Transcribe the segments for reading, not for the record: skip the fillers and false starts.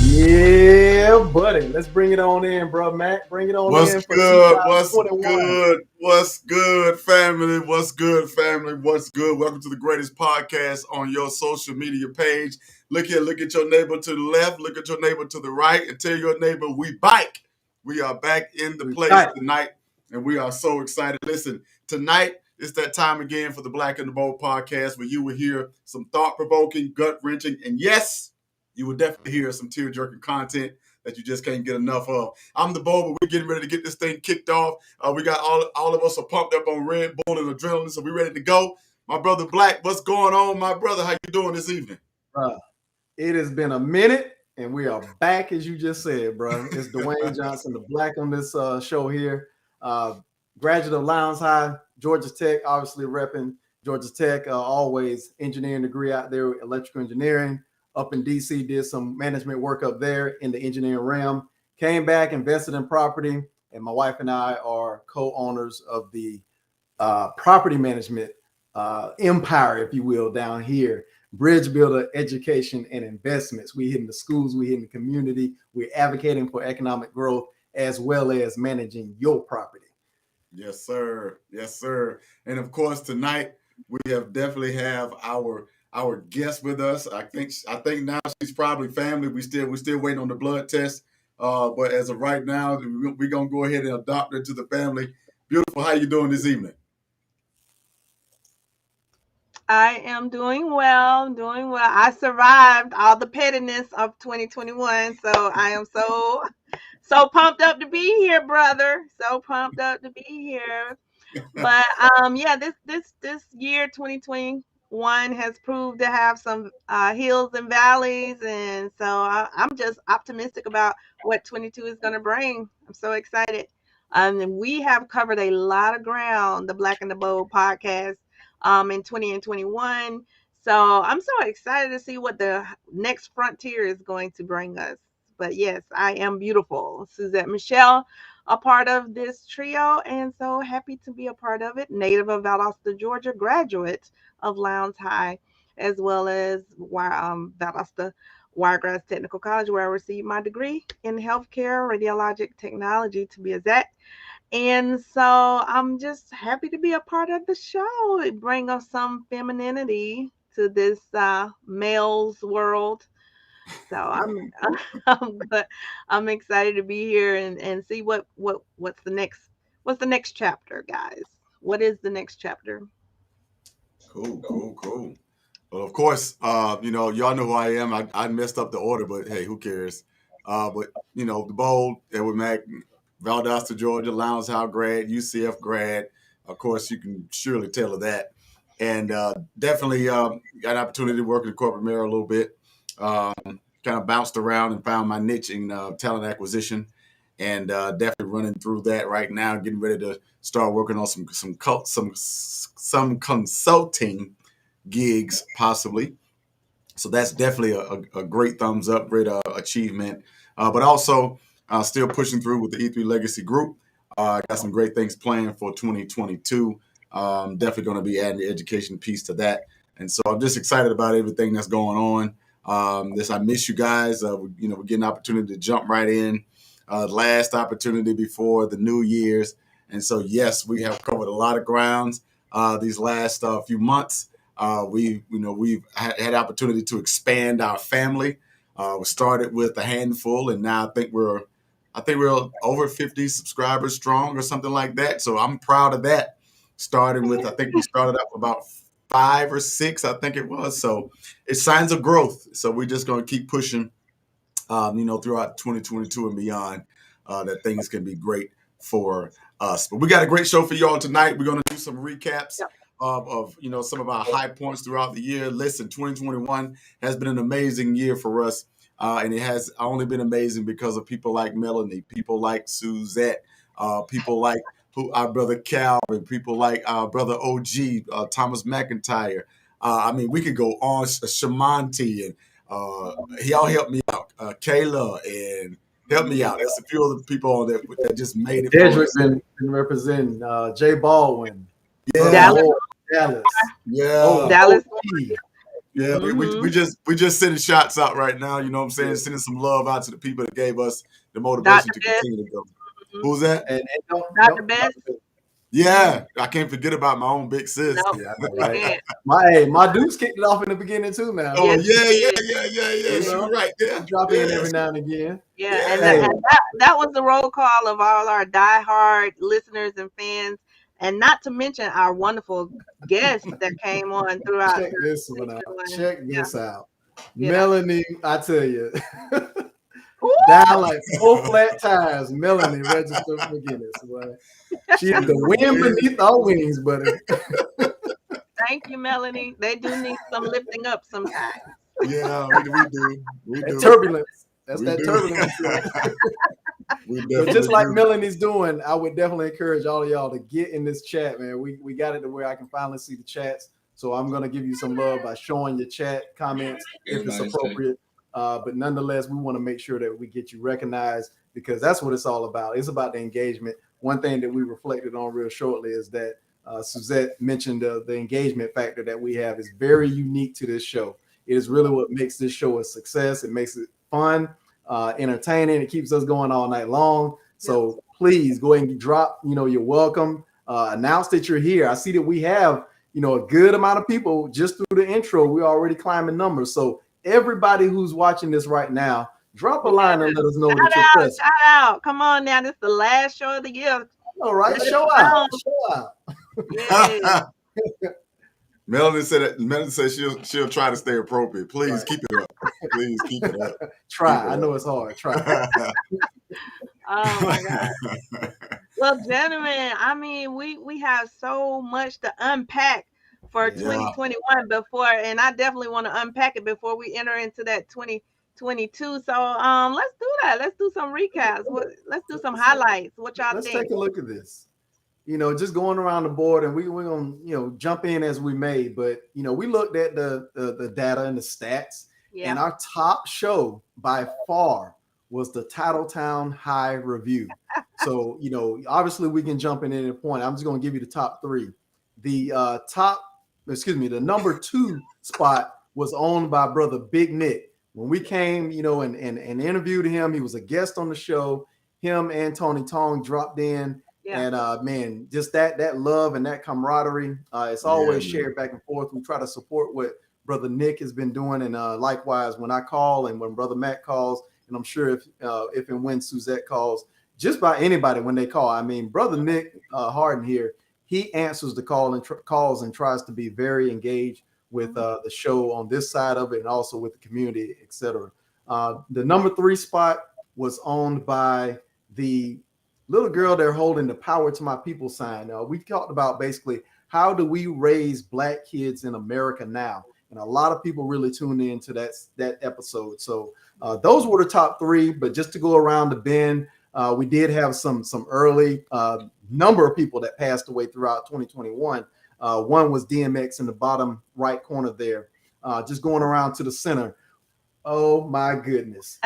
Yeah, buddy. Let's bring it on in, bro, Matt. Bring it on What's in for good? What's 2021. good? What's good, family? What's good, family? What's good? Welcome to the greatest podcast on your social media page. Look here, look at your neighbor to the left, look at your neighbor to the right, and tell your neighbor we bike. We are back in the place tonight, and we are so excited. Listen, tonight it's that time again for the Black and the Bold podcast where you will hear some thought-provoking, gut-wrenching, and yes, you will definitely hear some tear-jerking content that you just can't get enough of. I'm the Bold, but we're getting ready to get this thing kicked off. We got all of us are pumped up on Red Bull and adrenaline, so we're ready to go. My brother Black, what's going on, my brother? How you doing this evening? It has been a minute, and we are back, as you just said, bro. It's Dwayne Johnson, the Black on this show here. Graduate of Lowndes High, Georgia Tech, obviously repping Georgia Tech, always engineering degree out there, electrical engineering. Up in DC, did some management work up there in the engineering realm. Came back, invested in property, and my wife and I are co-owners of the property management empire, if you will, down here. Bridge Builder Education and Investments. We hit in the schools, we hit in the community. We're advocating for economic growth as well as managing your property. Yes, sir. Yes, sir. And of course, tonight we definitely have our guest with us. I think now she's probably family. We still waiting on the blood test. But as of right now, we're gonna go ahead and adopt her to the family. Beautiful. How you doing this evening? I am doing well. I survived all the pettiness of 2021, so I am so pumped up to be here, brother. So pumped up to be here. But yeah, this year 2021 has proved to have some hills and valleys, and so I'm just optimistic about what 22 is going to bring. I'm so excited. And we have covered a lot of ground, the Black and the Bold podcast, in 20 and 21. So I'm so excited to see what the next frontier is going to bring us. But yes, I am beautiful. Suzette Michelle, a part of this trio, and so happy to be a part of it. Native of Valdosta, Georgia, graduate of Lowndes High, as well as Valdosta Wiregrass Technical College, where I received my degree in healthcare, radiologic technology to be exact. And so I'm just happy to be a part of the show. It brings us some femininity to this male's world. So I'm good. I'm excited to be here and see what's the next chapter, guys. What is the next chapter? Cool. Well, of course, y'all know who I am. I messed up the order, but hey, who cares? But the bold, Edward Mack, Valdosta, Georgia, Lowndes House grad, UCF grad. Of course, you can surely tell of that. And definitely got an opportunity to work in corporate mirror a little bit. Kind of bounced around and found my niche in talent acquisition, and definitely running through that right now. Getting ready to start working on some consulting gigs possibly. So that's definitely a great thumbs up, great achievement. But also still pushing through with the E3 Legacy Group. Got some great things planned for 2022. Definitely going to be adding the education piece to that. And so I'm just excited about everything that's going on. I miss you guys. We're getting an opportunity to jump right in. Last opportunity before the New Year's. And so, yes, we have covered a lot of grounds these last few months. We've had opportunity to expand our family. We started with a handful, and now I think we're over 50 subscribers strong or something like that. So I'm proud of that. Starting with, I think we started up about 5 or 6, I think it was. So it's signs of growth. So we're just going to keep pushing, throughout 2022 and beyond, that things can be great for us. But we got a great show for y'all tonight. We're going to do some recaps of some of our high points throughout the year. Listen, 2021 has been an amazing year for us, and it has only been amazing because of people like Melanie, people like Suzette, people like our brother Calvin, people like our brother OG, Thomas McIntyre. We could go on, Shamanti, and y'all help me out, Kayla, and help me out. There's a few other people on there that just made it. Dedrick's been representing Jay Baldwin. Yeah. Dallas. Yeah. Dallas. Yeah, we just sending shots out right now. You know what I'm saying? Sending some love out to the people that gave us the motivation to continue to go. Who's that? And Dr. Best. Yeah, I can't forget about my own big sis. No, right. My dudes kicked it off in the beginning too. Now. Oh yes, yeah. She's right. Yeah, drop in every now and again. Yeah, and that was the roll call of all our diehard listeners and fans, and not to mention our wonderful guests that came on throughout. Check this one out. Check this out. Melanie, I tell you. Down like 4 flat tires. Melanie registered for Guinness. Boy. She's the wind beneath our wings, buddy. Thank you, Melanie. They do need some lifting up sometimes. Yeah, we do. Turbulence. That's that turbulence. But just like Melanie's doing, I would definitely encourage all of y'all to get in this chat, man. We got it to where I can finally see the chats. So I'm going to give you some love by showing your chat comments if it's appropriate. But nonetheless, we want to make sure that we get you recognized because that's what it's all about. It's about the engagement. One thing that we reflected on real shortly is that Suzette mentioned the engagement factor that we have is very unique to this show. It is really what makes this show a success. It makes it fun, entertaining. It keeps us going all night long. So please go ahead and drop, you're welcome. Announce that you're here. I see that we have, a good amount of people just through the intro. We're already climbing numbers. So everybody who's watching this right now, drop a line and let us know that you're present. Shout out. Come on now. This is the last show of the year. All right. Show out. Melanie said she'll try to stay appropriate. Please keep it up. Please keep it up. Try. I know it's hard. Try. Oh my God. Well, gentlemen, we have so much to unpack for 2021 before, and I definitely want to unpack it before we enter into that 2022. So let's do that. Let's do some recaps. Let's do some highlights. What y'all think? Let's take a look at this. Just going around the board, and we're gonna jump in as we may, but we looked at the data and the stats, and our top show by far was the Titletown High Review. So obviously we can jump in at any point. I'm just gonna give you the top 3. The the number 2 spot was owned by brother Big Nick. When we came, and interviewed him, he was a guest on the show. Him and Tony Tong dropped in. Yeah. And just that love and that camaraderie, it's always shared back and forth. We try to support what Brother Nick has been doing, and likewise when I call and when Brother Matt calls, and I'm sure if and when Suzette calls, just by anybody when they call. I mean, Brother Nick Harden here, he answers the call and calls and tries to be very engaged with the show on this side of it and also with the community, etc. The number 3 spot was owned by the little girl they're holding the Power to My People sign. We talked about basically how do we raise Black kids in America now? And a lot of people really tuned in to that episode. So those were the top 3. But just to go around the bend, we did have some early number of people that passed away throughout 2021. One was DMX in the bottom right corner there. Just going around to the center. Oh my goodness.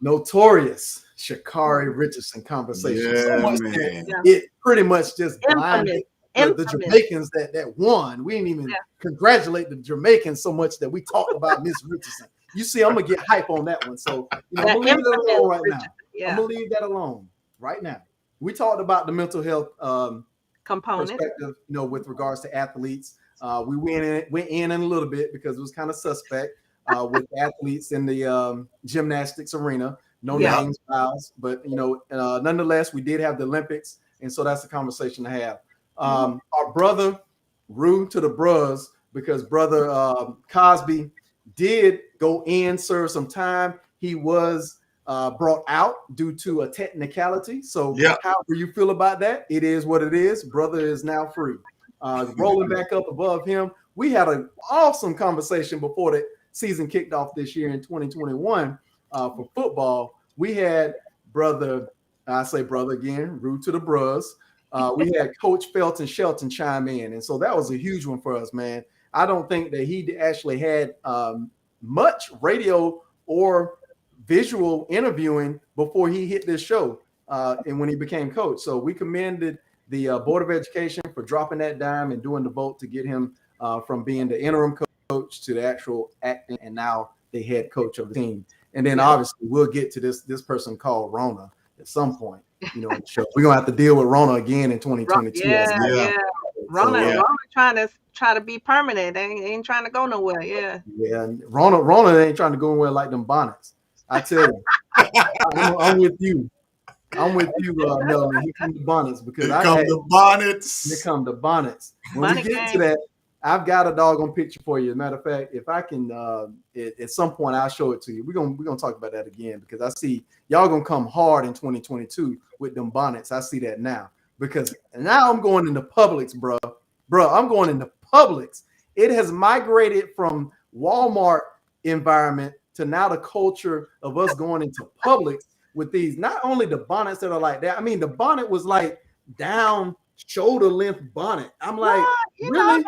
Notorious Sha'Carri Richardson conversation. Yeah, So much man. it pretty much just blinded the Jamaicans that won. We didn't even congratulate the Jamaicans so much that we talked about Miss Richardson. You see, I'm gonna get hype on that one. So I'm gonna leave that alone right now. I'm gonna leave that alone right now. We talked about the mental health component perspective, with regards to athletes. We went in a little bit because it was kind of suspect with athletes in the gymnastics arena. No names, files, but nonetheless, we did have the Olympics, and so that's a conversation to have. Our brother, Rue to the Bruz, because brother Cosby did go in, serve some time. He was brought out due to a technicality. So however you feel about that, it is what it is. Brother is now free. Rolling back up above him, we had an awesome conversation before the season kicked off this year in 2021 for football. We had brother, I say brother again, Rue to the Bruz. We had Coach Felton Shelton chime in. And so that was a huge one for us, man. I don't think that he actually had much radio or visual interviewing before he hit this show and when he became coach. So we commended the Board of Education for dropping that dime and doing the vote to get him from being the interim coach to the actual acting and now the head coach of the team. And then obviously we'll get to this person called Rona at some point. We're gonna have to deal with Rona again in 2022. Rona try to be permanent. They ain't trying to go nowhere. Yeah. Rona ain't trying to go nowhere like them bonnets. I tell you, I'm with you. Melanie. Here come the bonnets because Here come the bonnets. When we get to that, I've got a doggone picture for you. As a matter of fact, if I can, at some point, I'll show it to you. We're gonna talk about that again because I see y'all gonna come hard in 2022 with them bonnets. I see that now because now I'm going into Publix, bro. I'm going into Publix. It has migrated from Walmart environment to now the culture of us going into Publix with these. Not only the bonnets that are like that. I mean, the bonnet was like down shoulder length bonnet. I'm like, really?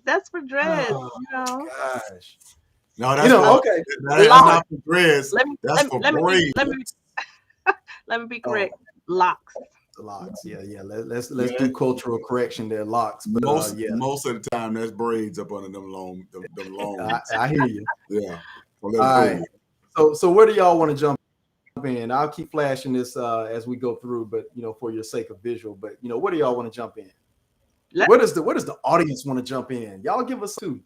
That's for dreads. Oh, gosh. No, that's okay. That's not for dreads. That's for braids. Let me be correct. Locks. Locks. Yeah. Let's do cultural correction there. Locks. But most of the time that's braids up under them long. I hear you. Yeah. All right. So where do y'all want to jump in? I'll keep flashing this as we go through, but for your sake of visual. But where do y'all want to jump in? Where does the audience want to jump in? Y'all give us two.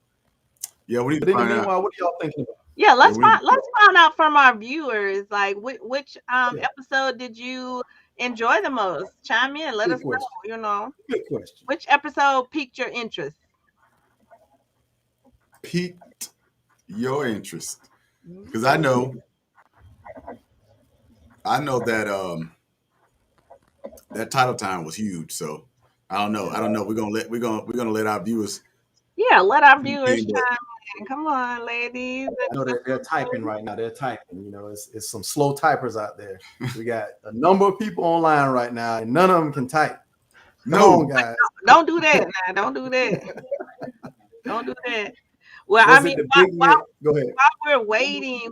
Yeah, we need to find out. What are y'all thinking about? Yeah, let's find out from our viewers, like which episode did you enjoy the most? Chime in, let us know. Good question. Which episode piqued your interest? Piqued your interest, because I know that that title time was huge. So I don't know. We're gonna let our viewers. Yeah, let our viewers chime in. Come on, ladies. I know they're typing right now. They're typing. It's some slow typers out there. We got a number of people online right now, and none of them can type. No, guys. Don't do that now. Don't do that. Don't do that. Well, I mean, while we're waiting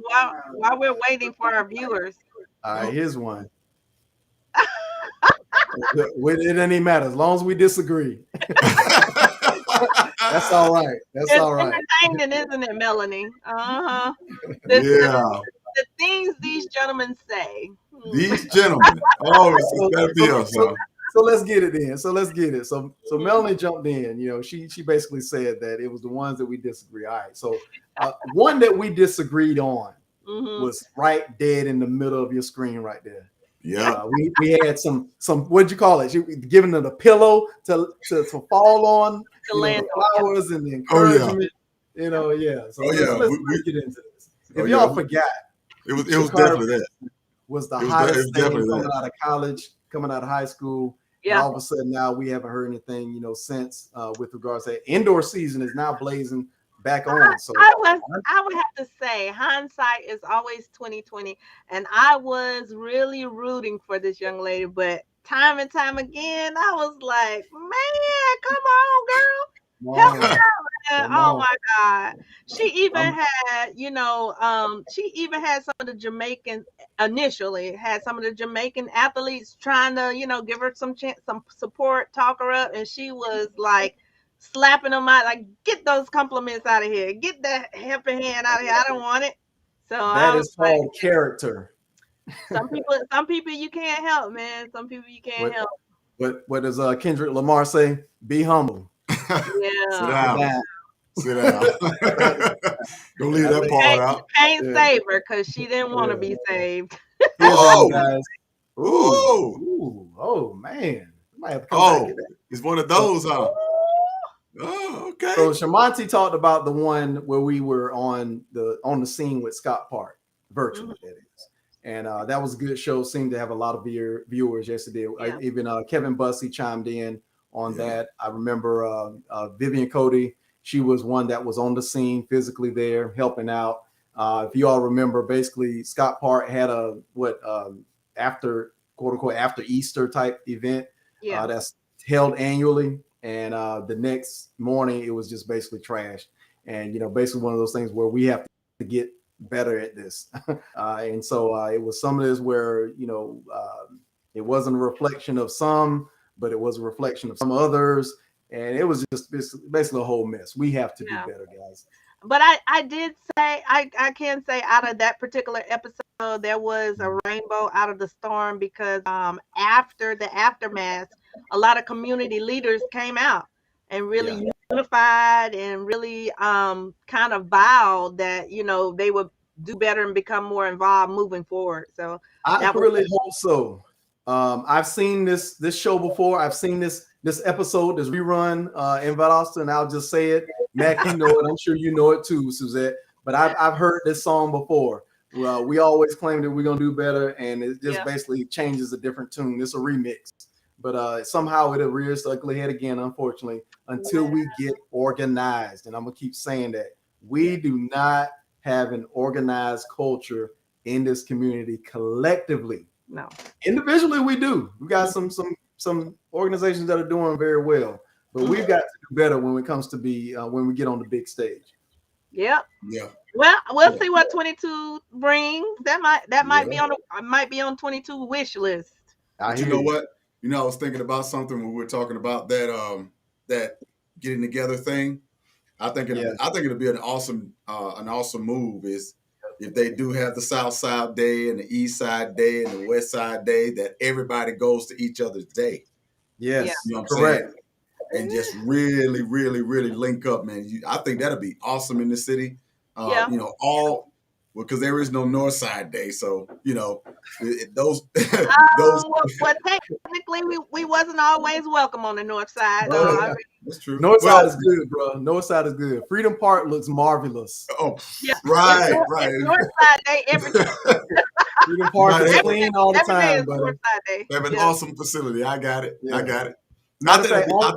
for our viewers. All right, here's one. It doesn't even matter as long as we disagree. That's all right. That's all right. Entertaining, isn't it, Melanie? Yeah. The things these gentlemen say. These gentlemen. Oh, it's gotta be us, huh? let's get it then. So let's get it. So Melanie jumped in. You know, she basically said that it was the ones that we disagree. All right. So one that we disagreed on was right dead in the middle of your screen right there. Yeah. We had some what'd you call it? She giving them a pillow to fall on, the flowers and the encouragement. You know, yeah. So let's get into this. If y'all forgot, it was definitely that. Was the hottest thing coming out of college, coming out of high school. Yeah. And all of a sudden now we haven't heard anything, since with regards to that. Indoor season is now blazing back on. So I would have to say hindsight is always 2020. And I was really rooting for this young lady, but time and time again, I was like, man, come on, girl. Help me out, man. Oh my God. She even had, she even had some of the Jamaican athletes trying to, give her some support, talk her up. And she was like slapping them out, like, get those compliments out of here. Get that helping hand out of here. I don't want it. So that is called character. Some people you can't help, man. Some people you can't help. What does Kendrick Lamar say? Be humble. Yeah. Sit down. Don't leave that part out. Can't save her because she didn't want to be saved. Guys. Oh man. Might have to come back. It's one of those, huh? Oh, okay. So Shamanti talked about the one where we were on the scene with Scott Park, virtually, that is. And that was a good show. Seemed to have a lot of viewers yesterday. Yeah. Even Kevin Bussey chimed in on that. I remember Vivian Cody. She was one that was on the scene physically there helping out. If you all remember, basically Scott Park had a after quote unquote after Easter type event that's held annually. And the next morning it was just basically trashed. And basically one of those things where we have to get better at this. And so it was some of this where it wasn't a reflection of some, but it was a reflection of some others, and it was just basically a whole mess. We have to do better, guys. But I did say I can say out of that particular episode there was a rainbow out of the storm, because after the aftermath, a lot of community leaders came out and really unified and really kind of vowed that they would do better and become more involved moving forward. So I really hope so. I've seen this show before. I've seen this episode, this rerun in Valdosta, and I'll just say it. Mac, you know it. I'm sure you know it too, Suzette. But I've heard this song before. Well, we always claim that we're gonna do better, and it just basically changes a different tune. It's a remix, but somehow it'll rear its ugly head again, unfortunately, until we get organized. And I'm gonna keep saying that we do not have an organized culture in this community collectively. No, individually we do. We got some organizations that are doing very well, but we've got to do better when it comes to when we get on the big stage. Yep. Yeah. Well, we'll see what 22 brings. That might be on 22 wish list. You know what? I was thinking about something when we were talking about that getting together thing. I think it'll be an awesome move is if they do have the South Side Day and the East Side Day and the West Side Day, that everybody goes to each other's day. Yes, you know what I'm saying? And just really, really, really link up, man. I think that'll be awesome in the city. Because there is no North Side Day, so those. Well, technically, we wasn't always welcome on the North Side. That's true. North Side is good, bro. North Side is good. Freedom Park looks marvelous. Oh, yeah. Right. North Side Day every day. Freedom Park is clean all the time, but they have an awesome facility. I got it. I think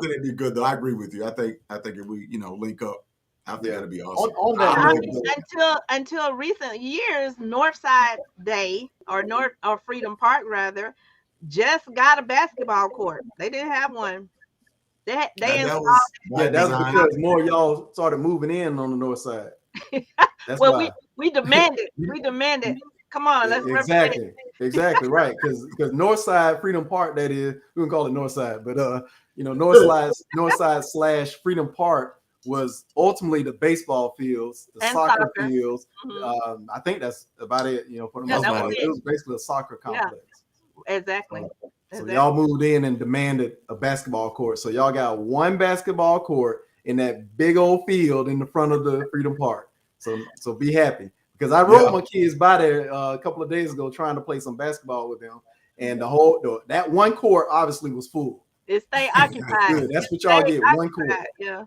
it'd be good though. I agree with you. I think if we link up, I think that'd be awesome. On that until recent years, Northside Day or Freedom Park rather just got a basketball court. They didn't have one. That's because more of y'all started moving in on the north side. That's why. we demanded. Come on, let's exactly right. Because north side Freedom Park, that is, we can call it north side, but north side / Freedom Park was ultimately the baseball fields, the soccer fields. Mm-hmm. I think that's about it. For the most part, it was basically a soccer complex. Yeah, exactly. So Exactly. y'all moved in and demanded a basketball court. So y'all got one basketball court in that big old field in the front of the Freedom Park. So be happy, because I rode my kids by there a couple of days ago trying to play some basketball with them, and that one court obviously was full. It stay occupied. Good. That's what y'all get, one court. Yeah.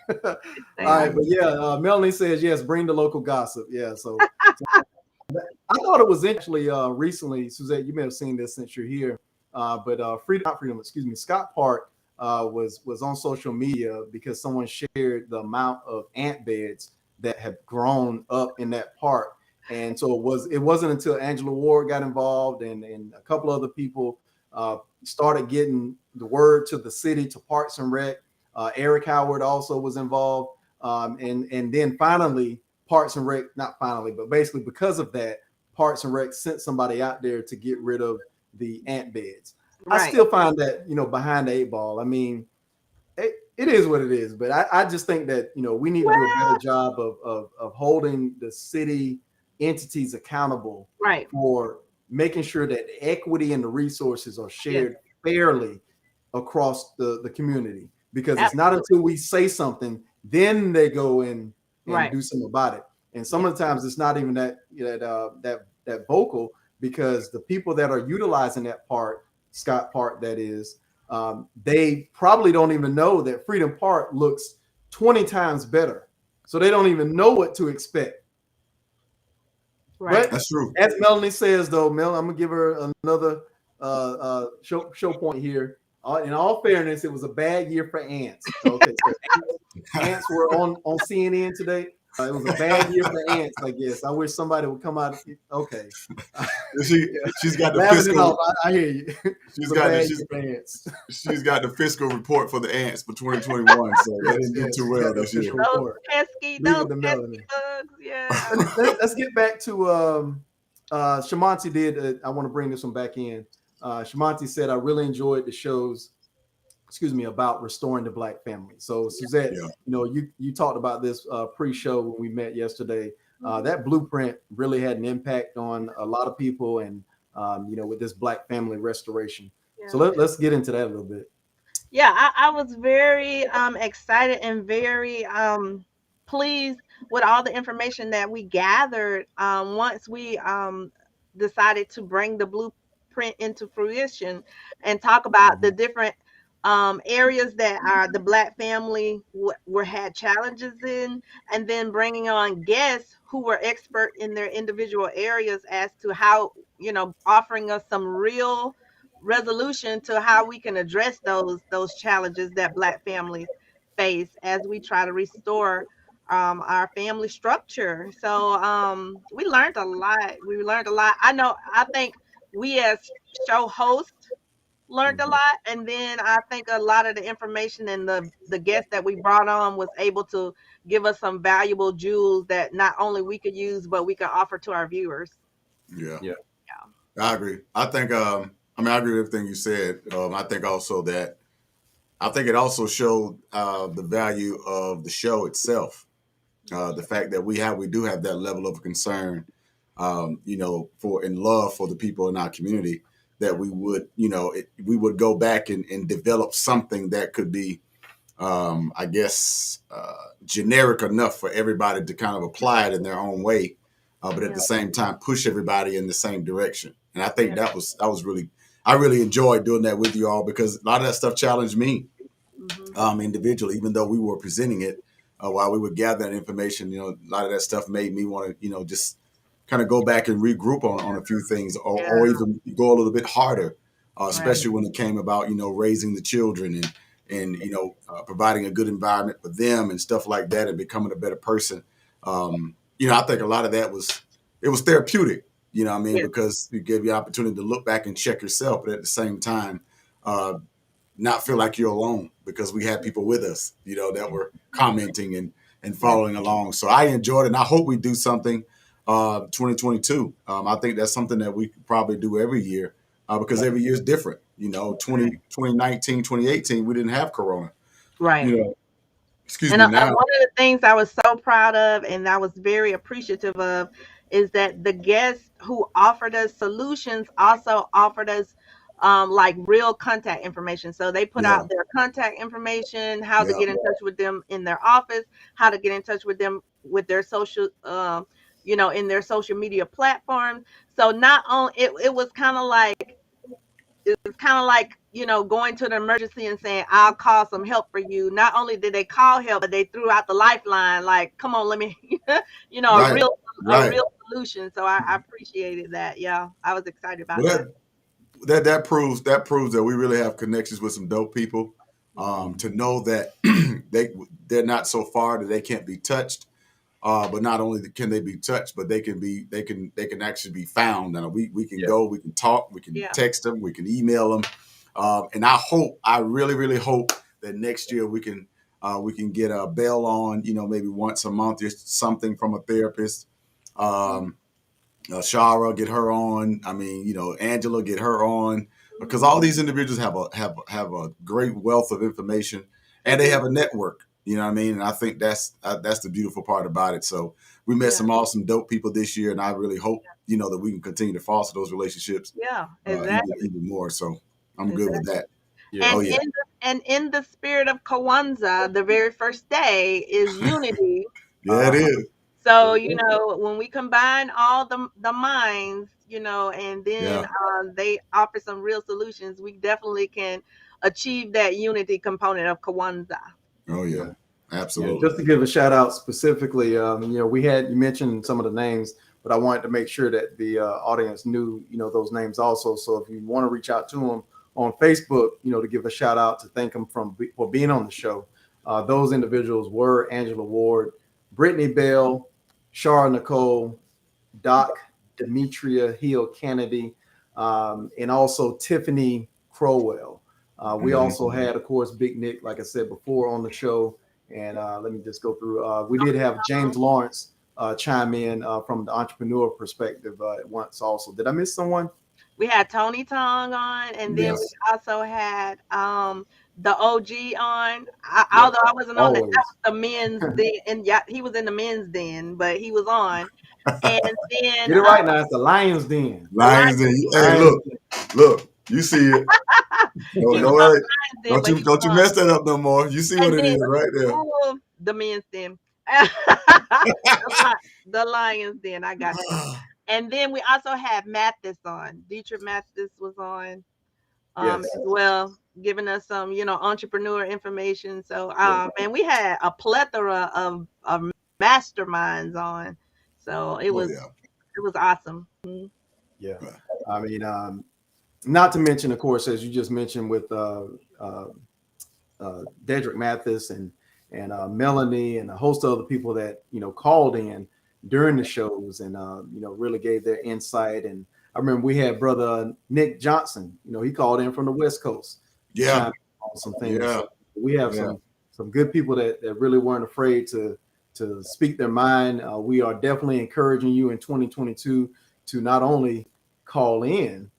All right, but yeah, Melanie says yes. Bring the local gossip. Yeah, so I thought it was actually recently, Suzette. You may have seen this since you're here, but Scott Park was on social media because someone shared the amount of ant beds that have grown up in that park, and so it wasn't until Angela Ward got involved and a couple other people started getting the word to the city, to Parks and Rec. Eric Howard also was involved, and then finally Parks and Rec, not finally, but basically because of that, Parks and Rec sent somebody out there to get rid of the ant beds. Right. I still find that, behind the 8 ball. I mean, it is what it is, but I just think that, we need to do a better job of holding the city entities accountable, right, for making sure that the equity and the resources are shared fairly across the community, because it's not until we say something, then they go in and do something about it. And some of the times it's not even that vocal, because the people that are utilizing that park, Scott Park, that is, they probably don't even know that Freedom Park looks 20 times better. So they don't even know what to expect. Right. But that's true. As Melanie says, though, Mel, I'm gonna give her another show point here. In all fairness, it was a bad year for ants. Okay, so ants were on CNN today. It was a bad year for ants, I guess. I wish somebody would come out. Okay. She's got the fiscal. I hear you. She's got the fiscal report for the ants for 2021. So they didn't do too well this year. Those pesky bugs. Yeah. Let's get back to Shamanti did. I want to bring this one back in. Shamanti said, I really enjoyed the shows, about restoring the Black family. So Suzette, you talked about this pre-show when we met yesterday. That blueprint really had an impact on a lot of people, and with this Black family restoration. Yeah. So let's get into that a little bit. Yeah, I was very excited and very pleased with all the information that we gathered once we decided to bring the blueprint into fruition and talk about the different areas that the Black family had challenges in, and then bringing on guests who were expert in their individual areas as to how, offering us some real resolution to how we can address those challenges that Black families face as we try to restore our family structure. So we learned a lot. I think we as show hosts learned a lot, and then I think a lot of the information and the guests that we brought on was able to give us some valuable jewels that not only we could use, but we could offer to our viewers. Yeah. I agree. I think I agree with everything you said. I think it also showed the value of the show itself. The fact that we do have that level of concern, for in love for the people in our community, that we would, we would go back and develop something that could be, generic enough for everybody to kind of apply it in their own way, but at the same time push everybody in the same direction. And I think that was really, I really enjoyed doing that with you all, because a lot of that stuff challenged me individually, even though we were presenting it while we were gathering information. A lot of that stuff made me want to, just kind of go back and regroup on a few things, or even go a little bit harder, especially when it came about, raising the children and providing a good environment for them and stuff like that, and becoming a better person. I think a lot of that was therapeutic, because it gave you an opportunity to look back and check yourself, but at the same time, not feel like you're alone, because we had people with us, that were commenting and following along. So I enjoyed it, and I hope we do something 2022. I think that's something that we could probably do every year, because every year is different. 2019, 2018, we didn't have Corona. Right. Now. One of the things I was so proud of, and I was very appreciative of, is that the guests who offered us solutions also offered us like real contact information. So they put Yeah. out their contact information, how to Yeah. get in touch with them in their office, how to get in touch with them with their social, in their social media platforms. So not only it was kind of like going to the emergency and saying, I'll call some help for you. Not only did they call help, but they threw out the lifeline, like, come on, let me, a Right. real Right. solution. So I appreciated that. Yeah, I was excited about Well, that proves that we really have connections with some dope people. To know that they're not so far that they can't be touched. But not only can they be touched, but they can actually be found. And we can go, we can talk, we can text them, we can email them. And I really, really hope that next year we can get a Bell on, maybe once a month or something from a therapist. Shara, get her on. I mean, Angela, get her on, because all these individuals have a great wealth of information, and they have a network. You know what I mean? And I think that's the beautiful part about it. So we met some awesome, dope people this year, and I really hope that we can continue to foster those relationships. Yeah, exactly. Even more. So I'm good with that. Yeah. And in the spirit of Kwanzaa, the very first day is unity. Yeah, it is. So, when we combine all the minds, and then they offer some real solutions, we definitely can achieve that unity component of Kwanzaa. Oh, yeah. Absolutely. Yeah, just to give a shout out specifically, you mentioned some of the names, but I wanted to make sure that the audience knew, those names also. So if you want to reach out to them on Facebook, to give a shout out to thank them for being on the show. Those individuals were Angela Ward, Brittany Bell, Shara Nicole, Doc Demetria Hill Kennedy, and also Tiffany Crowell. We also had, of course, Big Nick, like I said before, on the show. And let me just go through. We did have James Lawrence chime in from the entrepreneur perspective once also. Did I miss someone? We had Tony Tong on, and then we also had the OG on. Although I wasn't on that was the men's den, and he was in the men's den, but he was on. And then get it right now, it's the Lions Den. Lions Den. Hey, look, you see it. Don't you mess that up no more. You see what it is right there. The men's den. The Lions Den. I got it. And then we also had Mathis on. Dietrich Mathis was on as well, giving us some, entrepreneur information. So, and we had a plethora of masterminds on. So it was awesome. Mm-hmm. Yeah. I mean, not to mention, of course, as you just mentioned with Dedrick Mathis and Melanie and a host of other people that, called in during the shows and, really gave their insight. And I remember we had brother Nick Johnson, he called in from the West Coast. Yeah. On some things. Yeah. So we have some good people that really weren't afraid to speak their mind. We are definitely encouraging you in 2022 to not only call in,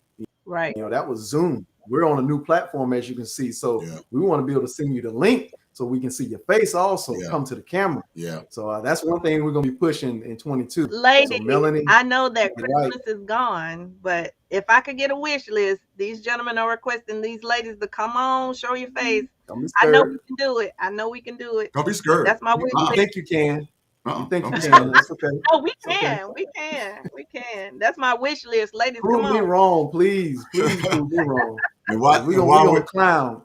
right? That was Zoom. We're on a new platform, as you can see. So we want to be able to send you the link so we can see your face also. Come to the camera. Yeah. So that's one thing we're going to be pushing in 22. Ladies, so Melanie, I know that Christmas is gone, but if I could get a wish list, these gentlemen are requesting these ladies to come on, show your face. I know we can do it. Don't be scared. That's my wish list. I think you can. You think you can. That's okay. No, we can. Okay. We can. That's my wish list. Ladies, prove come on. me wrong, please. Please prove me wrong. We're going to clown.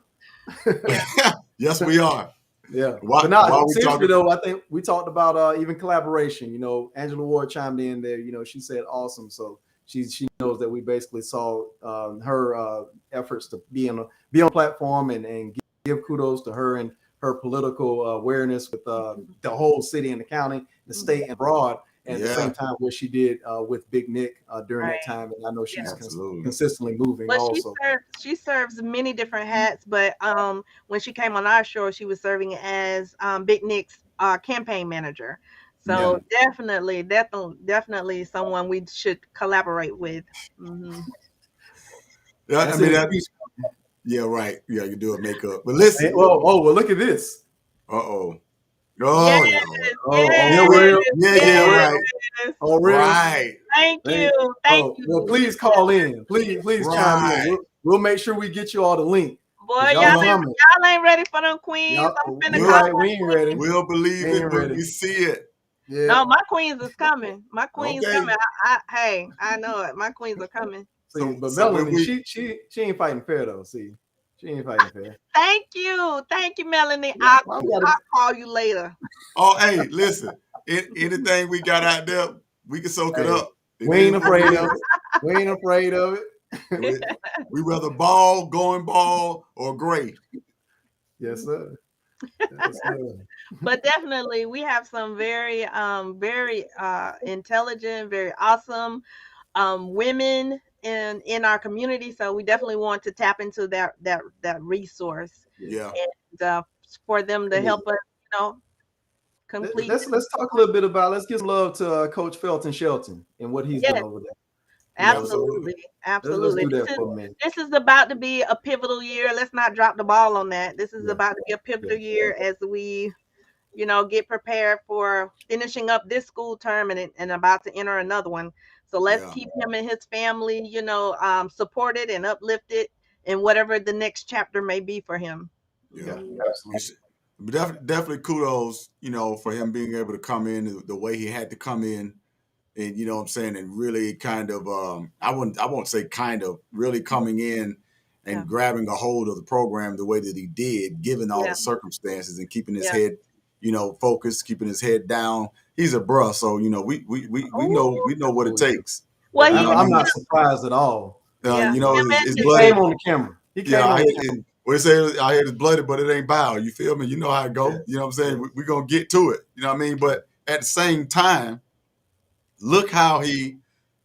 Yes, we are. Yeah. But not seriously though, I think we talked about even collaboration. Angela Ward chimed in there. She said awesome. So she knows that we basically saw her efforts to be on a platform and give kudos to her and her political awareness with the whole city and the county, the state and abroad. And at the same time, what she did with Big Nick during that time, and I know she's consistently moving. But also, she serves many different hats. But when she came on our show, she was serving as Big Nick's campaign manager. So definitely someone we should collaborate with. Mm-hmm. Yeah, I mean yeah, right. Yeah, you do a makeup, but listen. Well, look at this. Oh, right. Oh, really? Right. Thank you. Well, please call in. Please chime in. We'll make sure we get you all the link. Boy, Y'all y'all ain't ready for them queens. Y'all- I'm finna we call ain't- we ain't them ready. queens. We'll believe Ain't it when ready. we see it. Yeah. No, my queens is coming. My queens Okay. coming. Hey, I know it. My queens are coming. See, but so when Melanie, she ain't fighting fair though. See, she ain't fighting fair. Thank you, Melanie. I'll call you later. Oh, hey, listen. Anything we got out there, we can soak it Hey, up. It We ain't is what it afraid is. of it. We ain't afraid of it. We rather ball, going ball, or gray. Yes, sir. Yes, sir. But definitely we have some very intelligent, very awesome women in our community, so we definitely want to tap into that resource. Yeah. And for them to help us, complete. Let's talk a little bit about. Let's give some love to Coach Felton Shelton and what he's done over there. Absolutely. Let's do that for a minute. This is about to be a pivotal year. Let's not drop the ball on that. This is about to be a pivotal year as we, get prepared for finishing up this school term and about to enter another one. So let's keep him and his family, supported and uplifted in whatever the next chapter may be for him. Yeah, absolutely. Definitely kudos, for him being able to come in the way he had to come in. And you know what I'm saying, and really kind of I won't say kind of really coming in and grabbing a hold of the program the way that he did, given all the circumstances, and keeping his head, focused, keeping his head down. He's a bruh, so we know what it takes. Well, I'm not surprised at all. His He blood came on the camera. He came on the camera. We say I head is bloody, but it ain't bow. You feel me? You know how it go. You know what I'm saying? We're gonna get to it. You know what I mean? But at the same time, look how he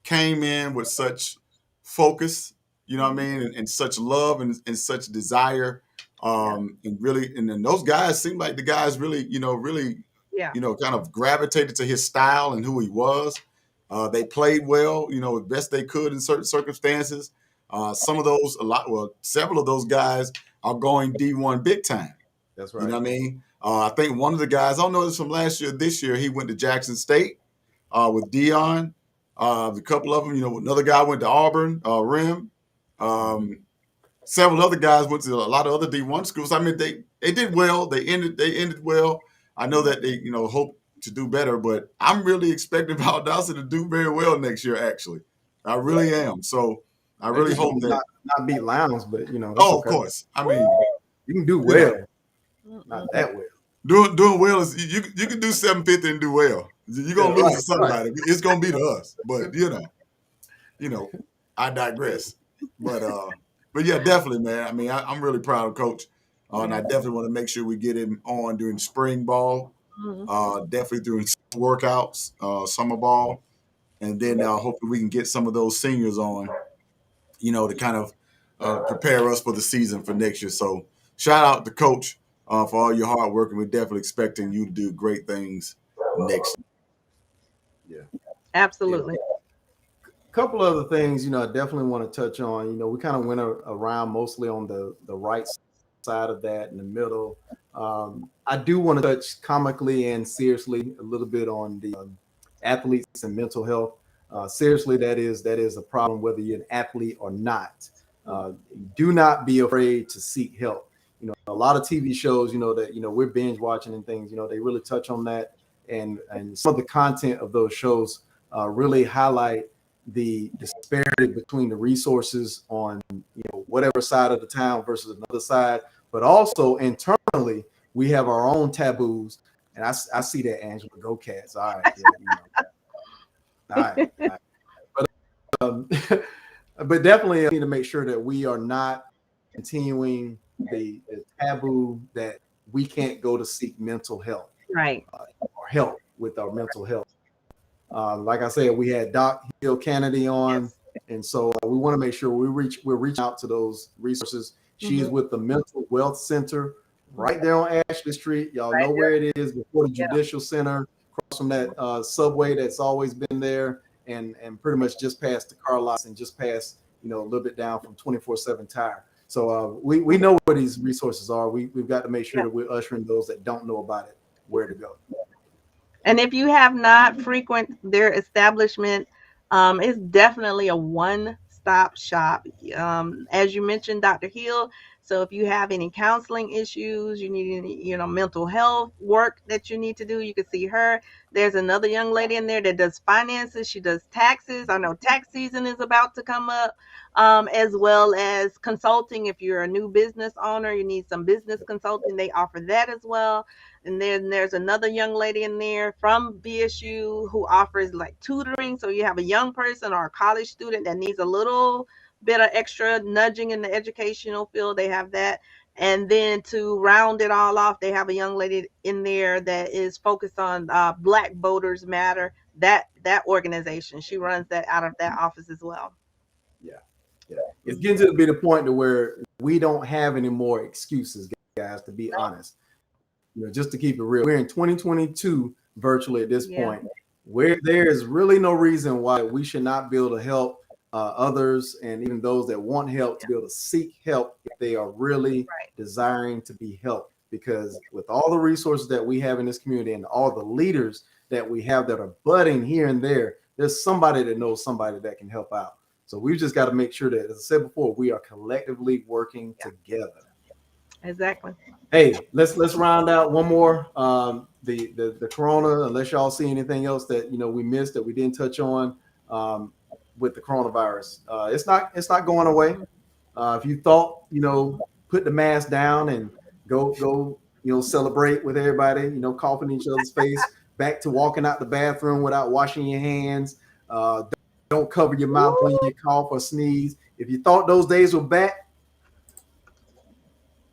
came in with such focus, you know what I mean, and such love and such desire. And really, and then those guys seem like the guys really, kind of gravitated to his style and who he was. They played well, as best they could in certain circumstances. Several of those guys are going D1 big time. That's right. You know what I mean? I think one of the guys, I don't know this from last year, this year, he went to Jackson State. With Dion, a couple of them, another guy went to Auburn, Rim. Several other guys went to a lot of other D1 schools. I mean, they did well. They ended well. I know that they, hope to do better, but I'm really expecting Valdosta to do very well next year. Actually, I really am. So I really hope that not beat Lowndes, but of course. I mean, you can do well, not that well. Doing well is you can do 750 and do well. You're gonna lose to somebody. Right. It's gonna be to us. But I digress. But yeah, definitely, man. I mean, I'm really proud of Coach, and I definitely want to make sure we get him on during spring ball, definitely during workouts, summer ball, and then hopefully we can get some of those seniors on, to kind of prepare us for the season for next year. So shout out to Coach. For all your hard work, and we're definitely expecting you to do great things next year. Yeah, absolutely. A couple other things, I definitely want to touch on. We kind of went around mostly on the right side of that, in the middle. I do want to touch comically and seriously a little bit on the athletes and mental health. Seriously, that is a problem whether you're an athlete or not. Do not be afraid to seek help. A lot of TV shows, that we're binge watching and things, they really touch on that, and some of the content of those shows really highlight the disparity between the resources on whatever side of the town versus another side, but also internally we have our own taboos, and I see that, Angela. Go Cats! All right, all right. But definitely need to make sure that we are not continuing the taboo that we can't go to seek mental health, right, or help with our mental health. Like I said, we had Doc Hill Kennedy on, and so we want to make sure we're reaching out to those resources. She is with the Mental Wealth Center right there on Ashley Street. Y'all know where it is, before the Judicial Center, across from that subway that's always been there, and pretty much just past the car lots and just past a little bit down from 24/7 Tire. So we know where these resources are. We've got to make sure that we're ushering those that don't know about it where to go. And if you have not frequented their establishment, it's definitely a one one-stop shop. As you mentioned, Dr. Hill. So if you have any counseling issues, you need any, mental health work that you need to do, you can see her. There's another young lady in there that does finances. She does taxes. I know tax season is about to come up, as well as consulting. If you're a new business owner, you need some business consulting. They offer that as well. And then there's another young lady in there from BSU who offers like tutoring. So you have a young person or a college student that needs a little bit of extra nudging in the educational field. They have that. And then to round it all off, they have a young lady in there that is focused on Black Voters Matter. That organization, she runs that out of that office as well. Yeah. It's getting to be the point to where we don't have any more excuses, guys, to be honest. Just to keep it real, we're in 2022 virtually at this point, where there is really no reason why we should not be able to help others, and even those that want help, to be able to seek help if they are really desiring to be helped. Because with all the resources that we have in this community and all the leaders that we have that are budding here and there, there's somebody that knows somebody that can help out. So we've just got to make sure that, as I said before, we are collectively working together. Exactly. Hey, let's round out one more. The corona, unless y'all see anything else that we missed that we didn't touch on with the coronavirus. It's not going away. If you thought put the mask down and go celebrate with everybody, coughing in each other's face, back to walking out the bathroom without washing your hands. Don't cover your mouth when you cough or sneeze. If you thought those days were back,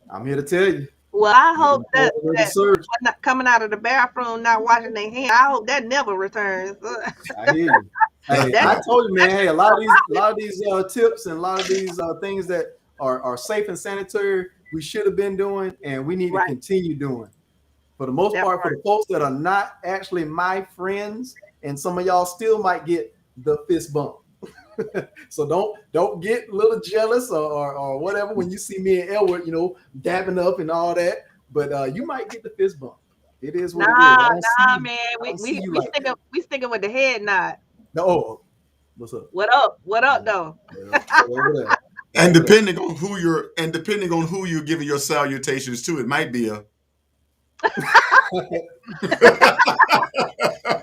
I'm here to tell you. Well, I hope that not coming out of the bathroom, not washing their hands, I hope that never returns. I hear you. Hey, I told you, man. Hey, a lot of these tips and a lot of these things that are safe and sanitary, we should have been doing, and we need to continue doing. For the most part, for the folks that are not actually my friends, and some of y'all still might get the fist bump. So don't get a little jealous or whatever when you see me and Elwood, dabbing up and all that. But you might get the fist bump. It is what it is. Nah, man. We sticking with the head nod. No, what's up? What up? What up, though? And depending on who you're giving your salutations to, it might be a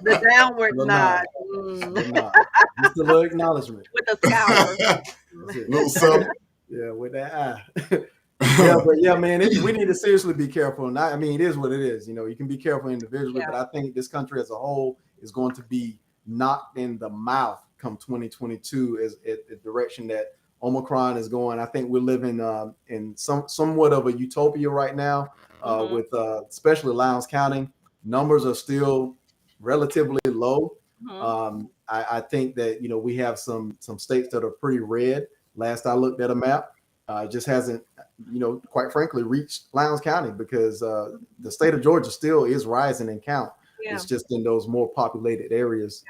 the downward nod. Just a little acknowledgement. With a scowl. Little something. Yeah, with that eye. Yeah, man, we need to seriously be careful. And it is what it is. You can be careful individually, but I think this country as a whole is going to be knocked in the mouth come 2022 as the direction that Omicron is going. I think we're living in somewhat of a utopia right now with especially Lowndes County. Numbers are still relatively low. I think that we have some states that are pretty red. Last I looked at a map, it just hasn't quite frankly reached Lowndes County because the state of Georgia still is rising in count. It's just in those more populated areas.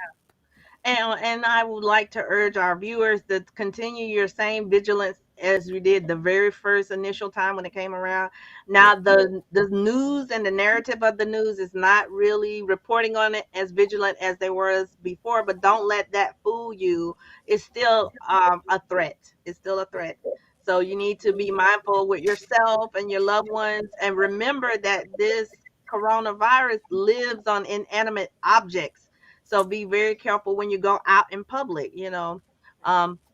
And I would like to urge our viewers to continue your same vigilance as we did the very first initial time when it came around. Now, the news and the narrative of the news is not really reporting on it as vigilant as they were before, but don't let that fool you. It's still a threat. It's still a threat. So you need to be mindful with yourself and your loved ones, and remember that this coronavirus lives on inanimate objects. So be very careful when you go out in public.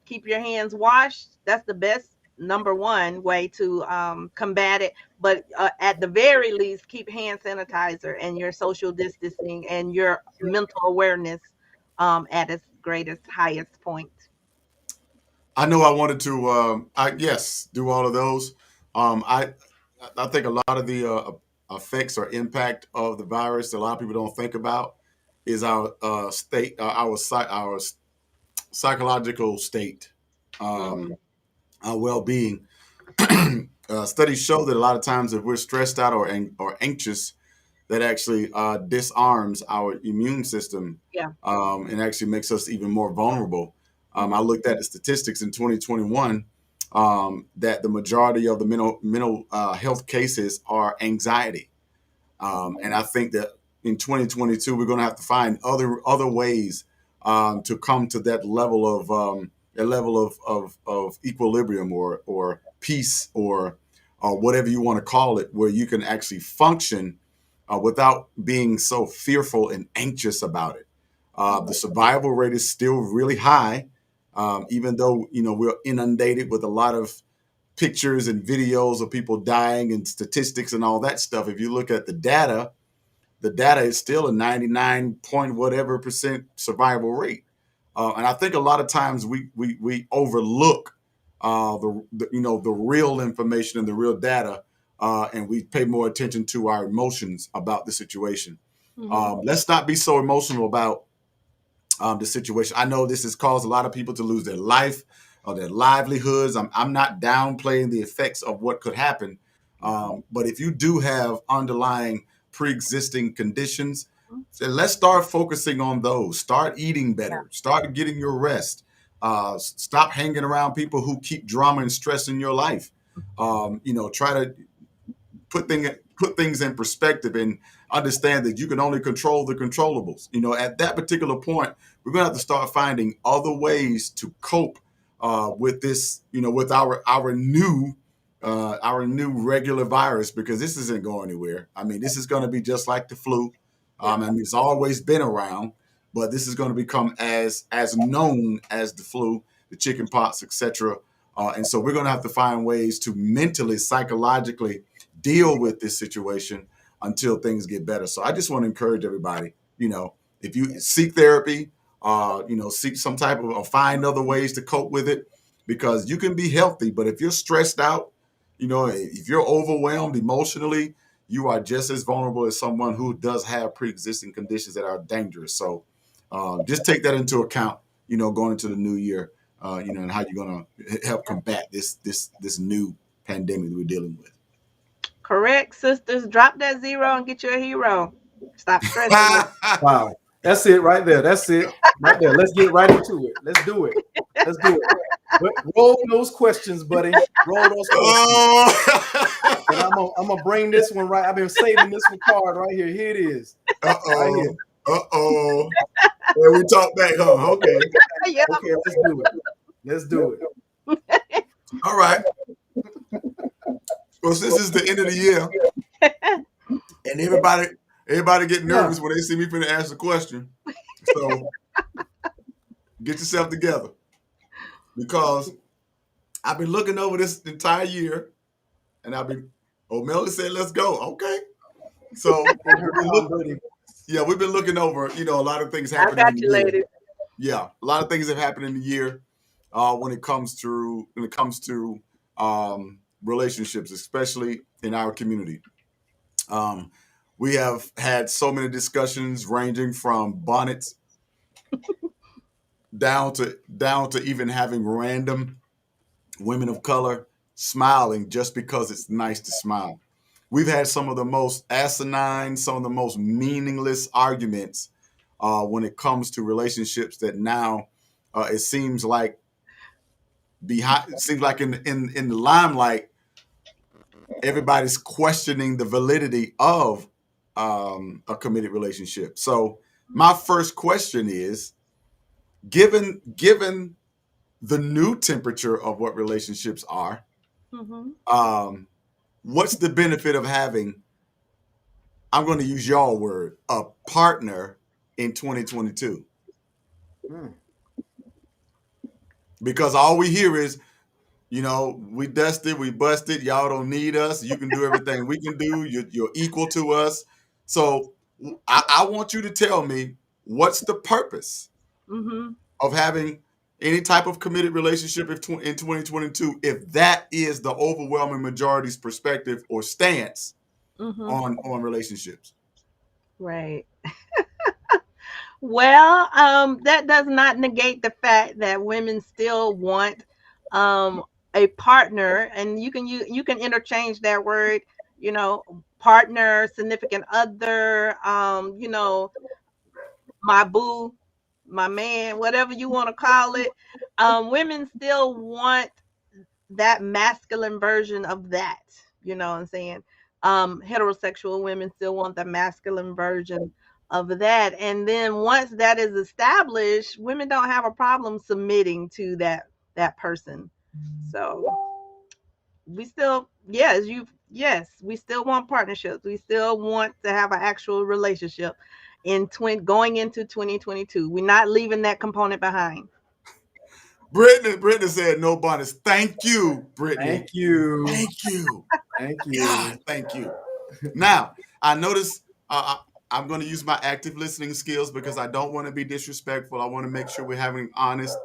Keep your hands washed. That's the best number one way to combat it. But at the very least, keep hand sanitizer and your social distancing and your mental awareness at its greatest, highest point. I know I wanted to, do all of those. I think a lot of the effects or impact of the virus that a lot of people don't think about is our state, our psychological state, our well-being. Studies show that a lot of times if we're stressed out or anxious, that actually disarms our immune system and actually makes us even more vulnerable. I looked at the statistics in 2021 that the majority of the mental health cases are anxiety. And I think that in 2022, we're going to have to find other ways to come to that level a level of equilibrium or peace or whatever you want to call it, where you can actually function without being so fearful and anxious about it. The survival rate is still really high, even though we're inundated with a lot of pictures and videos of people dying and statistics and all that stuff. If you look at the data is still a 99 point whatever percent survival rate. And I think a lot of times we overlook the real information and the real data, and we pay more attention to our emotions about the situation. Let's not be so emotional about the situation. I know this has caused a lot of people to lose their life or their livelihoods. I'm not downplaying the effects of what could happen, but if you do have underlying pre-existing conditions, so let's start focusing on those. Start eating better. Start getting your rest. Stop hanging around people who keep drama and stress in your life. Try to put things in perspective and understand that you can only control the controllables. At that particular point, we're going to have to start finding other ways to cope with this, with our new regular virus, because this isn't going anywhere. I mean, this is going to be just like the flu. It's always been around, but this is going to become as known as the flu, the chicken pox, etc. And so we're going to have to find ways to mentally, psychologically deal with this situation until things get better. So I just want to encourage everybody, if you seek therapy, seek some type of, or find other ways to cope with it, because you can be healthy, but if you're stressed out, if you're overwhelmed emotionally, you are just as vulnerable as someone who does have pre-existing conditions that are dangerous. So just take that into account, going into the new year, and how you're going to help combat this new pandemic that we're dealing with. Correct, sisters. Drop that zero and get you a hero. Stop stressing. Wow. That's it right there. That's it right there. Let's get right into it. Let's do it. But roll those questions, buddy. Roll those questions. And I'm gonna bring this one right. I've been saving this one card right here. Here it is. Right here. Well, we talk back, huh? Okay. Yep. Okay, let's do it. All right. Well, since it's the end of the year, and everybody get nervous when they see me finna ask a question, so get yourself together, because I've been looking over this entire year, and Melly said, "Let's go." Okay, so we've been looking over, a lot of things happening. I got you, lady. Yeah, a lot of things have happened in the year when it comes to relationships, especially in our community. We have had so many discussions ranging from bonnets down to even having random women of color smiling just because it's nice to smile. We've had some of the most asinine, some of the most meaningless arguments when it comes to relationships that now it seems like in the limelight, everybody's questioning the validity of a committed relationship. So my first question is, given the new temperature of what relationships are, what's the benefit of having, I'm going to use y'all word, a partner in 2022? Because all we hear is, we dusted, we busted, y'all don't need us. You can do everything we can do. You're equal to us. So I want you to tell me, what's the purpose of having any type of committed relationship in 2022, if that is the overwhelming majority's perspective or stance on relationships? Right. Well, that does not negate the fact that women still want a partner, and you can interchange that word, partner, significant other, my boo, my man, whatever you want to call it. Women still want that masculine version of that. You know what I'm saying? Heterosexual women still want the masculine version of that. And then once that is established, women don't have a problem submitting to that person. So we still, yes, we still want partnerships. We still want to have an actual relationship going into 2022. We're not leaving that component behind. Brittany said no bonnets. Thank you, Brittany. Thank you. Thank you. Thank you. God, thank you. Now, I notice I'm going to use my active listening skills because I don't want to be disrespectful. I want to make sure we're having honest,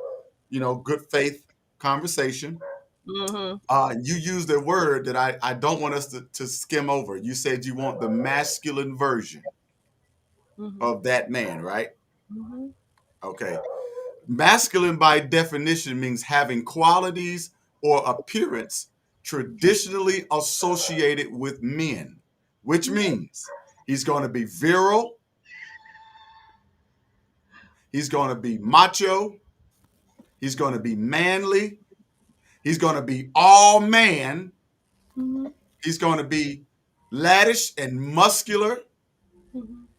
good faith conversation. Mm-hmm. You used a word that I don't want us to skim over. You said you want the masculine version of that man, right? Mm-hmm. Okay. Masculine by definition means having qualities or appearance traditionally associated with men, which means he's going to be virile, he's going to be macho, he's going to be manly, he's going to be all man, he's going to be laddish and muscular,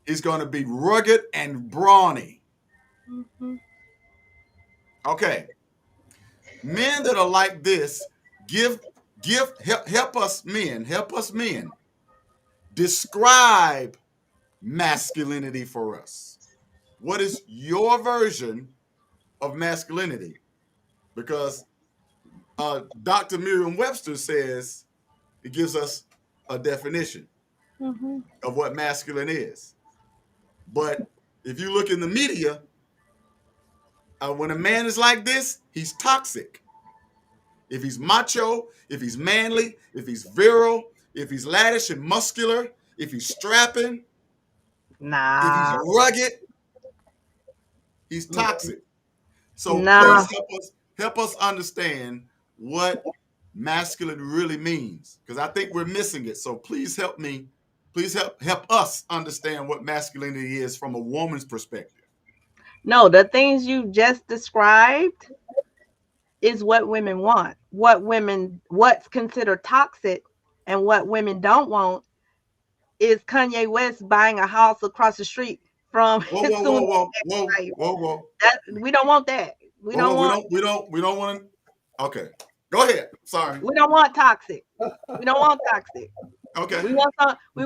he's going to be rugged and brawny. Okay. Men that are like this, help us men describe masculinity for us. What is your version of masculinity? Because Dr. Merriam-Webster says it gives us a definition of what masculine is. But if you look in the media, when a man is like this, he's toxic. If he's macho, if he's manly, if he's virile, if he's laddish and muscular, if he's strapping, if he's rugged, he's toxic. So please help us understand what masculine really means, because I think we're missing it. So please help us understand what masculinity is from a woman's perspective. No, the things you just described is what women want. What's considered toxic and what women don't want is Kanye West buying a house across the street from his Whoa. We don't want that. We don't want to. Okay, go ahead. Sorry. We don't want toxic. We don't want toxic. Okay. We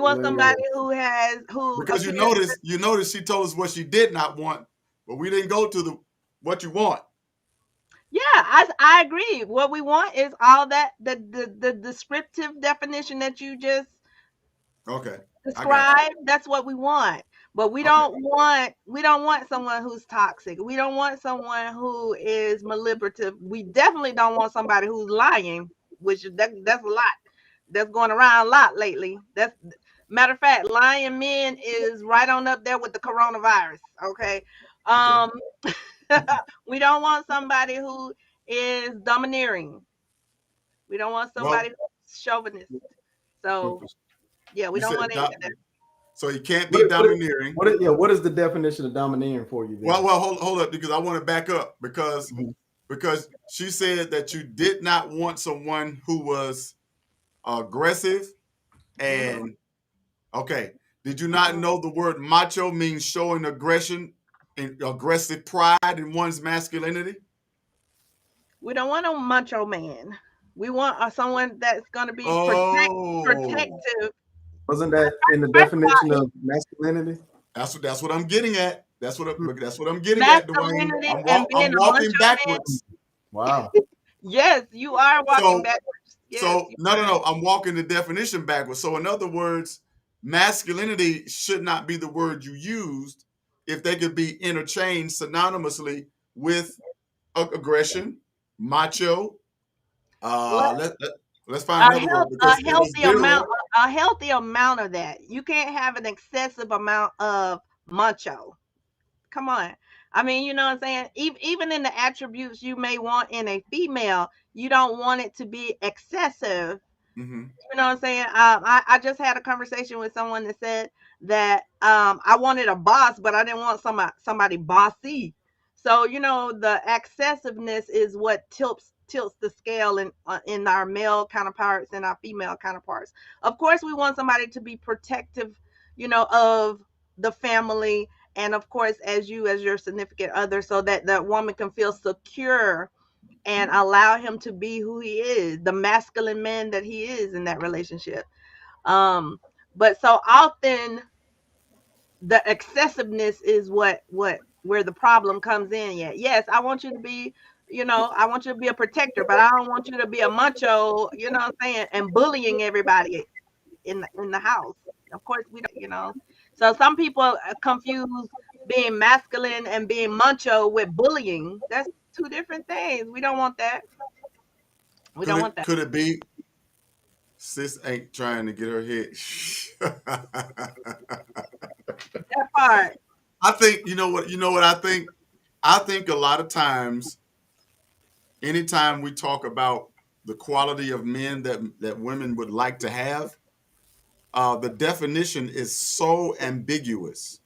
want somebody who because you notice she told us what she did not want, but we didn't go to what you want. Yeah, I agree. What we want is all that the descriptive definition that you just described. That's what we want. But we don't want someone who's toxic. We don't want someone who is manipulative. We definitely don't want somebody who's lying, which that's a lot. That's going around a lot lately. That's matter of fact, lying men is right on up there with the coronavirus. Okay. We don't want somebody who is domineering. We don't want somebody who's chauvinist. So yeah, we don't want any of that. So he can't be domineering. What is the definition of domineering for you? Then? Well, hold up, because I want to back up because she said that you did not want someone who was aggressive and Did you not know the word macho means showing aggression and aggressive pride in one's masculinity? We don't want a macho man. We want someone that's going to be protective. Wasn't that in the definition of masculinity? That's what I'm getting at. That's what I'm getting at, Dwayne. I'm walking backwards. Wow. Yes, you are walking backwards. Yes, no. I'm walking the definition backwards. So in other words, masculinity should not be the word you used if they could be interchanged synonymously with aggression, macho. Let's find another word. A healthy amount of that. You can't have an excessive amount of macho. Come on. I mean, you know what I'm saying? Even in the attributes you may want in a female, you don't want it to be excessive. Mm-hmm. You know what I'm saying? I just had a conversation with someone that said that I wanted a boss, but I didn't want somebody bossy. So, the excessiveness is what tilts the scale in our male counterparts and our female counterparts. Of course, we want somebody to be protective, of the family, and of course as your significant other, so that that woman can feel secure and allow him to be who he is, the masculine man that he is in that relationship. um but so often the excessiveness is what where the problem comes in. Yeah, yes, I want you to be, I want you to be a protector, but I don't want you to be a macho, you know what I'm saying, and bullying everybody in the house. Of course we don't, so some people confuse being masculine and being macho with bullying. That's two different things. We don't want that. We Could don't want that. it be sis ain't trying to get her head? That part. I think you know what I think. I think a lot of times, anytime we talk about the quality of men that women would like to have, the definition is so ambiguous.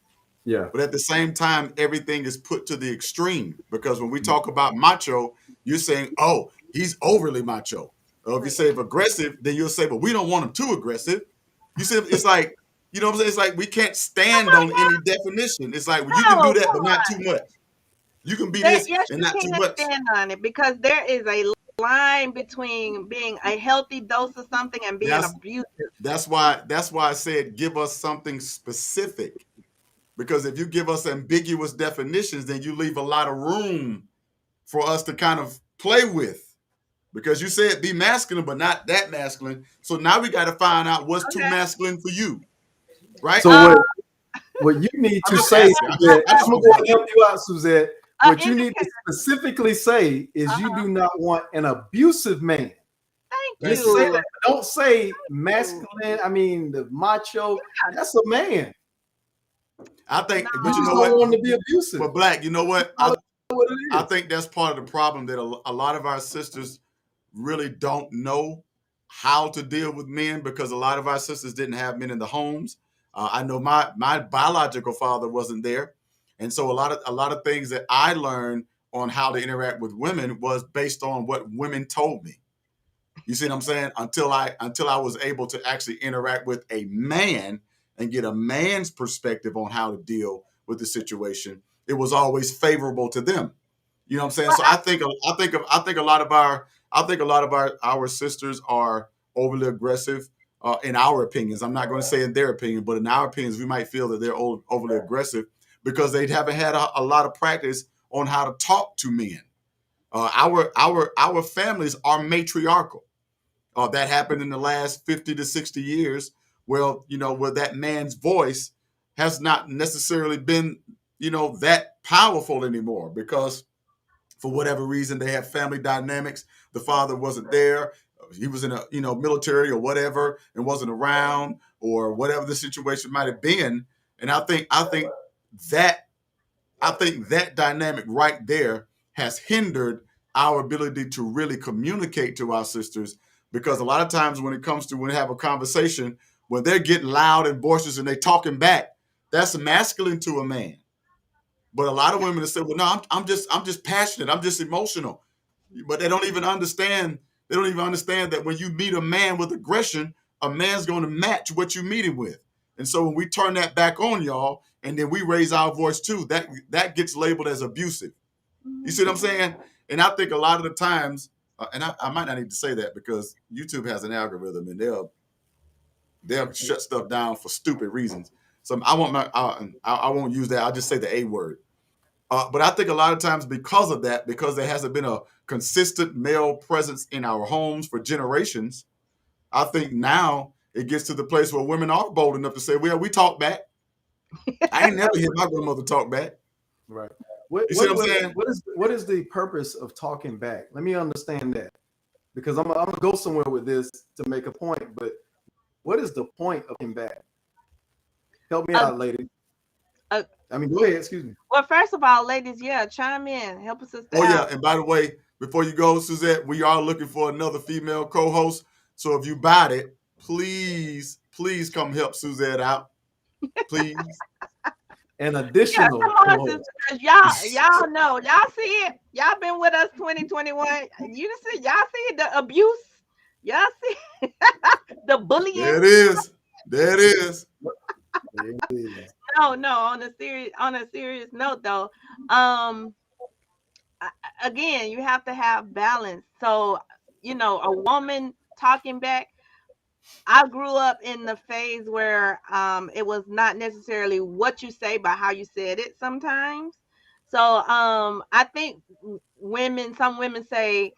Yeah. But at the same time, everything is put to the extreme, because when we talk about macho, you're saying, oh, he's overly macho. Or if you say aggressive, then you'll say, but we don't want him too aggressive. You see, it's like, you know what I'm saying? It's like we can't stand on any definition. It's like, well, you can do No, that, come but not on. too much. You can be this Yes, and you not too can much. stand on it, because there is a line between being a healthy dose of something and being That's abusive. that's why I said give us something specific. Because if you give us ambiguous definitions, then you leave a lot of room for us to kind of play with. Because you said be masculine, but not that masculine. So now we got to find out what's too Okay. masculine for you, right? So what you need I'm to just say, asking. Suzette, I just I'm want going to to help you out, Suzette. What you need to indicator. specifically say is you do not want an abusive man. Thank Just say you. that. Don't say masculine. I mean, the macho. That's a man. I think, No. but You you just know don't want what? him to be abusive. But Black, you know what? That's what it I is. think that's part of the problem, that a lot of our sisters really don't know how to deal with men, because a lot of our sisters didn't have men in the homes. I know my biological father wasn't there, and so a lot of things that I learned on how to interact with women was based on what women told me. You see what I'm saying? Until I was able to actually interact with a man and get a man's perspective on how to deal with the situation, it was always favorable to them. You know what I'm saying? So I think a lot of our sisters are overly aggressive, in our opinions. I'm not going to say in their opinion, but in our opinions, we might feel that they're overly aggressive because they haven't had a lot of practice on how to talk to men. Our families are matriarchal. That happened in the last 50 to 60 years. Well, where that man's voice has not necessarily been, that powerful anymore, because for whatever reason they have family dynamics. The father wasn't there. He was in a military or whatever and wasn't around, or whatever the situation might have been. And I think that dynamic right there has hindered our ability to really communicate to our sisters, because a lot of times when we have a conversation, when they're getting loud and boisterous and they talking back, that's masculine to a man. But a lot of women have said, well, no, I'm just passionate. I'm just emotional. But they don't even understand. They don't even understand that when you meet a man with aggression, a man's going to match what you meet him with. And so when we turn that back on y'all, and then we raise our voice too, that gets labeled as abusive. You see what I'm saying? And I think a lot of the times, and I might not need to say that, because YouTube has an algorithm and they'll shut stuff down for stupid reasons. So I won't use that. I'll just say the A word. But I think a lot of times, because of that, because there hasn't been a consistent male presence in our homes for generations, I think now it gets to the place where women are bold enough to say, well, we talk back. I ain't never heard my grandmother talk back. Right. You see what I'm saying? What is the purpose of talking back? Let me understand that, because I'm gonna go somewhere with this to make a point. But what is the point of talking back? Help me out, lady. Go ahead. Excuse me. Well, first of all, ladies, chime in, help us out. Oh yeah, and by the way, before you go, Suzette, we are looking for another female co-host. So if you bought it, please come help Suzette out, please. An additional. Come on, sisters, y'all know, y'all see it. Y'all been with us 2021. You see, y'all see the abuse. Y'all see the bullying. There it is. No, no. On a serious note, though, um, again, you have to have balance. So, a woman talking back. I grew up in the phase where it was not necessarily what you say, but how you said it sometimes. So I think some women say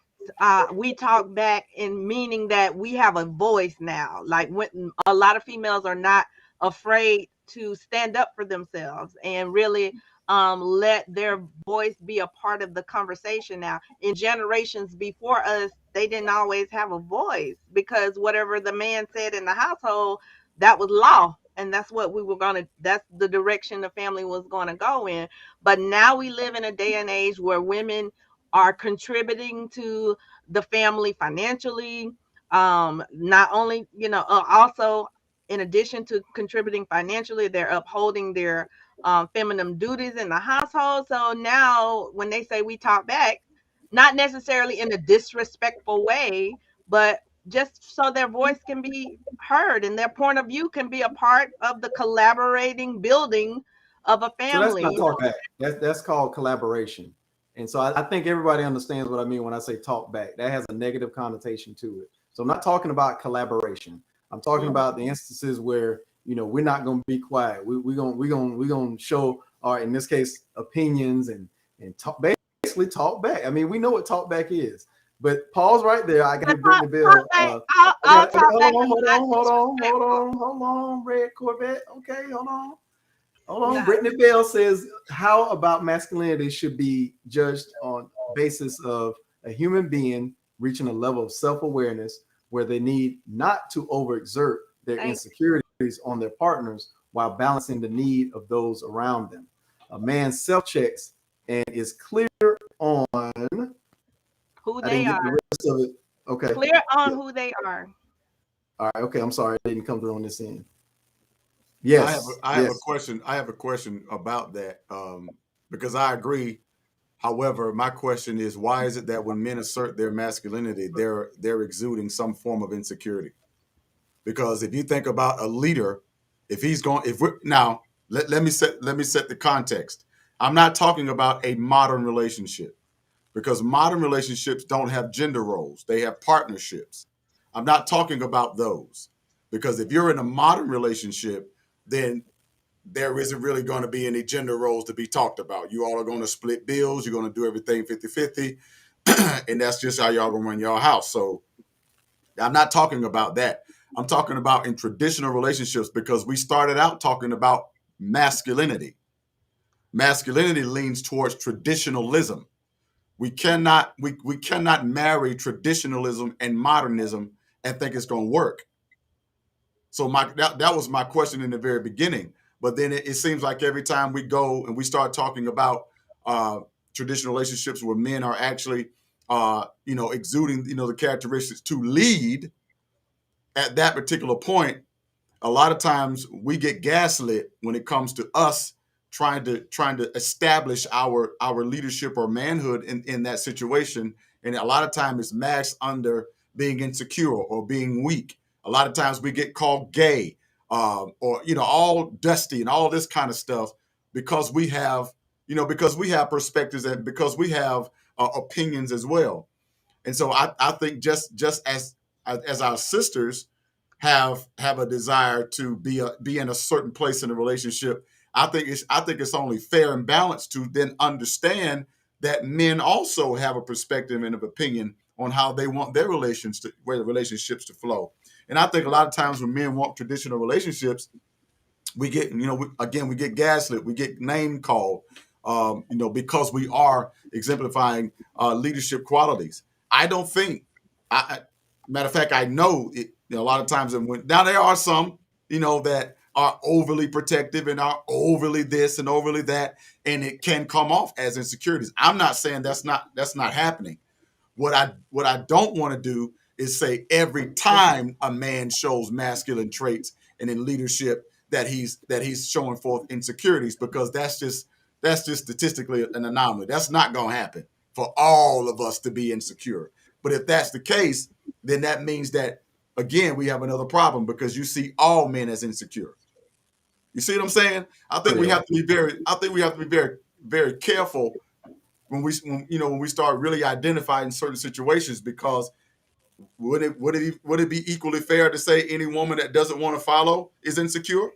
we talk back in meaning that we have a voice now. Like when a lot of females are not afraid to stand up for themselves and really let their voice be a part of the conversation now. In generations before us, they didn't always have a voice because whatever the man said in the household, that was law. And that's what that's the direction the family was going to go in. But now we live in a day and age where women are contributing to the family financially. Not only, also in addition to contributing financially, they're upholding their feminine duties in the household. So now when they say we talk back, not necessarily in a disrespectful way, but just so their voice can be heard and their point of view can be a part of the collaborating building of a So that's not family. talk back. That's called collaboration. And so I think everybody understands what I mean when I say talk back. That has a negative connotation to it. So I'm not talking about collaboration. I'm talking about the instances where we're not going to be quiet. We're going to show our, in this case, opinions and talk, basically talk back. I mean, we know what talk back is. But pause right there. I got to bring the bill. Hold on, Red Corvette. Okay, hold on. No. Brittany Bell says, how about masculinity should be judged on basis of a human being reaching a level of self-awareness where they need not to overexert their insecurities on their partners while balancing the need of those around them. A man self-checks and is clear on who they are. The rest of it. Okay. Clear on who they are. All right. Okay. I'm sorry. I didn't come through on this end. Yes. I have a question. I have a question about that because I agree. However, my question is, why is it that when men assert their masculinity, they're exuding some form of insecurity? Because if you think about a leader, let me set the context. I'm not talking about a modern relationship because modern relationships don't have gender roles. They have partnerships. I'm not talking about those because if you're in a modern relationship, then there isn't really going to be any gender roles to be talked about. You all are going to split bills. You're going to do everything 50-50. And that's just how y'all going to run your house. So I'm not talking about that. I'm talking about in traditional relationships because we started out talking about masculinity. Masculinity leans towards traditionalism. We cannot marry traditionalism and modernism and think it's going to work. So that was my question in the very beginning. But then it seems like every time we go and we start talking about traditional relationships where men are actually, exuding, the characteristics to lead at that particular point, a lot of times we get gaslit when it comes to us trying to establish our leadership or manhood in that situation. And a lot of times it's masked under being insecure or being weak. A lot of times we get called gay or, all dusty and all this kind of stuff because we have perspectives and because we have opinions as well. And so I think just as our sisters have a desire to be in a certain place in a relationship, I think it's only fair and balanced to then understand that men also have a perspective and an opinion on how they want their relationships to flow. And I think a lot of times when men want traditional relationships, we get, we get gaslit, we get name called, because we are exemplifying leadership qualities. I don't think, matter of fact, I know it, a lot of times now there are some, that are overly protective and are overly this and overly that, and it can come off as insecurities. I'm not saying that's not happening. What I don't want to do is say every time a man shows masculine traits and in leadership that he's showing forth insecurities, because that's just statistically an anomaly. That's not going to happen for all of us to be insecure. But if that's the case, then that means that, again, we have another problem because you see all men as insecure. You see what I'm saying? I think we have to be very careful when we start really identifying certain situations, because would it be equally fair to say any woman that doesn't want to follow is insecure?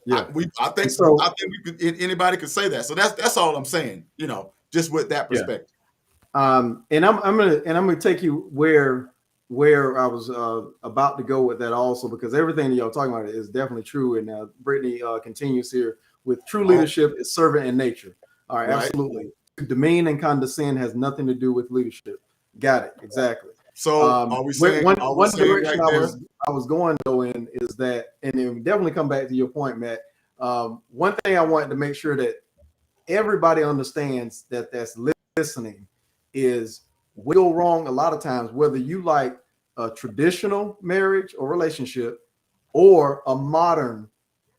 Yeah. I think anybody could say that. So that's all I'm saying, just with that perspective. And I'm gonna take you where I was about to go with that also, because everything that y'all talking about is definitely true. And Brittany continues here with true leadership is servant in nature. All right, absolutely. To demean and condescend has nothing to do with leadership. Got it, exactly. So are we saying one right direction I was going though in is that, and it definitely come back to your point, Matt. One thing I wanted to make sure that everybody understands that's listening is we go wrong a lot of times, whether you like a traditional marriage or relationship or a modern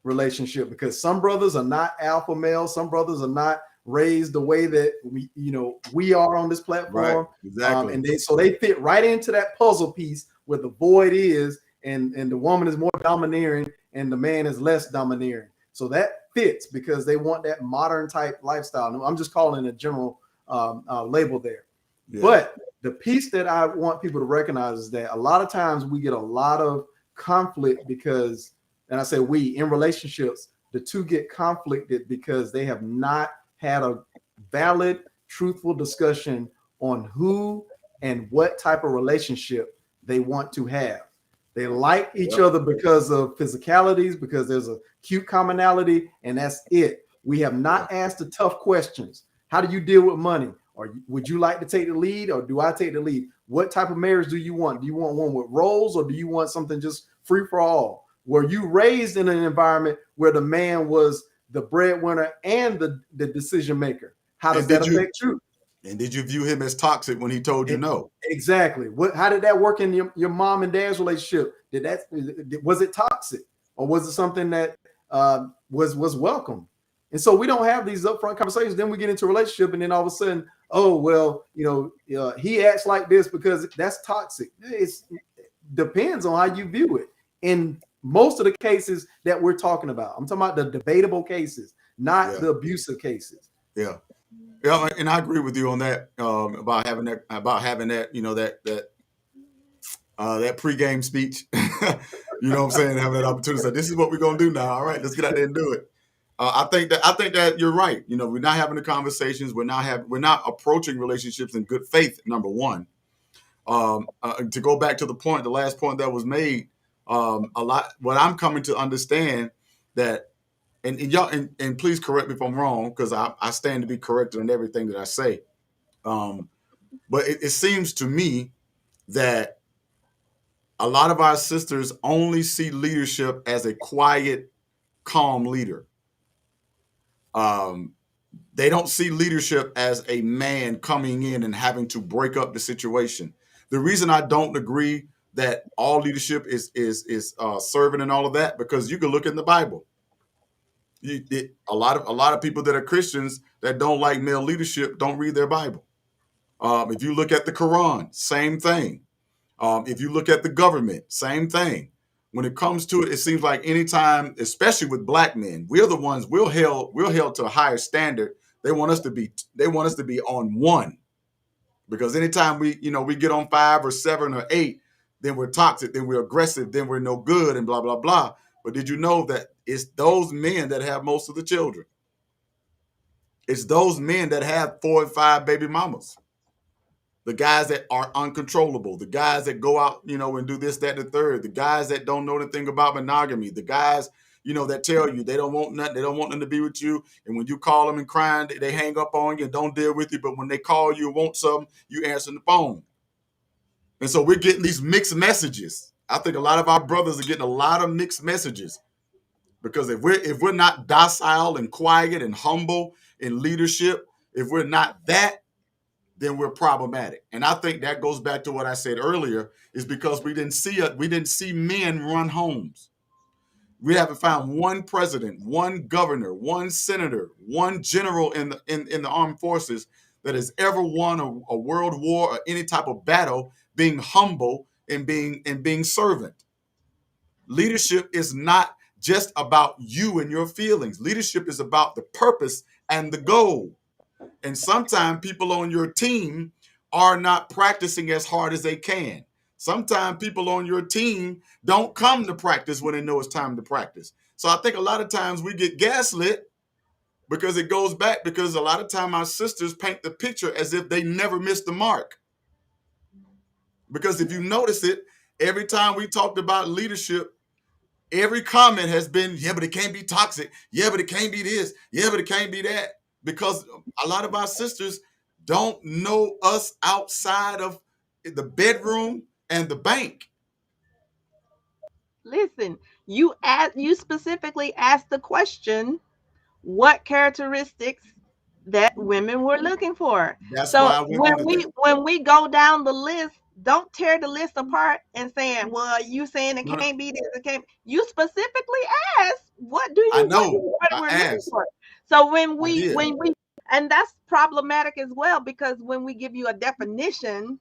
relationship, because some brothers are not alpha males, some brothers are not raised the way that we are on this platform. Right, exactly. And they fit right into that puzzle piece where the void is, and the woman is more domineering and the man is less domineering. So that fits because they want that modern type lifestyle. I'm just calling a general label there. Yeah. But the piece that I want people to recognize is that a lot of times we get a lot of conflict because, and I say we, in relationships, the two get conflicted because they have not had a valid, truthful discussion on who and what type of relationship they want to have. They like each other because of physicalities, because there's a cute commonality, and that's it. We have not asked the tough questions. How do you deal with money? Or would you like to take the lead, or do I take the lead? What type of marriage do you want? Do you want one with roles, or do you want something just free for all? Were you raised in an environment where the man was the breadwinner and the decision maker? How does that affect you? And did you view him as toxic when he told you no? Exactly. How did that work in your mom and dad's relationship? Was it toxic, or was it something that was welcome? And so we don't have these upfront conversations. Then we get into a relationship, and then all of a sudden, oh well, he acts like this because that's toxic. It depends on how you view it. In most of the cases that we're talking about, I'm talking about the debatable cases, not the abusive cases. Yeah. Yeah, and I agree with you on that, about having that that pregame speech. You know what I'm saying? Having that opportunity to say, this is what we're gonna do now. All right, let's get out there and do it. I think that you're right. We're not having the conversations. We're not approaching relationships in good faith. Number one, to go back to the last point that was made, what I'm coming to understand that. And y'all, and please correct me if I'm wrong, because I stand to be corrected on everything that I say. But it seems to me that a lot of our sisters only see leadership as a quiet, calm leader. They don't see leadership as a man coming in and having to break up the situation. The reason I don't agree that all leadership is servant and all of that, because you can look in the Bible. A lot of people that are Christians that don't like male leadership don't read their Bible. If you look at the Quran, same thing. If you look at the government, same thing. When it comes to it, it seems like anytime, especially with black men, we're the ones we're held to a higher standard. They want us to be on one, because anytime we get on 5 or 7 or 8, then we're toxic, then we're aggressive, then we're no good, and blah blah blah. But did you know that it's those men that have most of the children? It's those men that have 4 and 5 baby mamas. The guys that are uncontrollable, the guys that go out, and do this, that, and the third, the guys that don't know anything about monogamy, the guys, that tell you they don't want nothing, they don't want them to be with you. And when you call them and crying, they hang up on you and don't deal with you. But when they call you and want something, you answer the phone. And so we're getting these mixed messages. I think a lot of our brothers are getting a lot of mixed messages, because if we're not docile and quiet and humble in leadership, if we're not that, then we're problematic. And I think that goes back to what I said earlier, is because we didn't see men run homes. We haven't found one president, one governor, one senator, one general in the armed forces that has ever won a world war or any type of battle being humble and being servant. Leadership is not just about you and your feelings. Leadership is about the purpose and the goal. And sometimes people on your team are not practicing as hard as they can. Sometimes people on your team don't come to practice when they know it's time to practice. So I think a lot of times we get gaslit because it goes back, because a lot of time our sisters paint the picture as if they never missed the mark. Because if you notice it, every time we talked about leadership, every comment has been, yeah, but it can't be toxic. Yeah, but it can't be this. Yeah, but it can't be that. Because a lot of our sisters don't know us outside of the bedroom and the bank. Listen, you specifically asked the question, what characteristics that women were looking for. That's So why I went into that. when we go down the list, don't tear the list apart and saying, well, you saying it No, can't be this, it can't. You specifically asked, what do you I know. what I we're looking asked. for? So I did. when we and that's problematic as well, because when we give you a definition,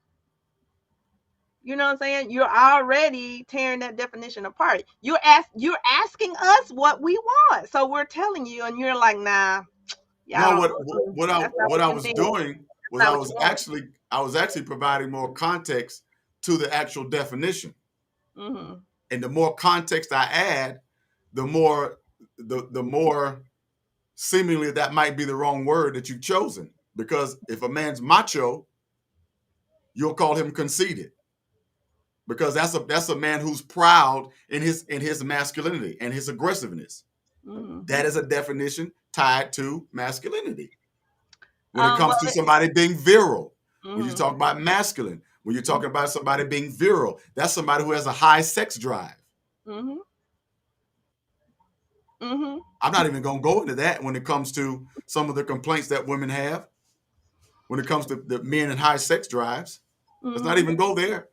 you know what I'm saying, you're already tearing that definition apart. You're asking us what we want. So we're telling you, and you're like, nah, No, y'all what that's not I you was think. doing was Not I what was you want. actually providing more context to the actual definition. Mm-hmm. And the more context I add, the more seemingly that might be the wrong word that you've chosen. Because if a man's macho, you'll call him conceited. Because that's a man who's proud in his masculinity and his aggressiveness. Mm-hmm. That is a definition tied to masculinity. When it comes to somebody being virile, when you talk about masculine, when you're talking about somebody being virile, that's somebody who has a high sex drive. Mm-hmm. Mm-hmm. I'm not even going to go into that when it comes to some of the complaints that women have. When it comes to the men and high sex drives, let's not even go there.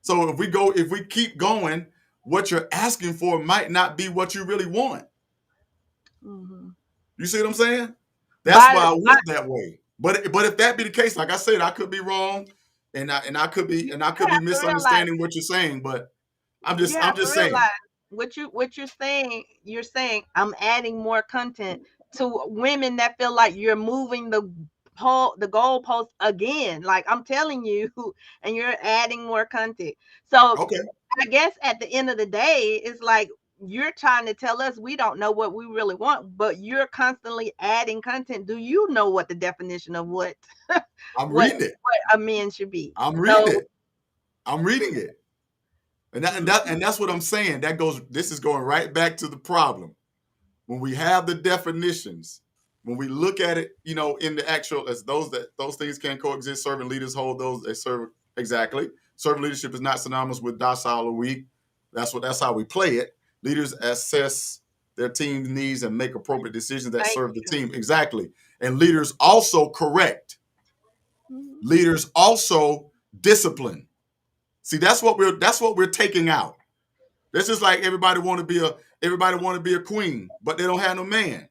So if we keep going, what you're asking for might not be what you really want. Mm-hmm. You see what I'm saying? That's why I went that way. But if that be the case, like I said, I could be wrong, and I could be misunderstanding what you're saying. But I'm just saying. What you're saying. You're saying I'm adding more content to women that feel like you're moving the goalpost again. Like I'm telling you, and you're adding more content. So Okay. I guess at the end of the day, it's like you're trying to tell us we don't know what we really want, but you're constantly adding content. Do you know what the definition of what I'm reading it. What a man should be? I'm reading it. I'm reading it. And that's what I'm saying. This is going right back to the problem. When we have the definitions, when we look at it, in the actual, as those things can coexist, servant leaders hold those they serve. Exactly. Servant leadership is not synonymous with docile or weak. That's how we play it. Leaders assess their team's needs and make appropriate decisions that serve the team. Exactly. And leaders also correct. Leaders also discipline. See, that's what we're taking out. This is like everybody want to be a queen, but they don't have no man.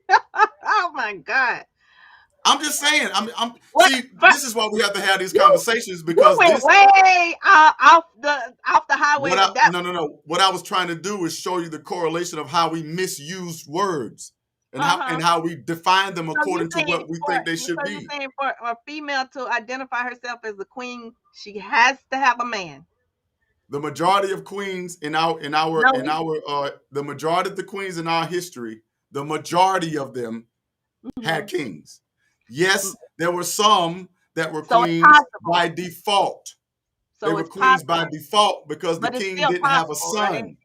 Oh my God. I'm just saying. This is why we have to have these conversations, because you went way off the highway. No. What I was trying to do is show you the correlation of how we misuse words and how we define them according to what we think they should be. You're saying for a female to identify herself as a queen, she has to have a man. The majority of queens the majority of the queens in our history, the majority of them had kings. Yes, there were some that were queens by default. They were queens by default because the king didn't have a son. Right?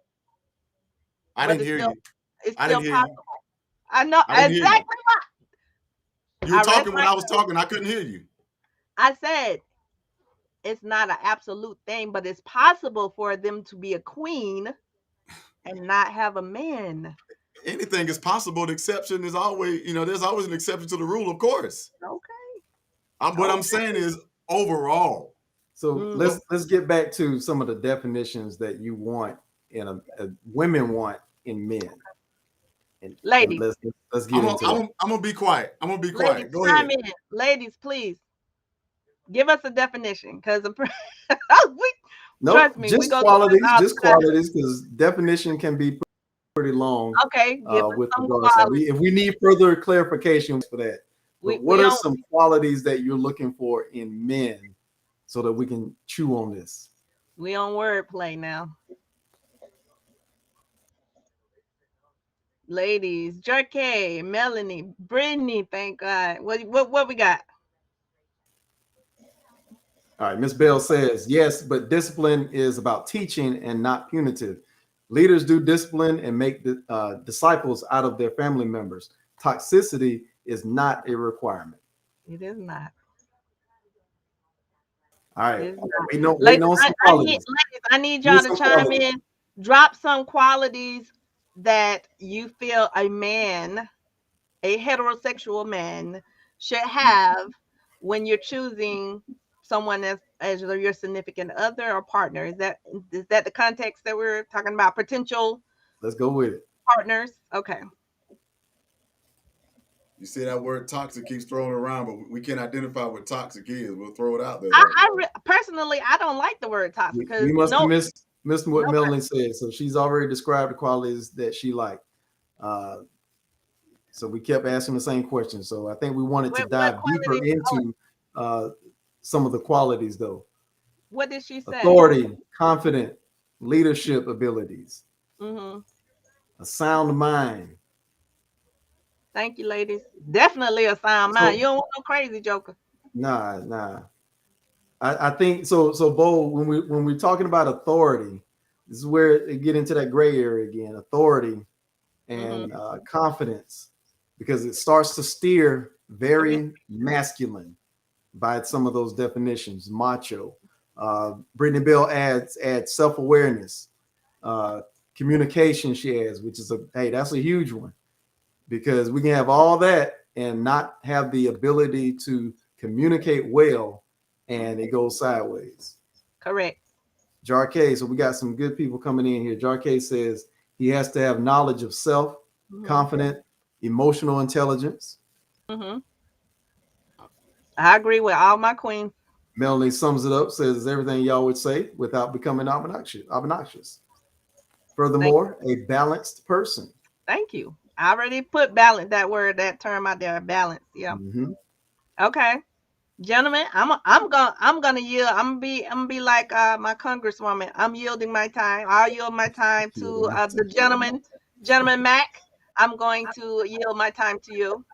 I didn't hear you. It's still possible. I know exactly what. You were talking when I was talking. I couldn't hear you. I said it's not an absolute thing, but it's possible for them to be a queen and not have a man. Anything is possible. The exception is always, there's always an exception to the rule, of course. Okay. What I'm saying is overall. So let's get back to some of the definitions that you want in women want in men. And ladies, let's get into it. I'm gonna be quiet. Ladies, go ahead. Ladies, please give us a definition, because Nope, Trust me, we just go through this qualities, all just the time. qualities, because definition can be pretty long Okay, give us with some regards to that. qualities. If we need further clarification for that, but We what are don't some qualities that you're looking for in men so that we can chew on this? we on wordplay now. Ladies, Jerkay, Melanie, Brittany, thank God. What we got? All right, Miss Bell says, yes, but discipline is about teaching and not punitive. Leaders do discipline and make disciples out of their family members. Toxicity is not a requirement. It is not. All right, It is not. waiting on some qualities. I need Give me y'all to some chime qualities. in. Drop some qualities that you feel a man, a heterosexual man, should have when you're choosing someone as your significant other or partner. Is that the context that we're talking about? Potential Let's go with it. partners. Okay. You see that word toxic keeps thrown around, but we can't identify what toxic is. We'll throw it out there. Personally, I don't like the word toxic because We must have missed what no, Melanie said. So she's already described the qualities that she liked. So we kept asking the same question. So I think we wanted to dive deeper into some of the qualities, though. What did she say? Authority, confident, leadership abilities, Mm-hmm. a sound mind. Thank you, ladies. Definitely a sound mind. You don't want no crazy joker. Nah. I think so. So, Bo, when we're talking about authority, this is where it get into that gray area again. Authority and confidence, because it starts to steer very masculine by some of those definitions. Macho. Brittany Bell adds self-awareness, communication. She adds, which is that's a huge one, because we can have all that and not have the ability to communicate well, and it goes sideways. Correct. Jarkay, so we got some good people coming in here. Jarkay says he has to have knowledge of self, confident, emotional intelligence. Mm-hmm. I agree with all my queens. Melanie sums it up, says everything y'all would say without becoming obnoxious. Furthermore, a balanced person. Thank you. I already put balance, that term out there, balance. Yeah. Mm-hmm. Okay. Gentlemen, I'm gonna yield. I'm gonna be like my congresswoman. I'm yielding my time. I'll yield my time to the gentleman Mac. I'm going to yield my time to you.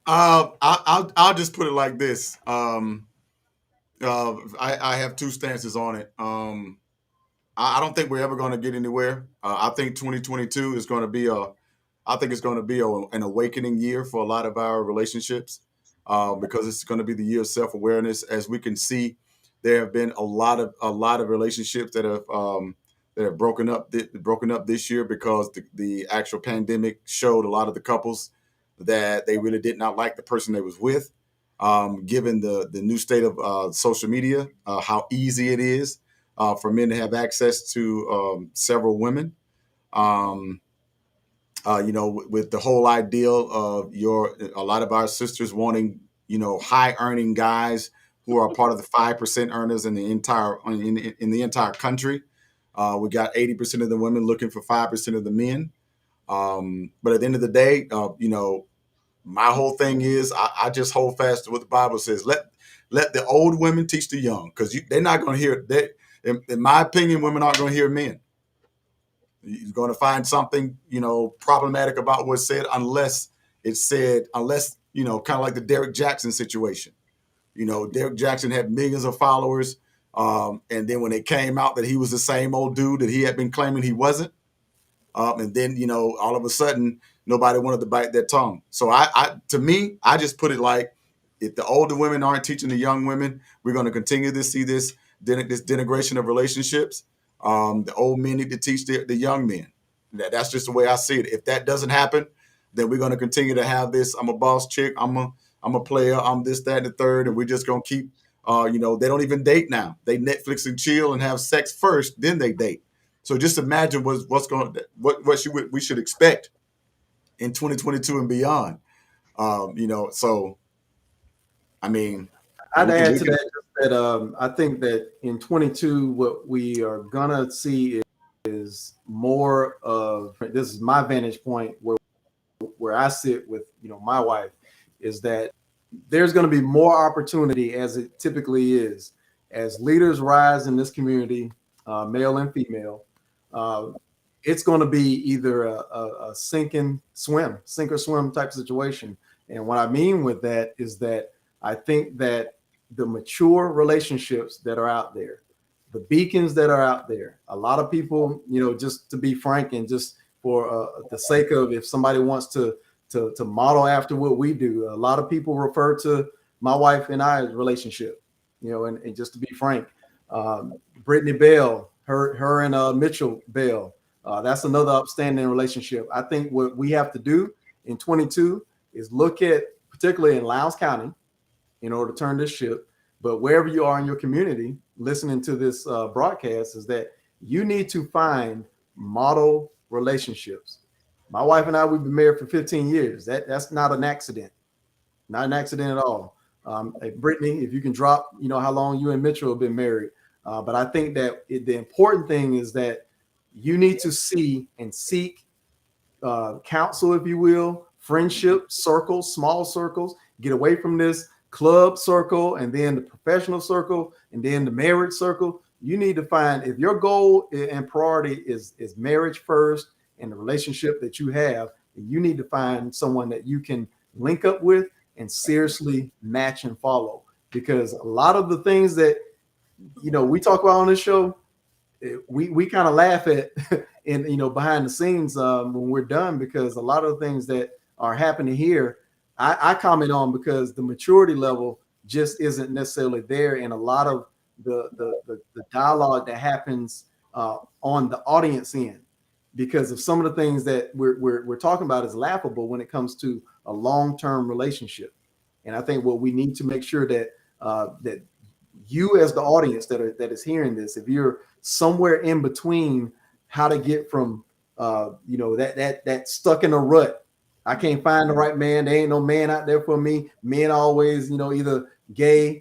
I'll just put it like this. I have two stances on it. I don't think we're ever going to get anywhere. I think 2022 is going to be an awakening year for a lot of our relationships, because it's going to be the year of self-awareness. As we can see, there have been a lot of relationships that have broken up this year because the actual pandemic showed a lot of the couples that they really did not like the person they was with. Given the new state of social media, how easy it is for men to have access to several women. With the whole ideal of a lot of our sisters wanting, high earning guys who are part of the 5% earners in the entire country. We got 80% of the women looking for 5% of the men. But at the end of the day, my whole thing is I just hold fast to what the Bible says. Let the old women teach the young, because they're not going to hear that. In my opinion, women aren't going to hear men. You're going to find something, problematic about what's said unless, kind of like the Derek Jackson situation. Derek Jackson had millions of followers. And then when it came out that he was the same old dude that he had been claiming he wasn't. And then, all of a sudden, nobody wanted to bite their tongue. So to me, I just put it like, if the older women aren't teaching the young women, we're going to continue to see this denigration of relationships. The old men need to teach the young men. That's just the way I see it. If that doesn't happen, then we're going to continue to have this. I'm a boss chick. I'm a player. I'm this, that, and the third. And we're just going to keep, they don't even date now. They Netflix and chill and have sex first, then they date. So just imagine what we should expect in 2022 and beyond. So, I mean, I'd add to that that I think that in 22, what we are gonna see is more of, this is my vantage point where I sit with, my wife, is that there's going to be more opportunity, as it typically is, as leaders rise in this community, male and female. It's going to be either a sink or swim type situation. And what I mean with that is that I think that the mature relationships that are out there, the beacons that are out there, a lot of people, just to be frank, and just for the sake of, if somebody wants to model after what we do, a lot of people refer to my wife and I's relationship, and just to be frank, Brittany Bell, her and Mitchell Bell, that's another upstanding relationship. I think what we have to do in 22 is look at, particularly in Lowndes County, in order to turn this ship, but wherever you are in your community listening to this broadcast, is that you need to find model relationships. My wife and I, we've been married for 15 years. That's not an accident. Not an accident at all. Hey, Brittany, if you can drop, how long you and Mitchell have been married. But I think that the important thing is that you need to see and seek counsel, if you will, friendship circles, small circles, get away from this club circle and then the professional circle and then the marriage circle. You need to find, if your goal and priority is marriage first and the relationship that you have, you need to find someone that you can link up with and seriously match and follow. Because a lot of the things that, we talk about on this show, we kind of laugh at and, behind the scenes when we're done, because a lot of the things that are happening here, I comment on, because the maturity level just isn't necessarily there. And a lot of the dialogue that happens on the audience end, because of some of the things that we're talking about, is laughable when it comes to a long-term relationship. And I think what we need to make sure that that you, as the audience that is hearing this, if you're somewhere in between, how to get from that stuck in a rut, I can't find the right man, there ain't no man out there for me, men always either gay,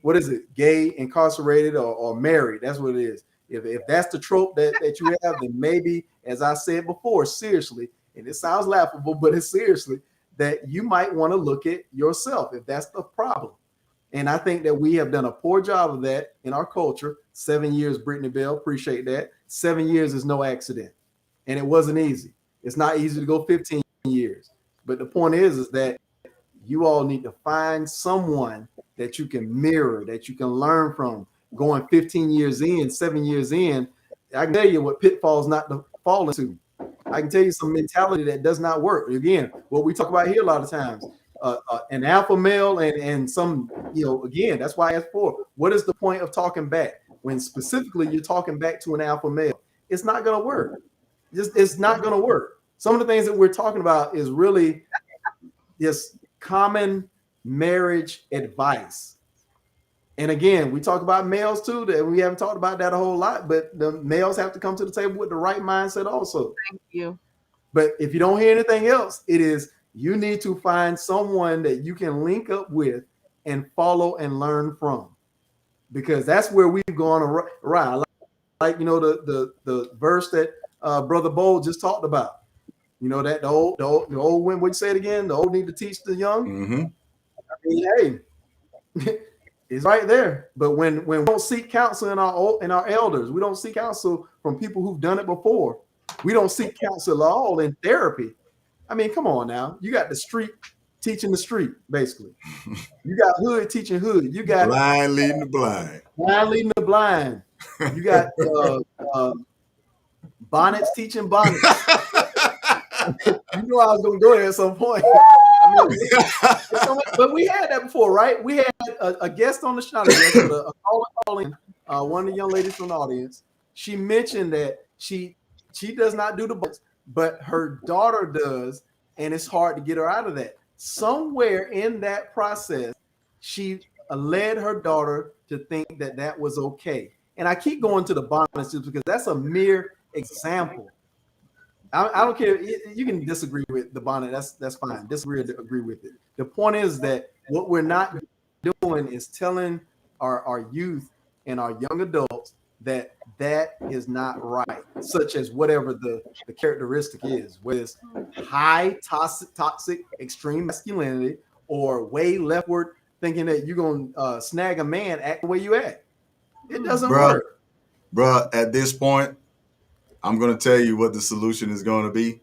incarcerated, or married. That's what it is. If that's the trope that you have, then maybe, as I said before, seriously, and it sounds laughable, but it's seriously, that you might want to look at yourself if that's the problem. And I think that we have done a poor job of that in our culture. 7 years, Brittany Bell, appreciate that. 7 years is no accident. And it wasn't easy. It's not easy to go 15 years. But the point is that you all need to find someone that you can mirror, that you can learn from. Going 15 years in, 7 years in, I can tell you what pitfalls not to fall into. I can tell you some mentality that does not work. Again, what we talk about here a lot of times, an alpha male and some, again, that's why I asked for, what is the point of talking back when specifically you're talking back to an alpha male? It's not going to work. It's not going to work. Some of the things that we're talking about is really just common marriage advice. And again, we talk about males too, that we haven't talked about that a whole lot, but the males have to come to the table with the right mindset also. Thank you. But if you don't hear anything else, it is, you need to find someone that you can link up with and follow and learn from, because that's where we've gone around. Like the verse that Brother Bowl just talked about. That the old when would you say it again? The old need to teach the young. Mm-hmm. I mean, hey, it's right there. But when we don't seek counsel in our elders, we don't seek counsel from people who've done it before. We don't seek counsel at all in therapy. I mean, come on now. You got the street teaching the street, basically. You got hood teaching hood. You got blind leading the blind. Blind leading the blind. You got bonnets teaching bonnets. You know I was going to go there at some point. But we had that before, right? We had a guest on the show, a caller, one of the young ladies from the audience. She mentioned that she does not do the books, but her daughter does, and it's hard to get her out of that. Somewhere in that process, she led her daughter to think that was okay. And I keep going to the bonnets just because that's a mere example. I don't care. You can disagree with the bonnet. That's fine. Disagree or agree with it. The point is that what we're not doing is telling our youth and our young adults that is not right, such as whatever the characteristic is, whether it's high toxic extreme masculinity or way leftward thinking that you're gonna snag a man act the way you act. It doesn't work. Bruh, at this point, I'm going to tell you what the solution is going to be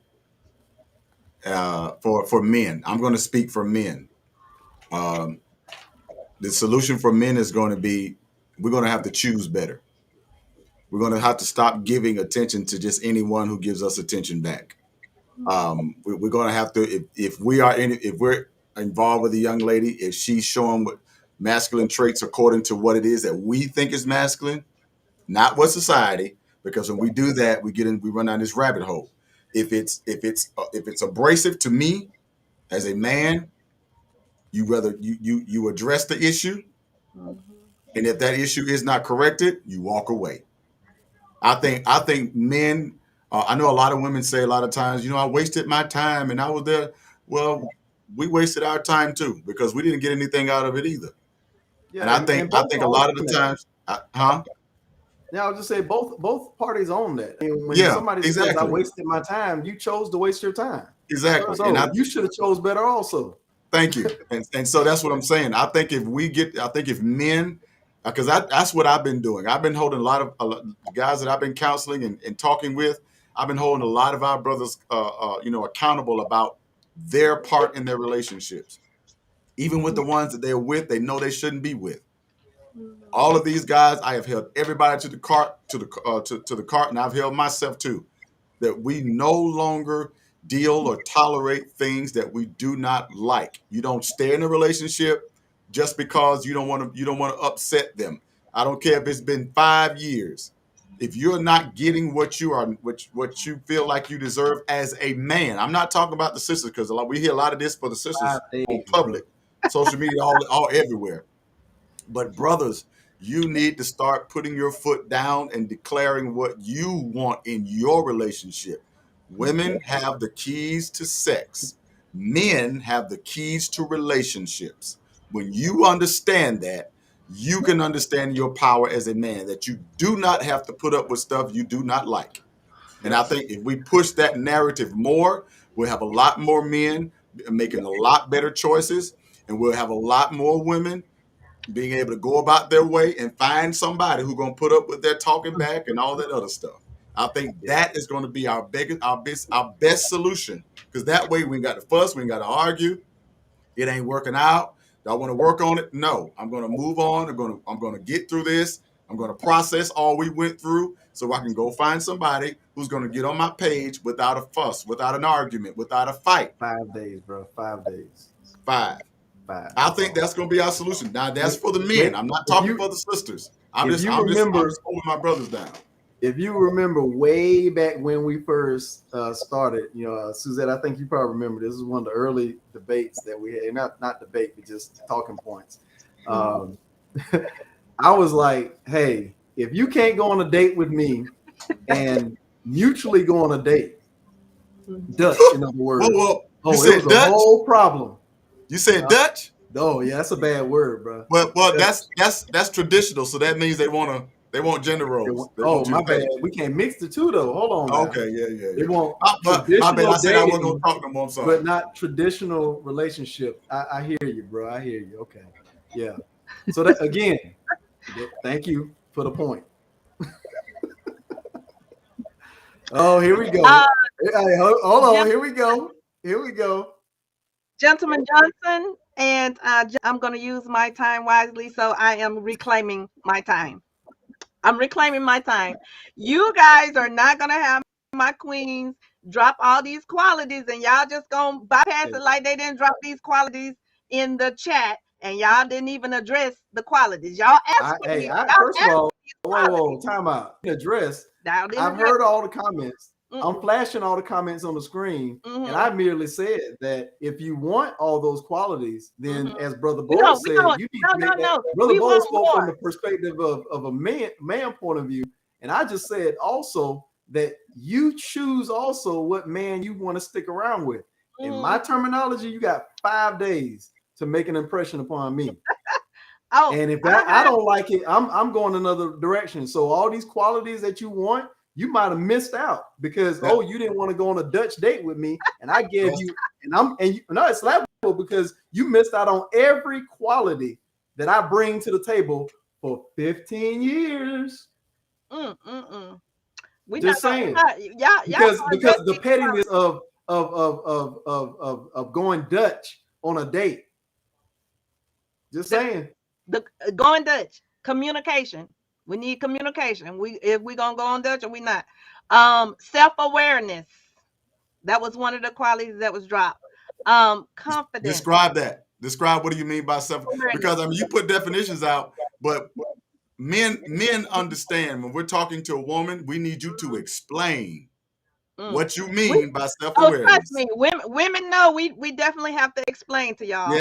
for men. I'm going to speak for men. The solution for men is going to be, we're going to have to choose better. We're going to have to stop giving attention to just anyone who gives us attention back. We're going to have to, if we're involved with a young lady, if she's showing what masculine traits according to what it is that we think is masculine, not what society, because when we do that, we run down this rabbit hole. If it's abrasive to me as a man, you address the issue, and if that issue is not corrected, you walk away. I think men. I know a lot of women say a lot of times, I wasted my time and I was there. Well, we wasted our time too because we didn't get anything out of it either. Yeah, and I think a lot of the times, Yeah, I was just say both parties own that. And when somebody exactly. says I wasted my time, you chose to waste your time. Exactly. So and you should have chose better also. Thank you. And so that's what I'm saying. I think if men, because that's what I've been doing. I've been holding a lot of guys that I've been counseling and talking with. I've been holding a lot of our brothers, accountable about their part in their relationships. Even with the ones that they're with, they know they shouldn't be with. All of these guys, I have held everybody to the cart, to the cart, and I've held myself too. That we no longer deal or tolerate things that we do not like. You don't stay in a relationship just because you don't want to upset them. I don't care if it's been 5 years. If you're not getting what you feel like you deserve as a man, I'm not talking about the sisters because we hear a lot of this for the sisters on public, social media, all everywhere. But brothers, you need to start putting your foot down and declaring what you want in your relationship. Women have the keys to sex. Men have the keys to relationships. When you understand that, you can understand your power as a man, that you do not have to put up with stuff you do not like. And I think if we push that narrative more, we'll have a lot more men making a lot better choices, and we'll have a lot more women being able to go about their way and find somebody who's going to put up with their talking back and all that other stuff. I think that is going to be our best solution, because that way we ain't got to fuss, we ain't got to argue. It ain't working out. Do I want to work on it? No. I'm going to move on. I'm going to get through this. I'm going to process all we went through so I can go find somebody who's going to get on my page without a fuss, without an argument, without a fight. 5 days, bro. 5 days. 5. I think that's going to be our solution. Now, that's for the men. I'm not talking for the sisters. I'm just holding my brothers down. If you remember way back when we first started, Suzette, I think you probably remember this is one of the early debates that we had. Not debate, but just talking points. I was like, hey, if you can't go on a date with me and mutually go on a date, Dutch, in other words. You said Dutch? A whole problem. You said Dutch? Oh, yeah, that's a bad word, bro. Well, that's traditional, so that means they want gender roles. My bad. We can't mix the two though. Hold on. Okay, yeah. They want my bad. I said I wasn't gonna talk no more. I'm sorry. But not traditional relationship. I hear you, bro. I hear you. Okay. Yeah. So that again, thank you for the point. Oh, here we go. Hey, hold on. Here we go. Gentleman Johnson, and I'm going to use my time wisely, so I am reclaiming my time. I'm reclaiming my time. You guys are not going to have my queens drop all these qualities, and y'all just going to bypass it like they didn't drop these qualities in the chat, and y'all didn't even address the qualities. Y'all asked for me. First of all, whoa, time out. Address. I've heard all the comments. I'm flashing all the comments on the screen, and I merely said that if you want all those qualities, then as Brother Bull said, you need to make that. Brother Bull spoke from the perspective of a man point of view, and I just said also that you choose also what man you want to stick around with. In my terminology, you got 5 days to make an impression upon me. Oh, And if I I heard. don't like it, I'm going another direction. So all these qualities that you want, you might have missed out because Yeah. you didn't want to go on a Dutch date with me, and I gave That's- you, no, it's laughable because you missed out on every quality that I bring to the table for 15 years. We Just not saying, gonna, y'all because gonna judge the me. pettiness of going Dutch on a date. Just saying. The going Dutch communication. We need communication. If we gonna go on Dutch or we not. Self-awareness. That was one of the qualities that was dropped. Confidence. Describe that. Describe what do you mean by self? Because I mean, you put definitions out, but men understand when we're talking to a woman, we need you to explain what you mean by Oh, self-awareness. trust me, women know we definitely have to explain to y'all.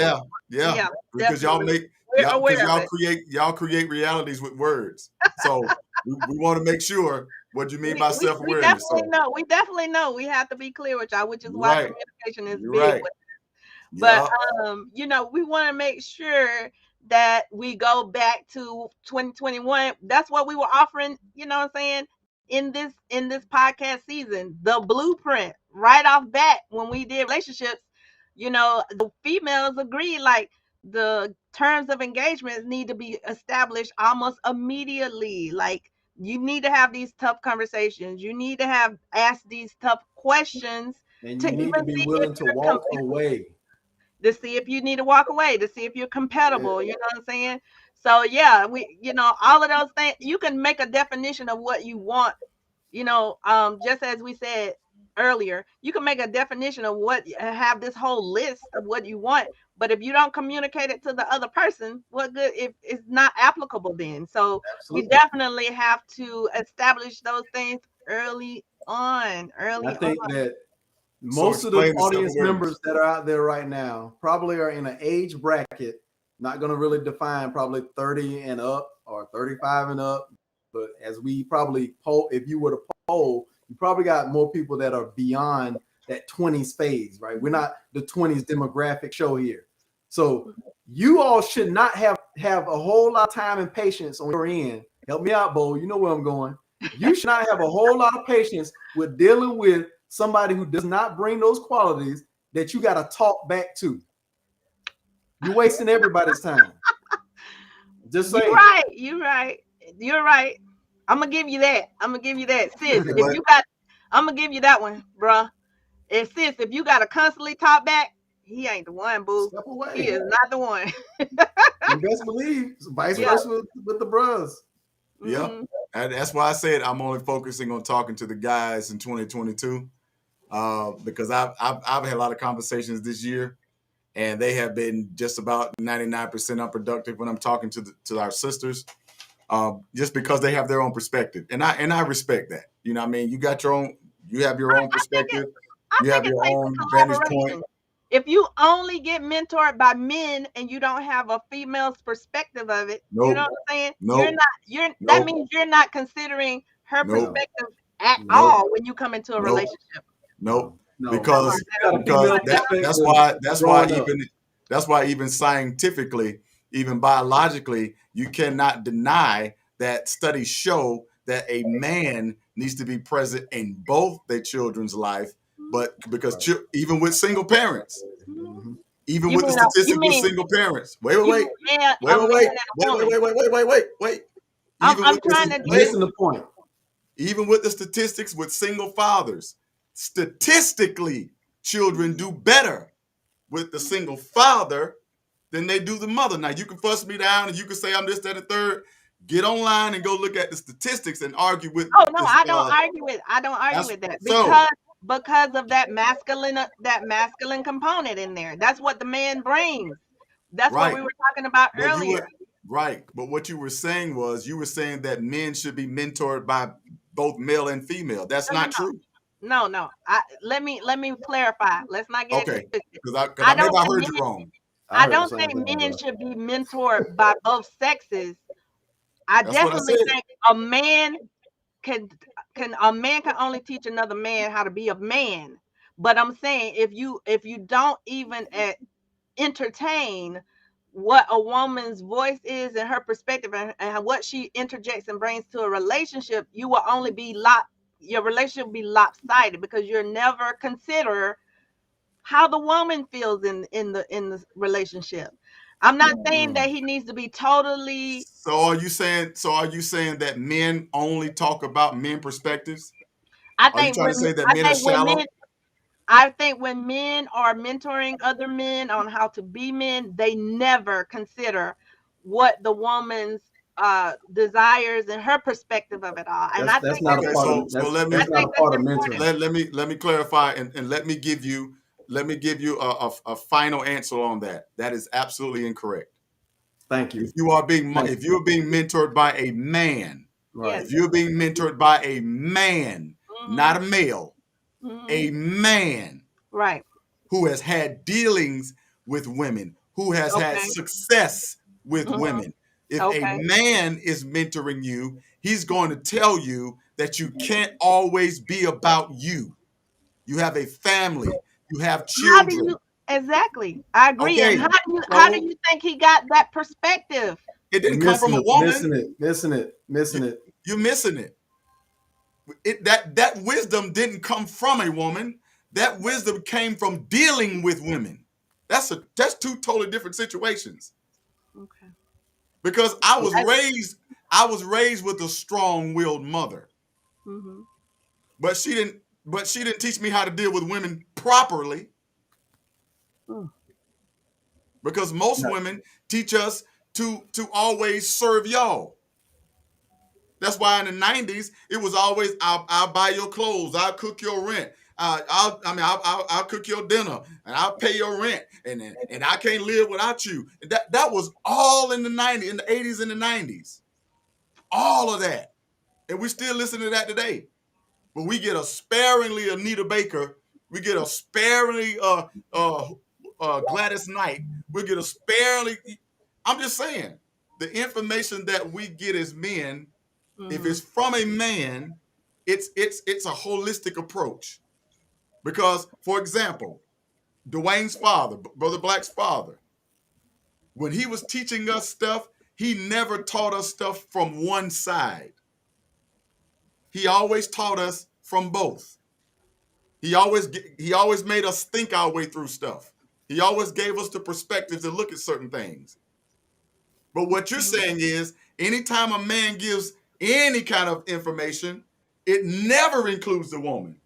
Yeah. Because y'all definitely. make We're aware of y'all create realities with words. So we want to make sure what you mean by We self-awareness. we definitely know. We have to be clear with y'all, which is You're why right. communication is You're big. right. But we want to make sure that we go back to 2021. That's what we were offering, you know what I'm saying, in this podcast season, the blueprint right off bat. When we did relationships, the females agreed, like, the terms of engagement need to be established almost immediately. Like, you need to have these tough conversations, you need to ask these tough questions, And to you need even to be see willing if to you're walk away. to see if you need to walk away, to see if you're compatible. You know what I'm saying? So yeah, all of those things, you can make a definition of what you want. Just as we said earlier, you can make a definition of have this whole list of what you want, but if you don't communicate it to the other person, what good if it's not applicable then? So Absolutely. we definitely have to establish those things early on. I think that So most of the explain the audience self-awareness. members that are out there right now probably are in an age bracket, not going to really define probably 30 and up or 35 and up. But as we probably poll, if you were to poll, you probably got more people that are beyond that 20s phase, right? We're not the 20s demographic show here. So you all should not have a whole lot of time and patience on your end. Help me out, Bo. You know where I'm going. You should not have a whole lot of patience with dealing with somebody who does not bring those qualities that you got to talk back to. You're wasting everybody's time. Just saying. You're right. I'm gonna give you that. Sis, I'm gonna give you that one, bruh. And sis, if you gotta constantly talk back, he ain't the one, boo. Step away. He is not the one. And best believe, vice versa with the bros. Yeah. Mhm. And that's why I said I'm only focusing on talking to the guys in 2022, because I've had a lot of conversations this year, and they have been just about 99% unproductive when I'm talking to our sisters, just because they have their own perspective, and I respect that. You know what I mean? You have your own perspective, you have your own vantage point. If you only get mentored by men and you don't have a female's perspective of it, you know what I'm saying? That means you're not considering her perspective at all when you come into a relationship. No. Because that's why even scientifically, even biologically, you cannot deny that studies show that a man needs to be present in both their children's life. But because even with single parents, even with the statistic with single parents, wait. I'm trying to listen to the point. Even with the statistics with single fathers, statistically, children do better with the single father than they do the mother. Now, you can fuss me down and you can say I'm this, that, and third. Get online and go look at the statistics and argue with. Oh no, I don't argue with that because of that masculine component in there. That's what the man brings. That's what we were talking about earlier. But what you were saying was that men should be mentored by both male and female. That's not true. No. Let me clarify. Let's not get okay. Because I heard you wrong. I don't think men should be mentored by both sexes. I definitely think a man can only teach another man how to be a man. But I'm saying if you don't even entertain what a woman's voice is and her perspective and what she interjects and brings to a relationship, you will only be your relationship will be lopsided because you'll never consider how the woman feels in the relationship. I'm not saying that he needs to be totally. So are you saying that men only talk about men perspectives? I Are you think trying when to say that I men are think when shallow? men I think when men are mentoring other men on how to be men, they never consider what the woman's desires and her perspective of it all. And I That's think not that's a Okay, part so of so let me I that's not think a that's part of important. mentoring. let me clarify and let me give you a final answer on that. That is absolutely incorrect. Thank you. If you are being Thank if you're being mentored by a man, Right. Yes. if you're being mentored by a man, not a male, Mhm. a man Right. who has had dealings with women, who has had Okay. success with Mhm. women. If a Okay. man is mentoring you, he's going to tell you that you can't always be about you. You have a family, you have How do children. you exactly? I agree. And Okay, how do so you think he got that perspective? it You're didn't come from missing a it, woman. missing it. You're missing it. That wisdom didn't come from a woman. That wisdom came from dealing with women. That's two totally different situations. Okay. Because I was raised with a strong-willed mother, Mm-hmm. but she didn't teach me how to deal with women properly, Mm. because most No, women teach us to always serve y'all. That's why in the 90s it was always I'll buy your clothes, I'll cook your rent, I'll cook your dinner, and I'll pay your rent, and I can't live without you. That was all in the 90s, in the 80s and the 90s, all of that, and we still listen to that today. But we get a sparingly Anita Baker, we get a sparingly Gladys Knight, we get a sparingly. I'm just saying, the information that we get as men, if Mm-hmm. it's from a man, it's a holistic approach. Because, for example, Dwayne's father, Brother Black's father, when he was teaching us stuff, he never taught us stuff from one side. He always taught us from both. He always made us think our way through stuff. He always gave us the perspective to look at certain things. But what you're saying is, anytime a man gives any kind of information, it never includes the woman.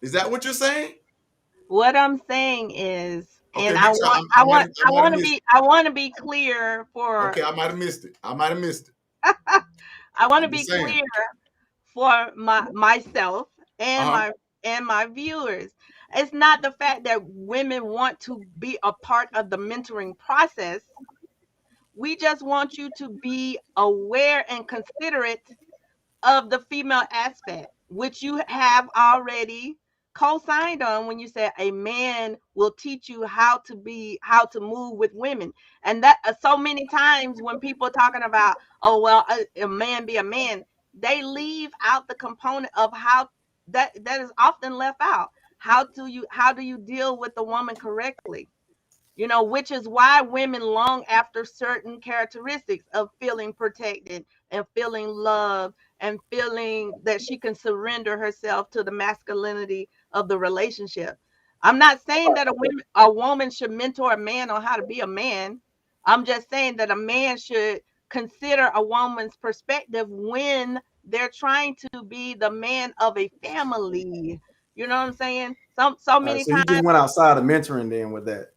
Is that what you're saying? What I'm saying is, Okay, and make sure I might have missed it. I want to be clear for Okay, I might have missed it. I might have missed it. I want to I'm be just saying. clear for myself and Uh-huh. my viewers. It's not the fact that women want to be a part of the mentoring process. We just want you to be aware and considerate of the female aspect, which you have already co-signed on when you said a man will teach you how to move with women. And that so many times when people are talking about, oh well, a man be a man, they leave out the component of how that is often left out. How do you deal with the woman correctly? Which is why women long after certain characteristics of feeling protected and feeling loved and feeling that she can surrender herself to the masculinity of the relationship. I'm not saying that a woman should mentor a man on how to be a man. I'm just saying that a man should consider a woman's perspective when they're trying to be the man of a family. You know what I'm saying? So All right, many so you times just went outside of mentoring then with that.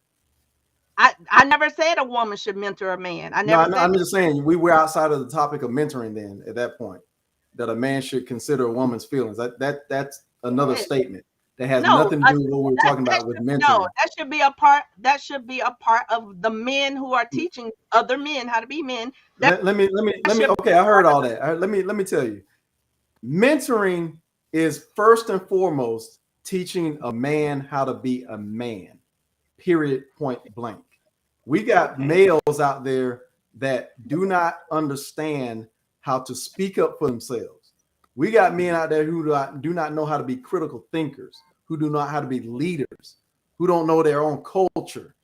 I never said a woman should mentor a man. I No, never I'm said just saying we were outside of the topic of mentoring then at that point. That a man should consider a woman's feelings. That's another that. statement that has No, nothing to do with what we were talking that about with should no, mentoring. that should be a part. That should be a part of the men who are teaching other men how to be men. That Let me. should be Okay, I a heard part all that. All right, let me tell you. Mentoring is first and foremost teaching a man how to be a man. Period. Point blank. We got okay. males out there that do not understand how to speak up for themselves. We got men out there who do not know how to be critical thinkers, who do not know how to be leaders, who don't know their own culture.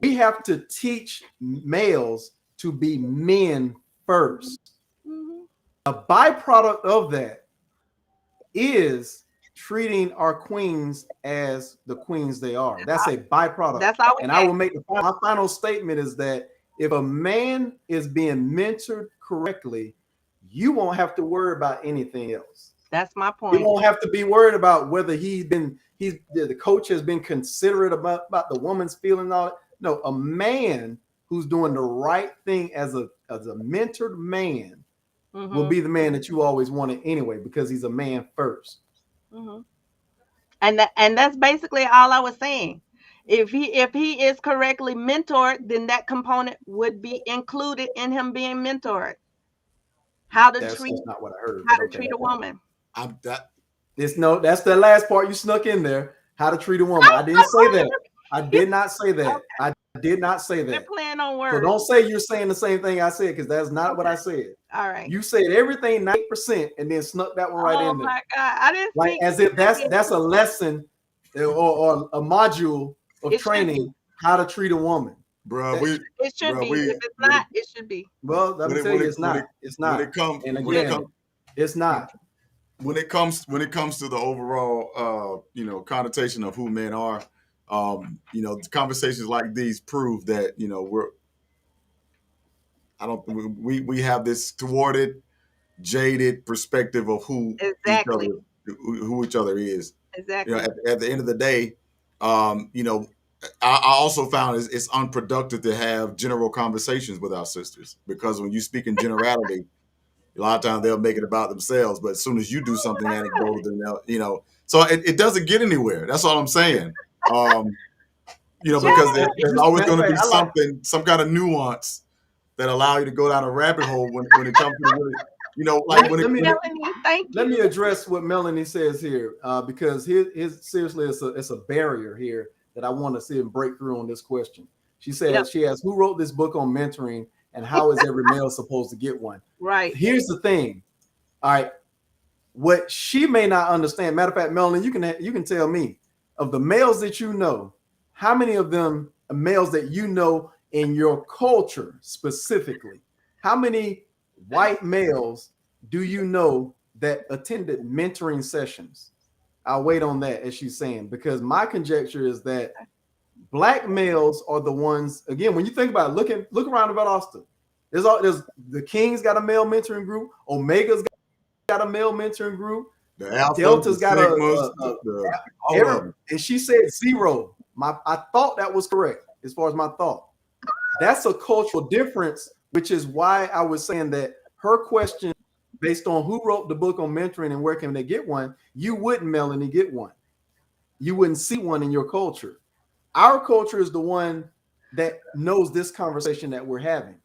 We have to teach males to be men first. Mhm. A byproduct of that is treating our queens as the queens they are. That's a byproduct. That's all we And I got. will make my final statement is that if a man is being mentored correctly, you won't have to worry about anything else. That's my You point. won't have to be worried about whether the coach has been considerate about the woman's feeling. All that. No, a man who's doing the right thing as a mentored man will Mhm. be the man that you always wanted anyway, because he's a man first. Mhm. And that's basically all I was saying. If he is correctly mentored, then that component would be included in him being mentored. How to That's treat just not what I heard. how But to okay. treat a woman. I'm that. That's the last part you snuck in there. How to treat a woman. I didn't say that. I did not say that. I did not say We're that. playing on So words. don't say you're saying the same thing I said, because that's not what I said. All right. You said everything 90% and then snuck that one right Oh in there. my God. I didn't Like speak. as if that's a lesson or a module of It should training how to treat a woman. Bro, we It should bro, be. we If it's when not, it should be. Well, let me tell you, it's not. It's when not. it comes And when it again, comes it's not. when it comes to the overall connotation of who men are, conversations like these prove that we have this thwarted, jaded perspective of who Exactly. each other is. Exactly. At the end of the day, I also found it's unproductive to have general conversations with our sisters, because when you speak in generality, a lot of times they'll make it about themselves, but as soon as you do something anecdotal, then so it doesn't get anywhere. That's all I'm saying. Because there's always going to be some kind of nuance that allow you to go down a rabbit hole when it comes to Let me address what Melanie says here, because his seriously, it's a barrier here that I want to see him break through on this question. She says, she asks, who wrote this book on mentoring, and how is every male supposed to get one? Right. Here's the thing. All right. What she may not understand, matter of fact, Melanie, you can tell me, of the males that you know, how many of them are males that you know in your culture specifically? How many white males do you know that attended mentoring sessions? I'll wait on that, as she's saying, because my conjecture is that black males are the ones, again, when you think about it, look around about Austin. There's the Kings got a male mentoring group, Omega's got a male mentoring group, the Alpha, Delta's got Sigmas, and she said 0. I thought that was correct as far as my thought. That's a cultural difference, which is why I was saying that her question, based on who wrote the book on mentoring and where can they get one, you wouldn't, Melanie, get one. You wouldn't see one in your culture. Our culture is the one that knows this conversation that we're having.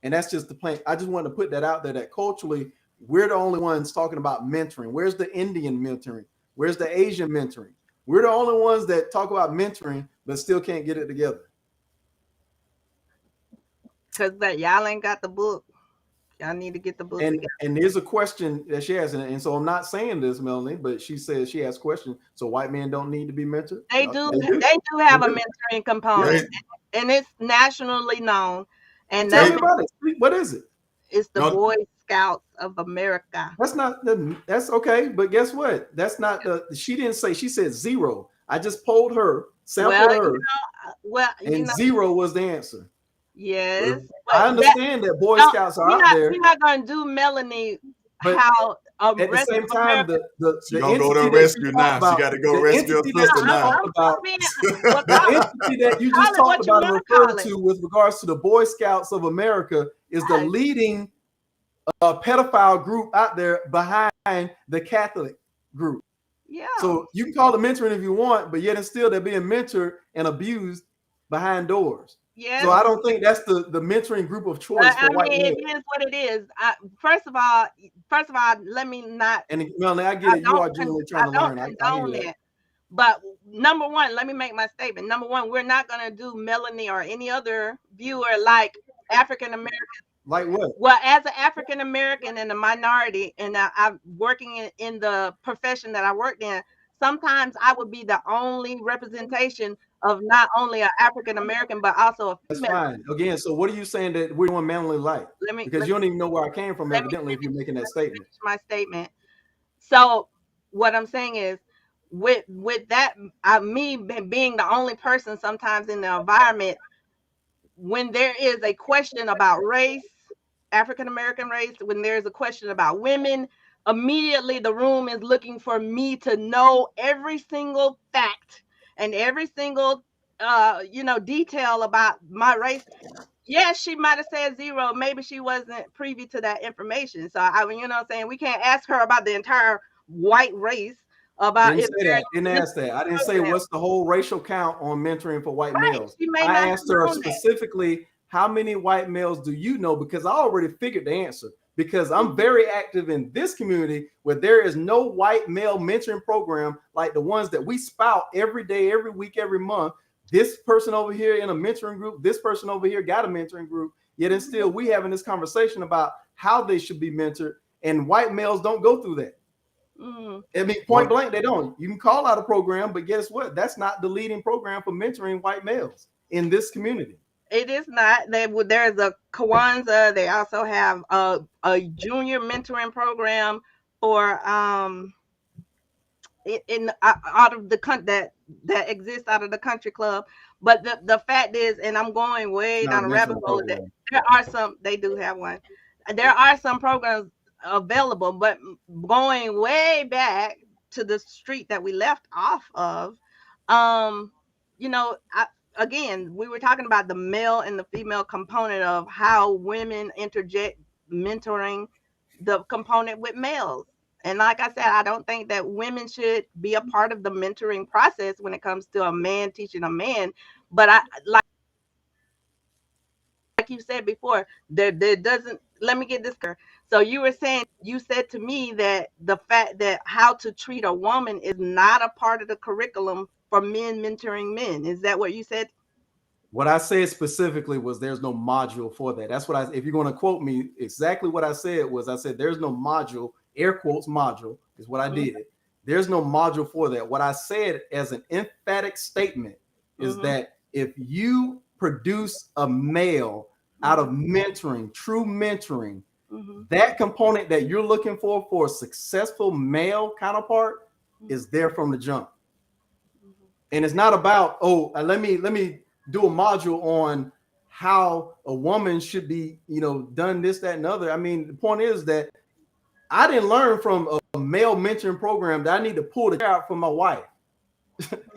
And that's just the point. I just wanted to put that out there, that culturally, we're the only ones talking about mentoring. Where's the Indian mentoring? Where's the Asian mentoring? We're the only ones that talk about mentoring, but still can't get it together. Because y'all ain't got the book. Y'all need to get the book together. And there's a question that she has, and so I'm not saying this, Melanie, but she says she has questions. So white men don't need to be mentored? They do have a mentoring component, and it's nationally known. And tell me about it. What is it? It's the Boy Scouts of America. That's okay, but guess what? That's not she didn't say, she said 0. I just polled her, sampled her. And 0 was the answer. Yes. I understand that Boy Scouts are out there. We're not going to do Melanie but how at the same time, she gonna go to rescue now. She got to go rescue her sister now. The entity that you just talked about and referred to with regards to the Boy Scouts of America is the leading pedophile group out there behind the Catholic group. Yeah. So you can call it mentoring if you want, but yet and still they're being mentored and abused behind doors. Yeah. So I don't think that's the mentoring group of choice for white men. It is what it is. First of all, let me not. And Melanie, I get it. You are genuinely trying to learn. I hear that. But number one, let me make my statement. Number one, we're not going to do Melanie or any other viewer like African American. Like what? Well, as an African American and a minority, and I'm working in the profession that I worked in, sometimes I would be the only representation of not only an African American but also a That's female. fine. Again, so what are you saying that we're doing manly light? Because you don't even know where I came from, evidently, if you're making that statement. My statement. So what I'm saying is, with that, me being the only person sometimes in the environment, when there is a question about race, African American race, when there's a question about women, immediately the room is looking for me to know every single fact and every single detail about my race. Yes, she might have said 0. Maybe she wasn't privy to that information. So I mean, you know what I'm saying? We can't ask her about the entire white race about Didn't say that. Didn't ask that. I didn't say what's the whole racial count on mentoring for white males. I asked her specifically, how many white males do you know? Because I already figured the answer. Because I'm very active in this community where there is no white male mentoring program like the ones that we spout every day, every week, every month. This person over here in a mentoring group, this person over here got a mentoring group. Yet and still we having this conversation about how they should be mentored, and white males don't go through that. I mean, point blank, they don't. You can call out a program, but guess what? That's not the leading program for mentoring white males in this community. It is not. There's a Kwanzaa. They also have a junior mentoring program for out of the country that exists out of the country club. But the fact is, and I'm going way down a rabbit hole, that there are some. They do have one. There are some programs available, but going way back to the street that we left off of, again, we were talking about the male and the female component of how women interject mentoring the component with males. And like I said, I don't think that women should be a part of the mentoring process when it comes to a man teaching a man. But I like you said before, there doesn't, let me get this clear. So you said to me that the fact that how to treat a woman is not a part of the curriculum for men mentoring men. Is that what you said? What I said specifically was there's no module for that. That's what if you're going to quote me, exactly what I said was, I said there's no module, air quotes module is what I did. There's no module for that. What I said as an emphatic statement is that if you produce a male out of mentoring, true mentoring, that component that you're looking for a successful male counterpart is there from the jump. And it's not about, let me do a module on how a woman should be, done this, that, and other. I mean, the point is that I didn't learn from a male mentoring program that I need to pull the chair out for my wife.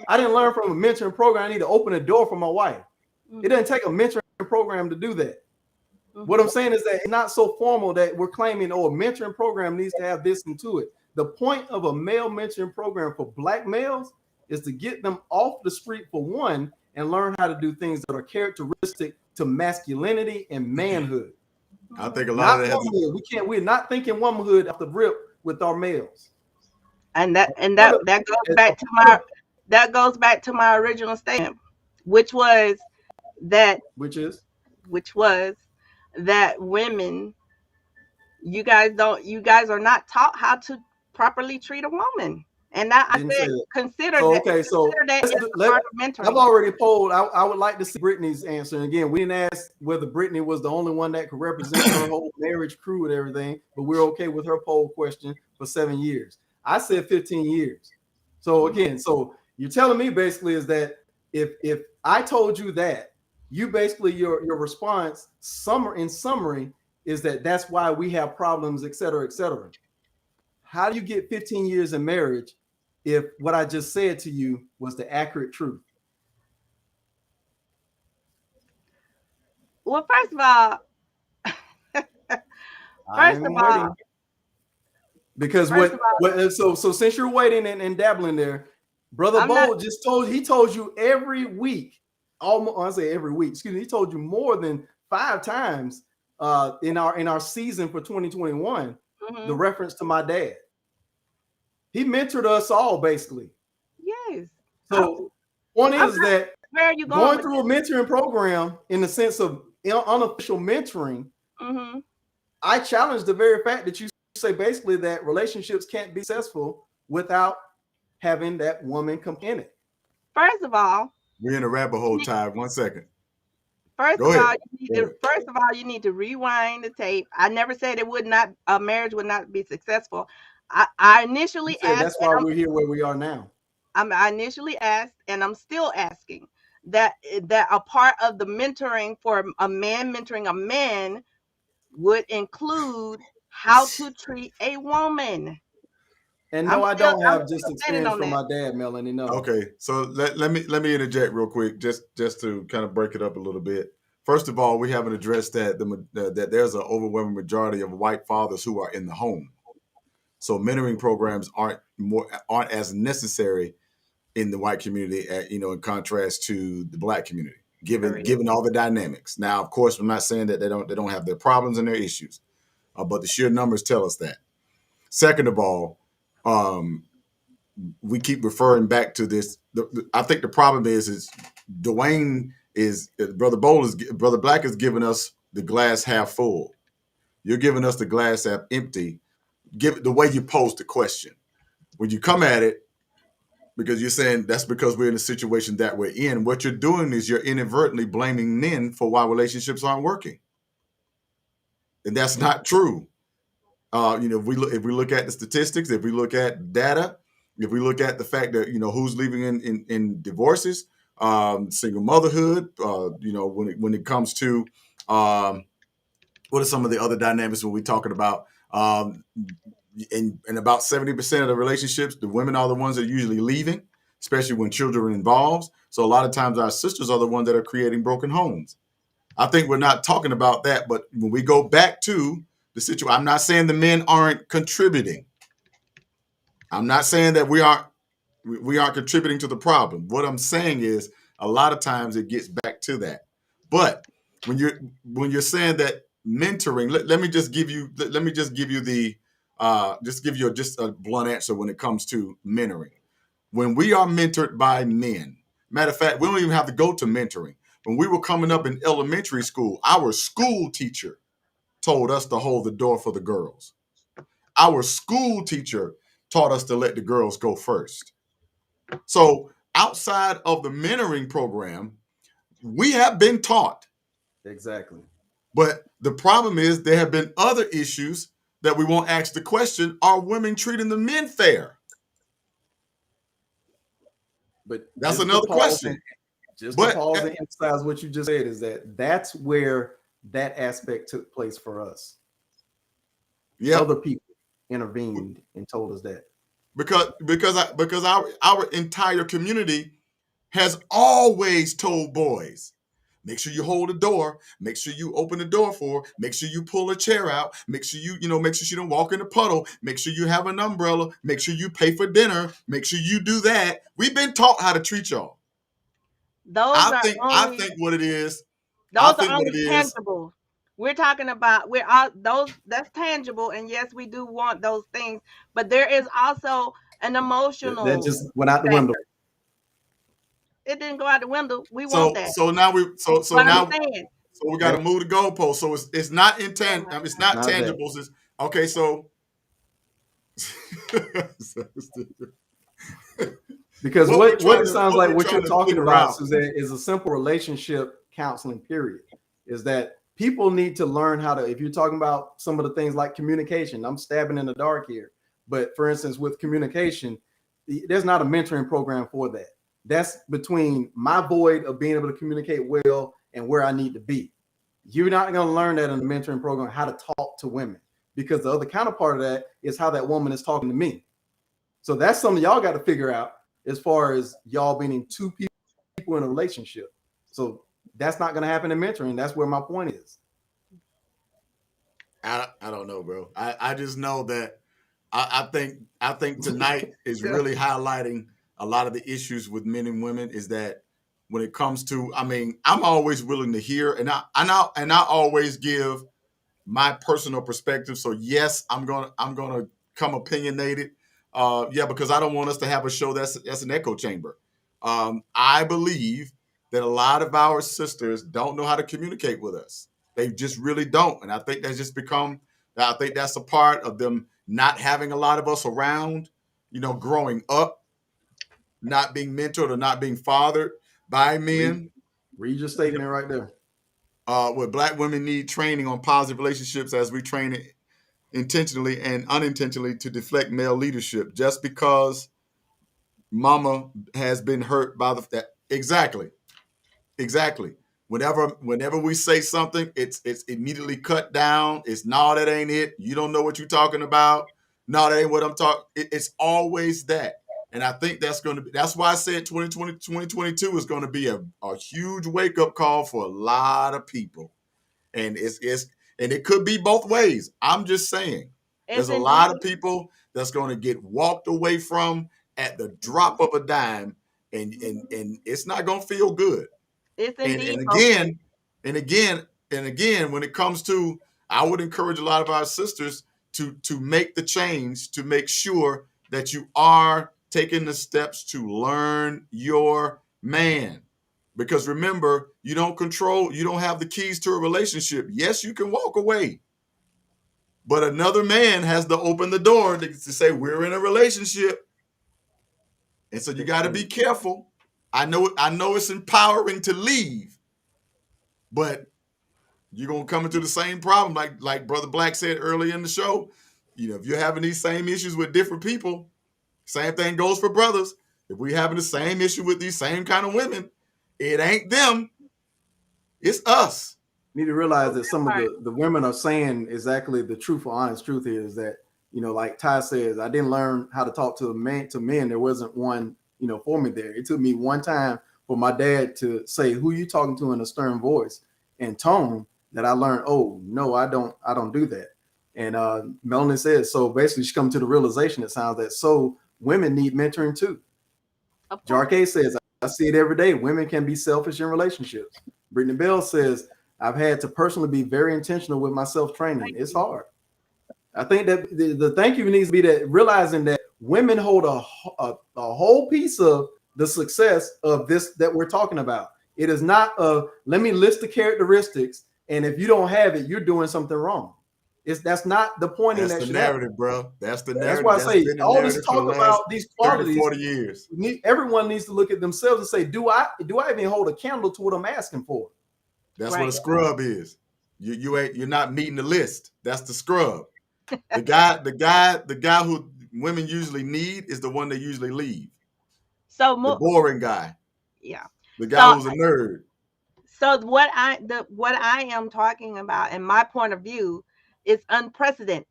I didn't learn from a mentoring program I need to open a door for my wife. It doesn't take a mentoring program to do that. What I'm saying is that it's not so formal that we're claiming, a mentoring program needs to have this into it. The point of a male mentoring program for Black males is to get them off the street, for one, and learn how to do things that are characteristic to masculinity and manhood. I think a lot of that we're not thinking womanhood off the rip with our males. And that goes back to my original statement, which was that women, you guys are not taught how to properly treat a woman. And I said, consider that. I've already polled. I would like to see Brittany's answer. And again, we didn't ask whether Brittany was the only one that could represent her whole marriage crew and everything, but we're okay with her poll question for 7 years. I said 15 years. So again, so you're telling me basically is that if I told you that, you basically your response in summary is that that's why we have problems, et cetera, et cetera. How do you get 15 years in marriage if what I just said to you was the accurate truth? Well, first of all, so since you're waiting and dabbling there, Brother Bo just told you every week, he told you more than 5 times in our season for 2021. The reference to my dad. He mentored us all, basically. Yes. So one is that where are you going through a mentoring program in the sense of unofficial mentoring, I challenge the very fact that you say basically that relationships can't be successful without having that woman come in it. First of all, We're in a rabbit hole, Ty. 1 second. First Go of ahead. all, you need to rewind the tape. I never said a marriage would not be successful. I initially You said asked, that's why we're here where we are now. I initially asked, and I'm still asking that a part of the mentoring for a man mentoring a man would include how to treat a woman. And no, I don't I'm have just still standing experience on from that. my dad, Melanie. No. Okay, so let me interject real quick, just to kind of break it up a little bit. First of all, we haven't addressed that that there's an overwhelming majority of white fathers who are in the home, so mentoring programs aren't as necessary in the white community, in contrast to the black community, given all the dynamics. Now, of course, I'm not saying that they don't have their problems and their issues, but the sheer numbers tell us that. Second of all, we keep referring back to this. I think the problem is Dwayne Brother Black is giving us the glass half full. You're giving us the glass half empty. Give the way you pose the question. When you come at it, because you're saying that's because we're in the situation that we're in, what you're doing is you're inadvertently blaming men for why relationships aren't working. And that's not true. If we look at the statistics, if we look at data, if we look at the fact that who's leaving in divorces, single motherhood, when it comes to what are some of the other dynamics when we're talking about, in about 70% of the relationships, the women are the ones that are usually leaving, especially when children are involved. So a lot of times our sisters are the ones that are creating broken homes. I think we're not talking about that, but when we go back to the situation, I'm not saying the men aren't contributing. I'm not saying that we aren't contributing to the problem. What I'm saying is a lot of times it gets back to that. But when you're saying that mentoring, let me just give you the just a blunt answer when it comes to mentoring. When we are mentored by men, matter of fact, we don't even have to go to mentoring. When we were coming up in elementary school, our school teacher told us to hold the door for the girls. Our school teacher taught us to let the girls go first. So outside of the mentoring program, we have been taught. Exactly. But the problem is there have been other issues that we won't ask the question, are women treating the men fair? But that's another question. To pause and emphasize what you just said is that's where that aspect took place for us. Yeah, other people intervened and told us that because our entire community has always told boys, make sure you hold the door, make sure you open the door for her, make sure you pull a chair out, make sure make sure she don't walk in the puddle, make sure you have an umbrella, make sure you pay for dinner, make sure you do that. We've been taught how to treat y'all. I think what it is. Those are only tangible. We're talking about that's tangible, and yes, we do want those things, but there is also an emotional. That just went out the window. It didn't go out the window. We want that. So now we so we got to move the goalpost. So it's not intangible. It's not tangibles. It's okay. So because what it sounds like what you're talking about, Suzanne, is a simple relationship counseling period. Is that people need to learn how to, if you're talking about some of the things like communication, I'm stabbing in the dark here. But for instance, with communication, there's not a mentoring program for that. That's between my void of being able to communicate well and where I need to be. You're not going to learn that in the mentoring program, how to talk to women, because the other counterpart of that is how that woman is talking to me. So that's something y'all got to figure out as far as y'all being two people in a relationship. So that's not going to happen in mentoring. That's where my point is. I don't know, bro. I just know that I think tonight is really highlighting a lot of the issues with men and women. Is that when it comes to, I mean, I'm always willing to hear, and I always give my personal perspective. So yes, I'm gonna come opinionated. Because I don't want us to have a show that's an echo chamber. I believe that a lot of our sisters don't know how to communicate with us. They just really don't. And I think that's just I think that's a part of them not having a lot of us around, growing up, not being mentored or not being fathered. by men. Read your statement right there. Where black women need training on positive relationships as we train it intentionally and unintentionally to deflect male leadership. Just because mama has been hurt by exactly. Whenever we say something, it's immediately cut down. It's no, that ain't it. You don't know what you're talking about. No, that ain't what I'm talking. It's always that. And I think that's why I said 2022 is going to be a huge wake up call for a lot of people. And and it could be both ways. I'm just saying there's a lot of people that's going to get walked away from at the drop of a dime, and it's not going to feel good. And again, when it comes to, I would encourage a lot of our sisters to make the change, to make sure that you are taking the steps to learn your man. Because remember, you don't have the keys to a relationship. Yes, you can walk away, but another man has to open the door to say, we're in a relationship. And so you got to be careful. I know it's empowering to leave, but you're going to come into the same problem. Like Brother Black said earlier in the show, if you're having these same issues with different people, same thing goes for brothers. If we're having the same issue with these same kind of women, it ain't them, it's us. You need to realize that some of the women are saying exactly the truth or honest truth here is that, like Ty says, I didn't learn how to talk to men. There wasn't one, for me there. It took me one time for my dad to say, who you talking to, in a stern voice and tone, that I learned, oh, no, I don't do that. And Melanie says, so basically she come to the realization, it sounds that so women need mentoring too. Jarkay says, I see it every day. Women can be selfish in relationships. Brittany Bell says, I've had to personally be very intentional with my self-training. It's hard. I think that the thank you needs to be that realizing that women hold a whole piece of the success of this that we're talking about. It is not let me list the characteristics, and if you don't have it, you're doing something wrong. That's not the point. That's the narrative, bro. That's the narrative. That's why I say all this talk about these qualities. 30, 40 years. Everyone needs to look at themselves and say, do I even hold a candle to what I'm asking for? That's what a scrub is. You're not meeting the list. That's the scrub. The guy who women usually need is the one they usually leave. So the boring guy. Yeah. The guy who's a nerd. So what I am talking about, and my point of view, is unprecedented,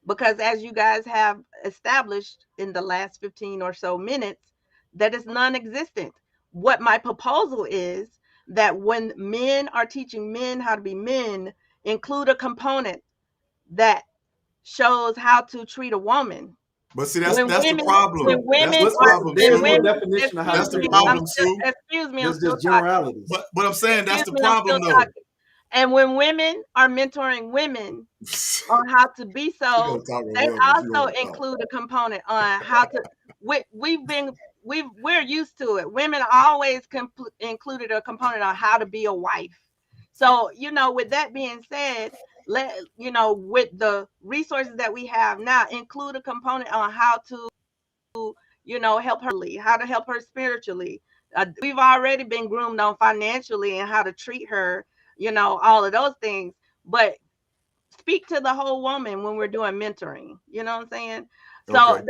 because as you guys have established in the last 15 or so minutes, that is non-existent. What my proposal is that when men are teaching men how to be men, include a component that shows how to treat a woman. But see, that's the problem. When women, that's the problem. There's no definition of how that's the problem, Sue. Excuse me, there's just generalities. But I'm saying that's the problem, though. And when women are mentoring women on how to be so, they also include a component on how to. We're used to it. Women always included a component on how to be a wife. So, with that being said, with the resources that we have now, include a component on how to, help her, how to help her spiritually. We've already been groomed on financially and how to treat her, all of those things. But speak to the whole woman when we're doing mentoring. You know what I'm saying? So okay.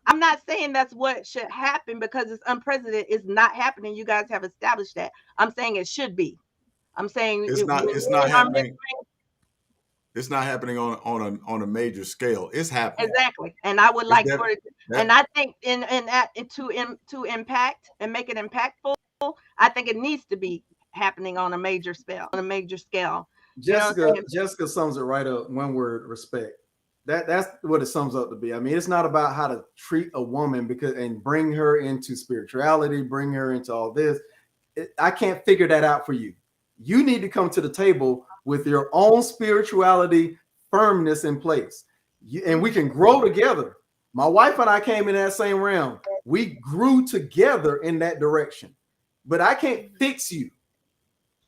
I'm not saying that's what should happen because it's unprecedented. It's not happening. You guys have established that. I'm saying it should be. I'm saying it's not happening. It's not happening on a major scale. It's happening. Exactly. And I would like for it. And I think to impact and make it impactful, I think it needs to be happening on a major scale. Jessica sums it right up. One word: respect. That's what it sums up to be. I mean, it's not about how to treat a woman and bring her into spirituality, bring her into all this. I can't figure that out for you. You need to come to the table with your own spirituality firmness in place. And we can grow together. My wife and I came in that same realm. We grew together in that direction. But I can't fix you.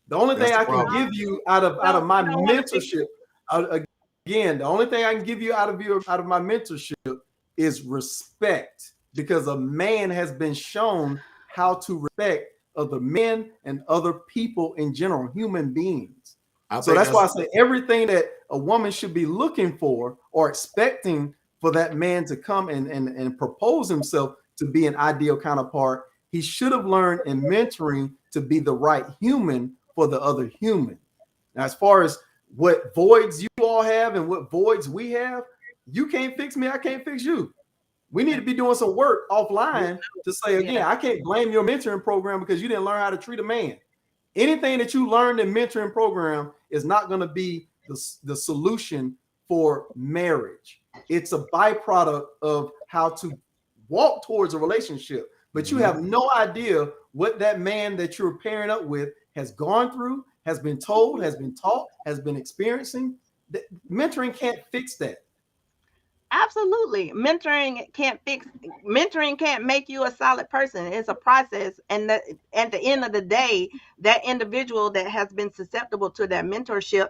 The only thing I can give you out of my mentorship, again, the only thing I can give you out of my mentorship is respect, because a man has been shown how to respect of the men and other people in general, human beings. I So think that's why I say everything that a woman should be looking for or expecting for that man to come and propose himself to be an ideal counterpart, he should have learned in mentoring to be the right human for the other human. Now, as far as what voids you all have and what voids we have, you can't fix me, I can't fix you. We need to be doing some work offline to say, again, I can't blame your mentoring program because you didn't learn how to treat a man. Anything that you learned in mentoring program is not going to be the solution for marriage. It's a byproduct of how to walk towards a relationship, but you have no idea what that man that you're pairing up with has gone through, has been told, has been taught, has been experiencing. Mentoring can't fix that. Absolutely. Mentoring can't make you a solid person. It's a process. And at the end of the day, that individual that has been susceptible to that mentorship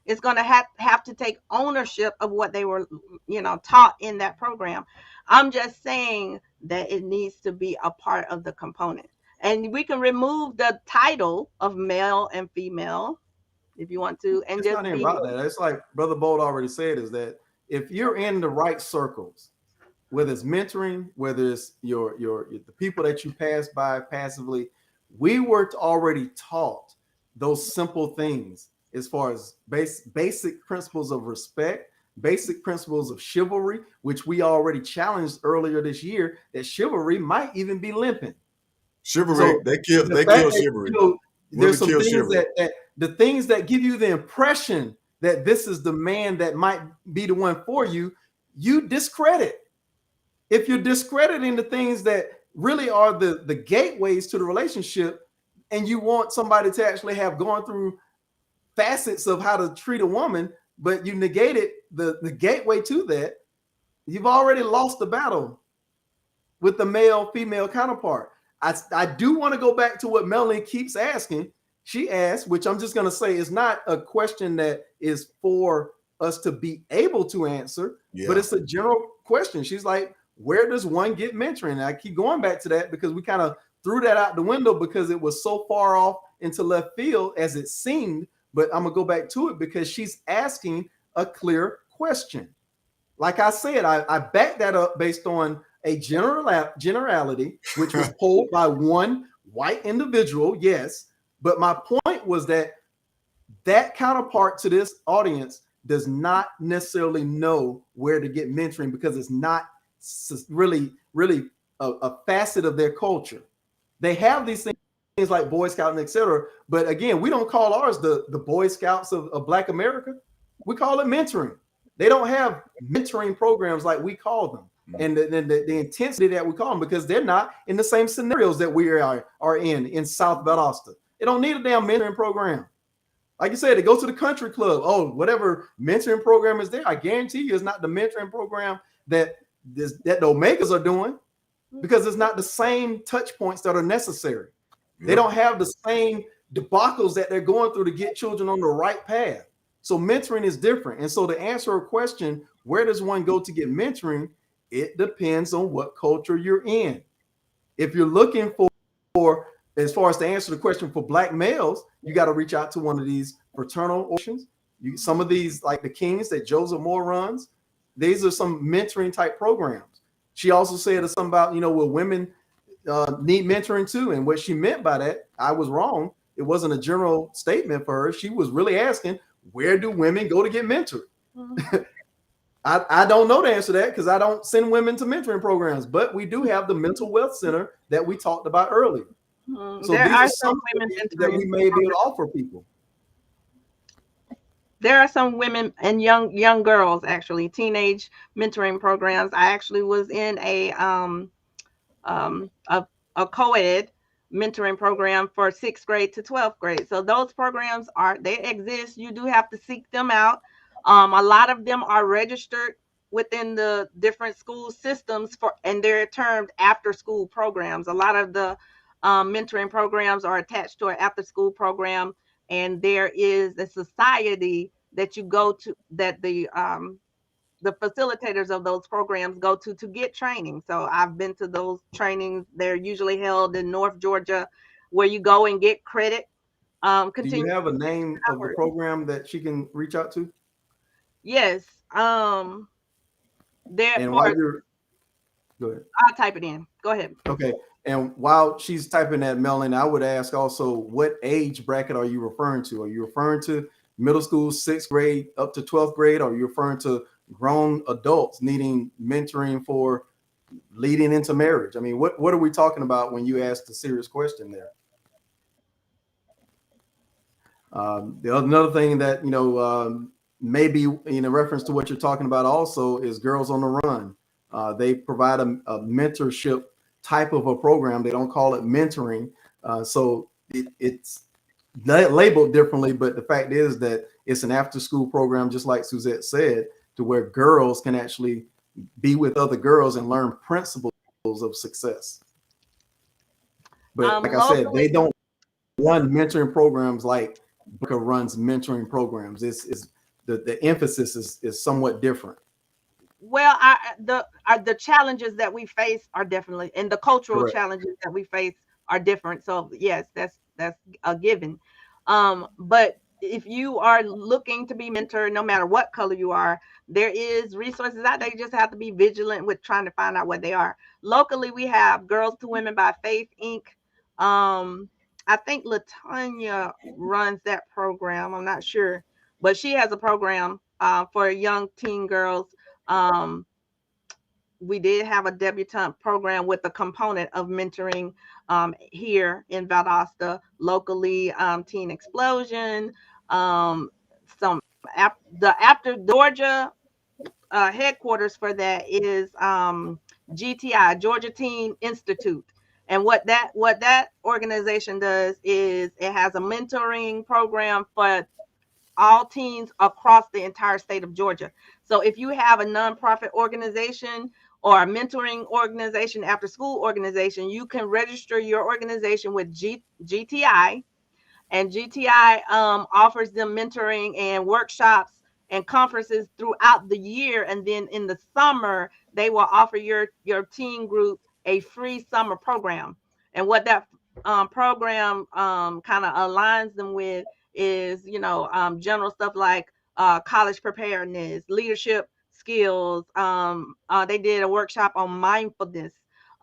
is going to have to take ownership of what they were, taught in that program. I'm just saying that it needs to be a part of the component. And we can remove the title of male and female if you want to, and it's just not even about that. It's like Brother Bold already said, is that if you're in the right circles, whether it's mentoring, whether it's your the people that you pass by passively, we were already taught those simple things as far as basic principles of respect, basic principles of chivalry, which we already challenged earlier this year, that chivalry might even be limping. Chivalry, so they kill chivalry. There's some things that the things that give you the impression that this is the man that might be the one for you, you discredit. If you're discrediting the things that really are the gateways to the relationship, and you want somebody to actually have gone through facets of how to treat a woman, but you negated the gateway to that, you've already lost the battle with the male-female counterpart. I do want to go back to what Melanie keeps asking. She asked, which I'm just going to say is not a question that is for us to be able to answer, but it's a general question. She's like, where does one get mentoring? And I keep going back to that because we kind of threw that out the window because it was so far off into left field as it seemed. But I'm going to go back to it because she's asking a clear question. Like I said, I backed that up based on a generality, which was polled by one white individual, yes. But my point was that counterpart to this audience does not necessarily know where to get mentoring because it's not really a facet of their culture. They have these things like Boy Scout and etc. But again, we don't call ours the Boy Scouts of Black America. We call it mentoring. They don't have mentoring programs like we call them. And the intensity that we call them, because they're not in the same scenarios that we are in South Valdosta. They don't need a damn mentoring program. Like you said, they go to the country club. Oh, whatever mentoring program is there, I guarantee you it's not the mentoring program that the Omegas are doing, because it's not the same touch points that are necessary. They don't have the same debacles that they're going through to get children on the right path. So mentoring is different. And so to answer a question, where does one go to get mentoring? It depends on what culture you're in. If you're looking for, as far as to answer the question for Black males, you got to reach out to one of these fraternal organizations. Some of these, like the Kings that Joseph Moore runs, these are some mentoring type programs. She also said something about, will women need mentoring too? And what she meant by that, I was wrong. It wasn't a general statement for her. She was really asking, where do women go to get mentored? I don't know the answer to that because I don't send women to mentoring programs, but we do have the Mental Wealth Center that we talked about earlier. So there these are are some women that we may be able to offer people. There are some women and young girls, actually, teenage mentoring programs. I actually was in a co-ed mentoring program for 6th grade to 12th grade. So those programs they exist. You do have to seek them out. A lot of them are registered within the different school systems and they're termed after school programs. A lot of the mentoring programs are attached to an after school program, and there is a society that you go to that the facilitators of those programs go to get training. So I've been to those trainings. They're usually held in North Georgia, where you go and get credit. Do Continue you have a name of the outward. program that she can reach out to? Yes. There And while for you're go ahead. I'll type it in. Go ahead. Okay. And while she's typing that, Melanie, I would ask also, what age bracket are you referring to? Are you referring to middle school, 6th grade up to 12th grade? Or are you referring to grown adults needing mentoring for leading into marriage? I mean, what are we talking about when you ask the serious question there? Another thing that, maybe in reference to what you're talking about also is Girls on the Run. They provide a mentorship type of a program. They don't call it mentoring. So it's labeled differently, but the fact is that it's an after school program, just like Suzette said, to where girls can actually be with other girls and learn principles of success. But like I said, they don't run mentoring programs like Booker runs mentoring programs. It's the emphasis is somewhat different. Well, the challenges that we face are definitely, and the cultural Correct. challenges that we face are different. So yes, that's a given. But if you are looking to be mentored, no matter what color you are, there is resources out there. You just have to be vigilant with trying to find out what they are. Locally, we have Girls to Women by Faith Inc. I think Latanya runs that program. I'm not sure, but she has a program for young teen girls. Um, we did have a debutante program with a component of mentoring here in Valdosta, locally, Teen Explosion. Some the after Georgia headquarters for that is GTI, Georgia Teen Institute. And what that organization does is it has a mentoring program for all teens across the entire state of Georgia. So if you have a nonprofit organization or a mentoring organization, after school organization, you can register your organization with GTI, and GTI offers them mentoring and workshops and conferences throughout the year. And then in the summer, they will offer your teen group a free summer program. And what that program kind of aligns them with is, general stuff like college preparedness, leadership skills. They did a workshop on mindfulness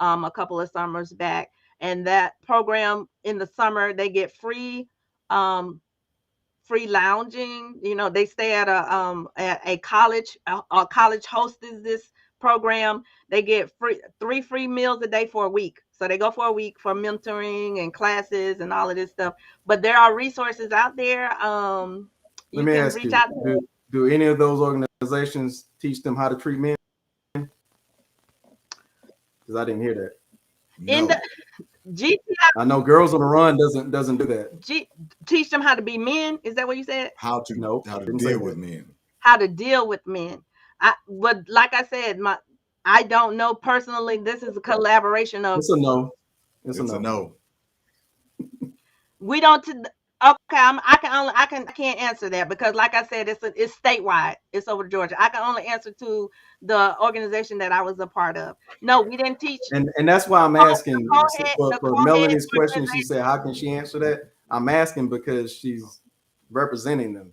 a couple of summers back. And that program in the summer, they get um free lounging. They stay at a college. A college hosts this program. They get three free meals a day for a week. So they go for a week for mentoring and classes and all of this stuff. But there are resources out there. Let You me can ask reach you, out to do any of those organizations teach them how to treat men? Because I didn't hear that. in No. the G, I know Girls on the Run doesn't do that. teach them how to be men. Is that what you said? How to Nope, didn't say deal that. with men. How to deal with men. But like I said, I don't know personally. This is a collaboration of It's a no. It's It's a a no. no. we don't. Okay, I can't answer that because, like I said, it's statewide. It's over Georgia. I can only answer to the organization that I was a part of. No, we didn't teach. And that's why I'm asking The for co-ed Melanie's question. organization. She said, "How can she answer that?" I'm asking because she's representing them.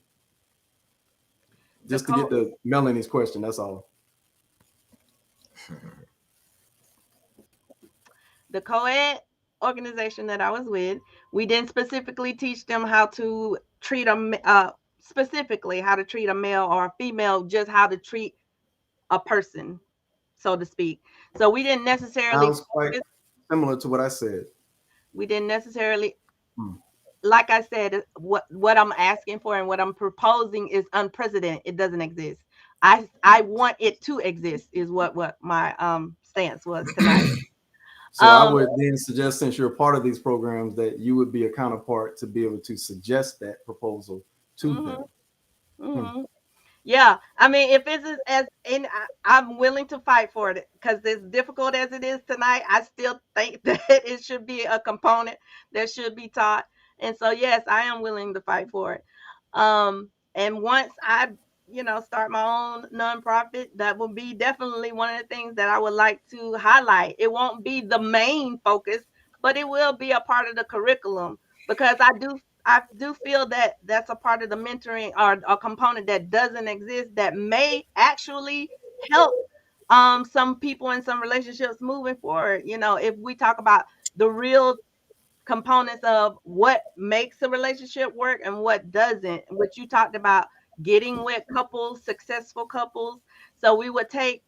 Just to get to Melanie's question. That's all. The co-ed organization that I was with, we didn't specifically teach them how to treat specifically how to treat a male or a female, just how to treat a person, so to speak. So we didn't necessarily Sounds quite similar to what I said. we didn't necessarily Hmm. like I said, what I'm asking for and what I'm proposing is unprecedented. It doesn't exist. I want it to exist is what my stance was tonight. So I would then suggest, since you're a part of these programs, that you would be a counterpart to be able to suggest that proposal to them. Mm-hmm. Yeah, I mean, if it's I'm willing to fight for it because as difficult as it is tonight, I still think that it should be a component that should be taught. And so, yes, I am willing to fight for it. And once I, start my own nonprofit, that will be definitely one of the things that I would like to highlight. It won't be the main focus, but it will be a part of the curriculum, because I do feel that that's a part of the mentoring, or a component that doesn't exist, that may actually help some people in some relationships moving forward. If we talk about the real components of what makes a relationship work and what doesn't, which you talked about, getting with couples, successful couples. So we would take,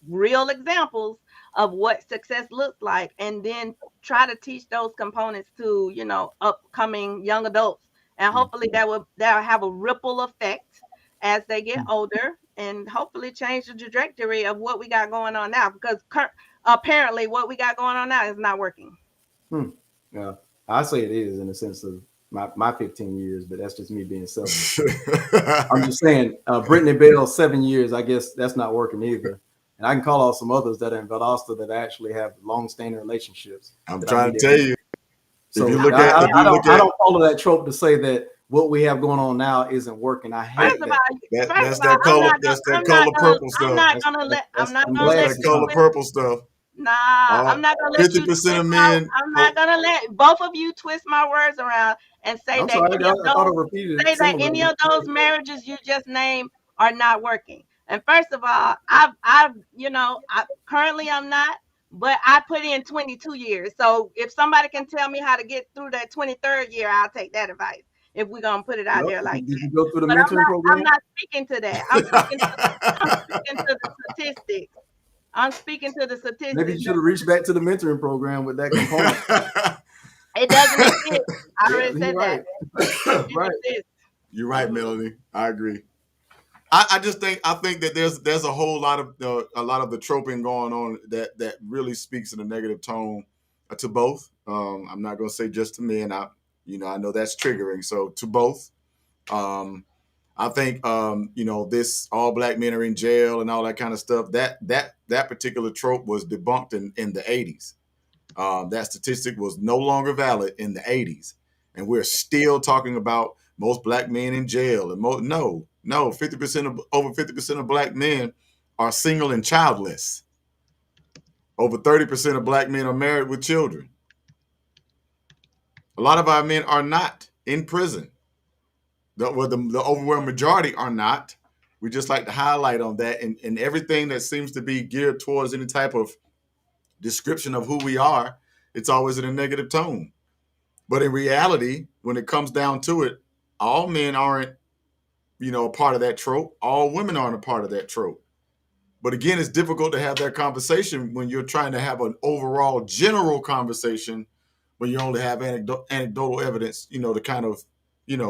real examples of what success looks like, and then try to teach those components to, upcoming young adults. And hopefully that'll have a ripple effect as they get older, and hopefully change the trajectory of what we got going on now, because apparently what we got going on now is not working. Yeah, I say it is in the sense of my 15 years, but that's just me being selfish. I'm just saying, Brittany Bell, 7 years, I guess that's not working either. And I can call out some others that are in Valdosta that actually have long-standing relationships. I'm trying to tell you. So if you look at, I don't follow that trope to say that what we have going on now isn't working. I hate that's that color. That's that color purple stuff. I'm not gonna let that color purple stuff. Nah, I'm not gonna let 50% of men. I'm not gonna let both of you twist my words around and say that any of those marriages you just named are not working. And first of all, currently I'm not, but I put in 22 years. So if somebody can tell me how to get through that 23rd year, I'll take that advice. If we're gonna put it out there like that. Did you go through the mentoring program? I'm not speaking to that. I'm speaking to the statistics. I'm speaking to the statistics. Maybe you should have reached back to the mentoring program with that component. It doesn't exist. I already said that. Right. You're right, Melanie. I agree. I think that there's a whole lot of the troping going on that really speaks in a negative tone to both. I'm not going to say just to me, and I know that's triggering. So to both. I think this all black men are in jail and all that kind of stuff. That particular trope was debunked in the 80s. That statistic was no longer valid in the 80s, and we're still talking about most black men in jail. And no, 50% of black men are single and childless. Over 30% of black men are married with children. A lot of our men are not in prison. The overwhelming majority are not. We just like to highlight on that, and everything that seems to be geared towards any type of description of who we are, it's always in a negative tone. But in reality, when it comes down to it, all men aren't, a part of that trope. All women aren't a part of that trope. But again, it's difficult to have that conversation when you're trying to have an overall general conversation when you only have anecdotal evidence, to kind of,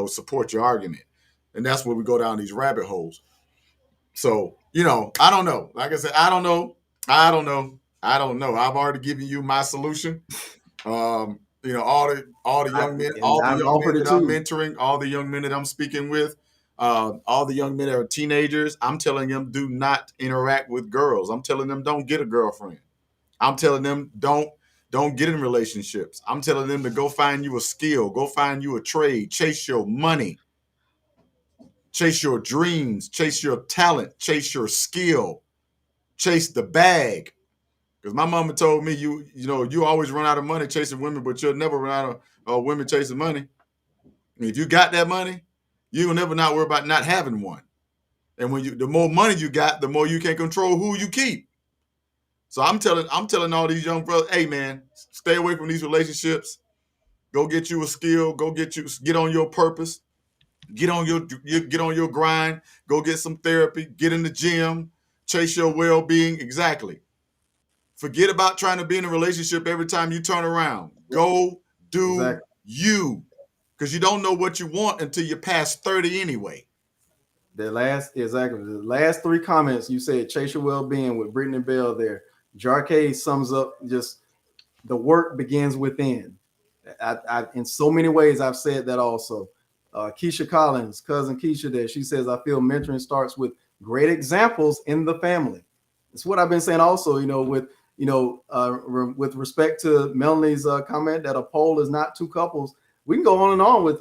support your argument. And that's where we go down these rabbit holes. So, I don't know. Like I said, I don't know. I've already given you my solution. All the young men, that I'm mentoring, all the young men that I'm speaking with, all the young men that are teenagers, I'm telling them do not interact with girls. I'm telling them don't get a girlfriend. I'm telling them don't get in relationships. I'm telling them to go find you a skill, go find you a trade, chase your money, chase your dreams, chase your talent, chase your skill, chase the bag. Because my mama told me, you always run out of money chasing women, but you'll never run out of women chasing money. And if you got that money, you'll never not worry about not having one. And the more money you got, the more you can control who you keep. So I'm telling all these young brothers, hey man, stay away from these relationships. Go get you a skill. Get on your purpose. Get on your grind. Go get some therapy. Get in the gym. Chase your well-being. Exactly. Forget about trying to be in a relationship every time you turn around. Go do you, because you don't know what you want until you're past 30 anyway. The last three comments you said, chase your well-being with Brittany Bell there. Jarkay sums up just the work begins within. I in so many ways, I've said that also. Keisha Collins, cousin Keisha there, she says, I feel mentoring starts with great examples in the family. It's what I've been saying also, with respect to Melanie's comment that a poll is not two couples. We can go on and on with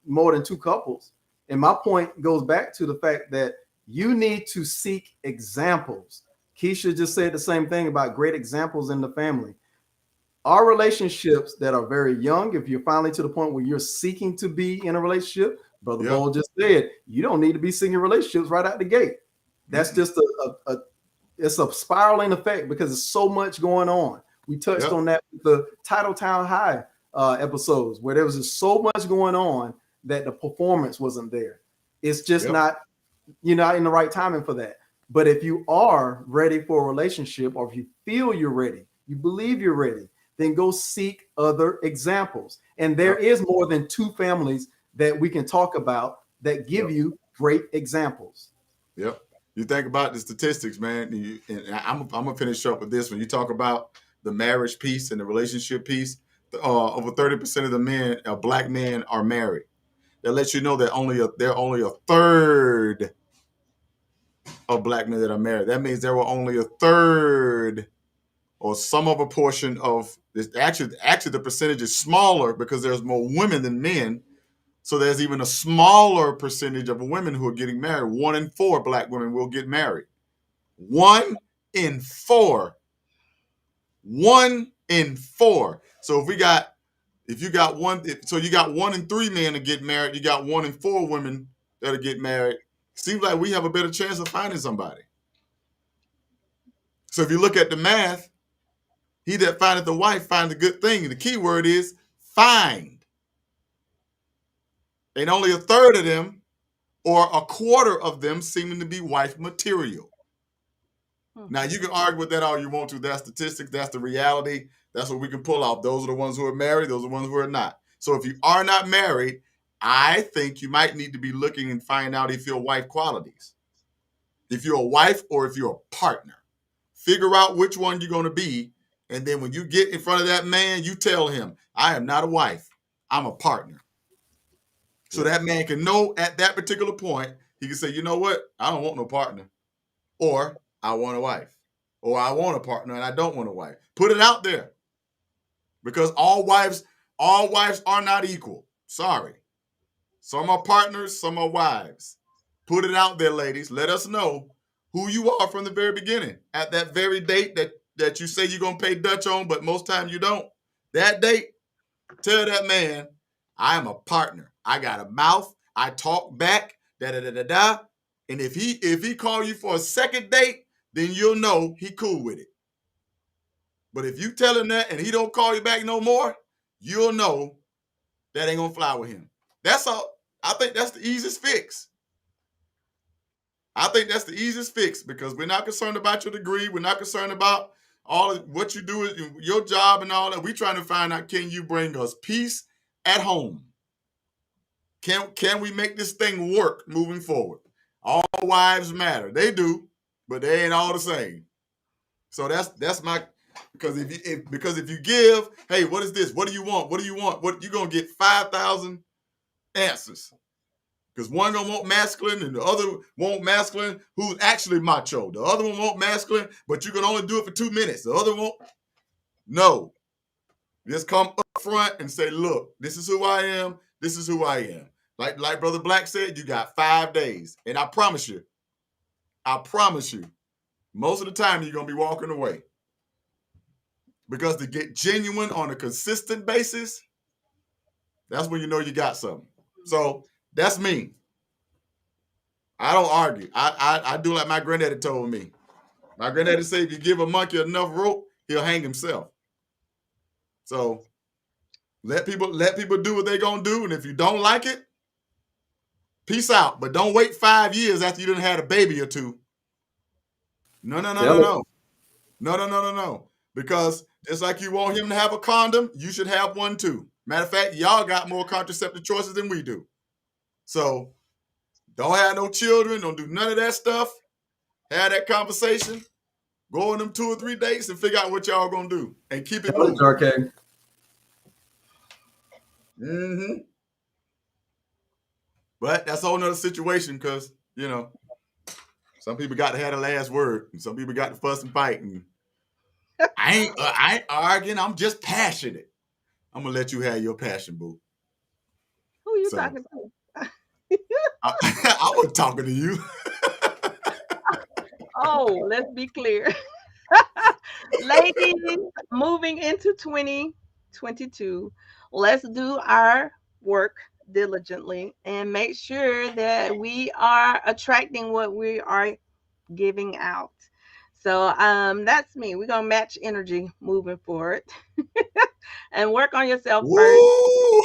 more than two couples. And my point goes back to the fact that you need to seek examples. Keisha just said the same thing about great examples in the family. Our relationships that are very young, if you're finally to the point where you're seeking to be in a relationship, Brother Yep. Bull just said, you don't need to be seeking relationships right out the gate. That's just it's a spiraling effect because there's so much going on. We touched Yep. on that with the Titletown High episodes where there was just so much going on that the performance wasn't there. It's just Yep. not, you're not in the right timing for that. But if you are ready for a relationship, or if you feel you're ready, you believe you're ready, then go seek other examples. And there is more than 2 families that we can talk about that give you great examples. Yep. You think about the statistics, man. And I'm gonna finish up with this. When you talk about the marriage piece and the relationship piece, over 30% of the men, black men, are married. That lets you know that there are only a third of black men that are married. That means there were only a third or some of a portion of this. Actually, the percentage is smaller because there's more women than men. So there's even a smaller percentage of women who are getting married. 1 in 4 black women will get married. 1 in 4. 1 in 4. So you got 1 in 3 men to get married. You got 1 in 4 women that'll get married. Seems like we have a better chance of finding somebody. So if you look at the math, he that findeth a wife finds a good thing. The key word is find. And only a third of them or a quarter of them seeming to be wife material. Now, you can argue with that all you want to. That's statistics. That's the reality. That's what we can pull off. Those are the ones who are married. Those are the ones who are not. So if you are not married, I think you might need to be looking and find out if you're wife qualities. If you're a wife or if you're a partner. Figure out which one you're going to be. And then when you get in front of that man, you tell him, I am not a wife. I'm a partner. So that man can know at that particular point, he can say, you know what? I don't want no partner. Or I want a wife. Or I want a partner and I don't want a wife. Put it out there. Because all wives are not equal. Sorry. Some are partners, some are wives. Put it out there, ladies. Let us know who you are from the very beginning. At that very date that you say you're going to pay Dutch on, but most times you don't. That date, tell that man, I am a partner. I got a mouth. I talk back. Da-da-da-da-da. And if he call you for a second date, then you'll know he cool with it. But if you tell him that and he don't call you back no more, you'll know that ain't gonna fly with him. That's all. I think that's the easiest fix. I think that's the easiest fix because we're not concerned about your degree. We're not concerned about all of what you do, your job and all that. We're trying to find out, can you bring us peace at home? Can we make this thing work moving forward? All wives matter. They do, but they ain't all the same. So that's my, because if you give, hey, what is this? What do you want? What do you want? What you're gonna get 5,000 answers. Because one gonna want masculine and the other want masculine who's actually macho. The other one want masculine, but you can only do it for 2 minutes. The other one, no. Just come up front and say, look, this is who I am. This is who I am. Like Brother Black said, you got 5 days. And I promise you, most of the time you're going to be walking away. Because to get genuine on a consistent basis, that's when you know you got something. So that's me. I don't argue. I do like my granddaddy told me. My granddaddy said, if you give a monkey enough rope, he'll hang himself. So let people do what they're going to do. And if you don't like it, peace out. But don't wait 5 years after you done had a baby or 2. No. Because just like you want him to have a condom, you should have one too. Matter of fact, y'all got more contraceptive choices than we do. So don't have no children. Don't do none of that stuff. Have that conversation. Go on them 2 or 3 dates and figure out what y'all gonna do and keep it moving. Mm-hmm. But that's a whole nother situation because, you know, some people got to have the last word and some people got to fuss and fight. And I ain't arguing. I'm just passionate. I'm going to let you have your passion, boo. Who you talking to? I was talking to you. Oh, let's be clear. Ladies, moving into 2022, let's do our work diligently and make sure that we are attracting what we are giving out. So that's me. We're gonna match energy moving forward and work on yourself first. Woo!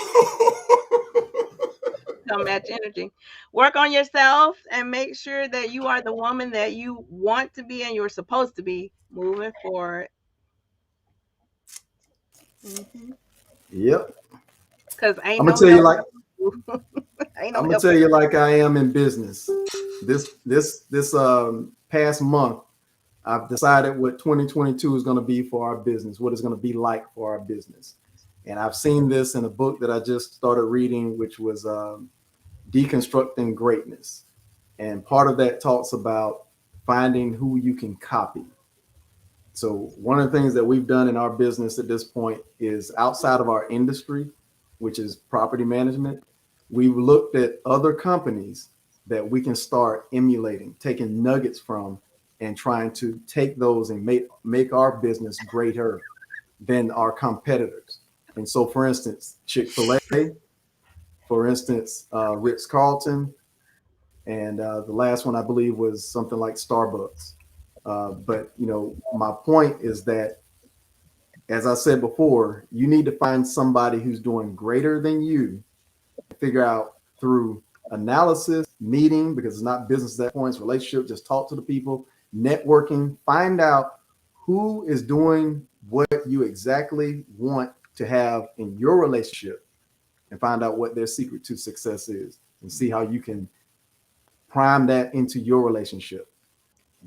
Gonna match energy. Work on yourself and make sure that you are the woman that you want to be and you're supposed to be moving forward. Yep. Cause I'm gonna tell you like ain't I'm no gonna help. tell you like I am in business. This past month, I've decided what 2022 is going to be for our business, what it's going to be like for our business. And I've seen this in a book that I just started reading, which was Deconstructing Greatness. And part of that talks about finding who you can copy. So one of the things that we've done in our business at this point is outside of our industry, which is property management, we've looked at other companies that we can start emulating, taking nuggets from, and trying to take those and make our business greater than our competitors. And so, for instance, Chick-fil-A, for instance, Ritz-Carlton, and the last one I believe was something like Starbucks. But my point is that, as I said before, you need to find somebody who's doing greater than you, figure out through analysis, meeting, because it's not business at that point, it's relationship, just talk to the people, networking, find out who is doing what you exactly want to have in your relationship, and find out what their secret to success is, and see how you can prime that into your relationship.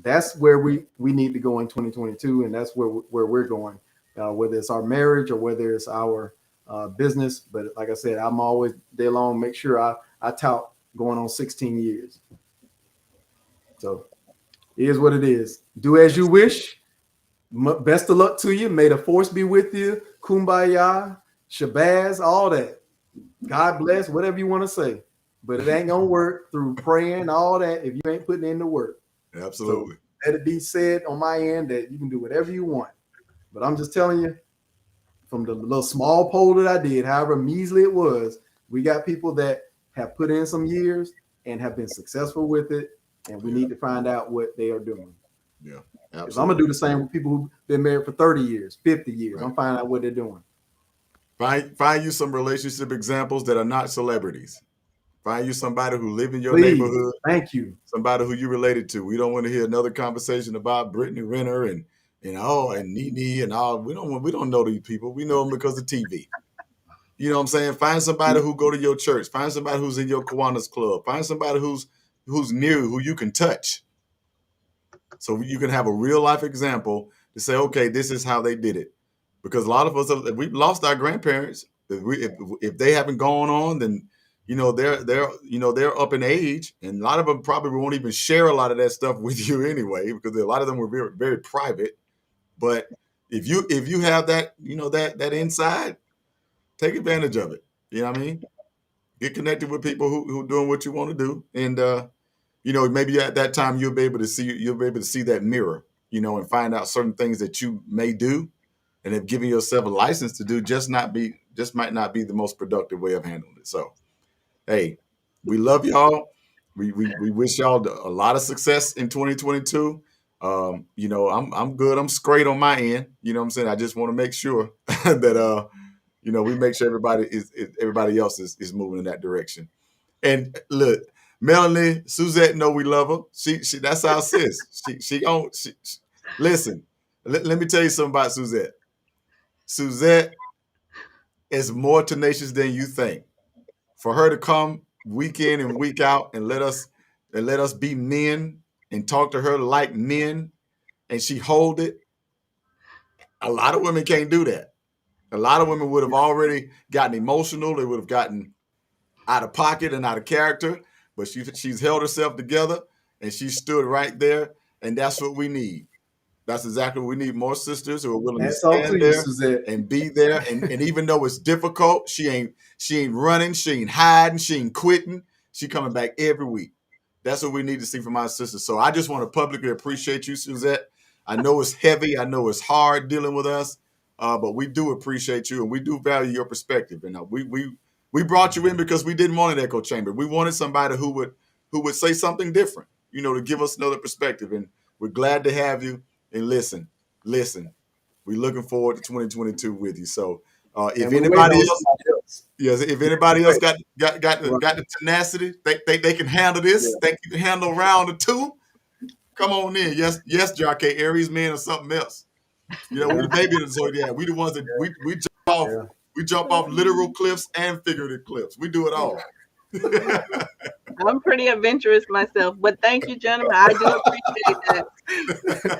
That's where we need to go in 2022, and that's where we're going, whether it's our marriage or whether it's our business. But like I said, I'm always day long make sure I tout going on 16 years. So it is what it is. Do as you wish. Best of luck to you. May the force be with you. Kumbaya, Shabazz, all that. God bless, whatever you want to say. But it ain't gonna work through praying, all that, if you ain't putting in the work. Absolutely. So let it be said on my end that you can do whatever you want. But I'm just telling you, from the little small poll that I did, however measly it was, we got people that have put in some years and have been successful with it. And we need to find out what they are doing. Yeah. Because I'm going to do the same with people who've been married for 30 years, 50 years. Right. I'm finding out what they're doing. Find you some relationship examples that are not celebrities. Find you somebody who live in your Please. neighborhood. Thank you. Somebody who you related to. We don't want to hear another conversation about Brittany Renner and Nene and all. We don't know these people. We know them because of TV. You know what I'm saying? Find somebody who go to your church. Find somebody who's in your Kiwanis club. Find somebody who's near you, who you can touch. So you can have a real life example to say, okay, this is how they did it. Because a lot of us, we've lost our grandparents. If they haven't gone on, then they're up in age, and a lot of them probably won't even share a lot of that stuff with you anyway, because a lot of them were very, very private. But if you have that, that inside, take advantage of it. You know what I mean? Get connected with people who doing what you want to do, and maybe at that time you'll be able to see that mirror, and find out certain things that you may do, and have given yourself a license to do just might not be the most productive way of handling it. So, hey, we love y'all. We wish y'all a lot of success in 2022. I'm good. I'm straight on my end. You know what I'm saying? I just want to make sure that we make sure everybody else is moving in that direction. And look, Melanie, Suzette know we love her. She that's our sis. Listen, let me tell you something about Suzette. Suzette is more tenacious than you think. For her to come week in and week out and let us be men and talk to her like men, and she hold it. A lot of women can't do that. A lot of women would have already gotten emotional. They would have gotten out of pocket and out of character. But she's held herself together, and she stood right there. And that's what we need. That's exactly what we need. More sisters who are willing to stand there and be there. And even though it's difficult, she ain't running, she ain't hiding, she ain't quitting. She coming back every week. That's what we need to see from our sisters. So I just want to publicly appreciate you, Suzette. I know it's heavy. I know it's hard dealing with us, but we do appreciate you and we do value your perspective. And we brought you in because we didn't want an echo chamber. We wanted somebody who would say something different, to give us another perspective. And we're glad to have you. And listen, we're looking forward to 2022 with you. So if anybody else, yes, if anybody else got the tenacity, they can handle this. Yeah. Think you can handle round or two. Come on in. Yes, Jockey, Aries men or something else. We the baby of the Zodiac. We the ones that we jump off. Yeah. We jump off literal cliffs and figurative cliffs. We do it all. I'm pretty adventurous myself, but thank you, gentlemen. I do appreciate that.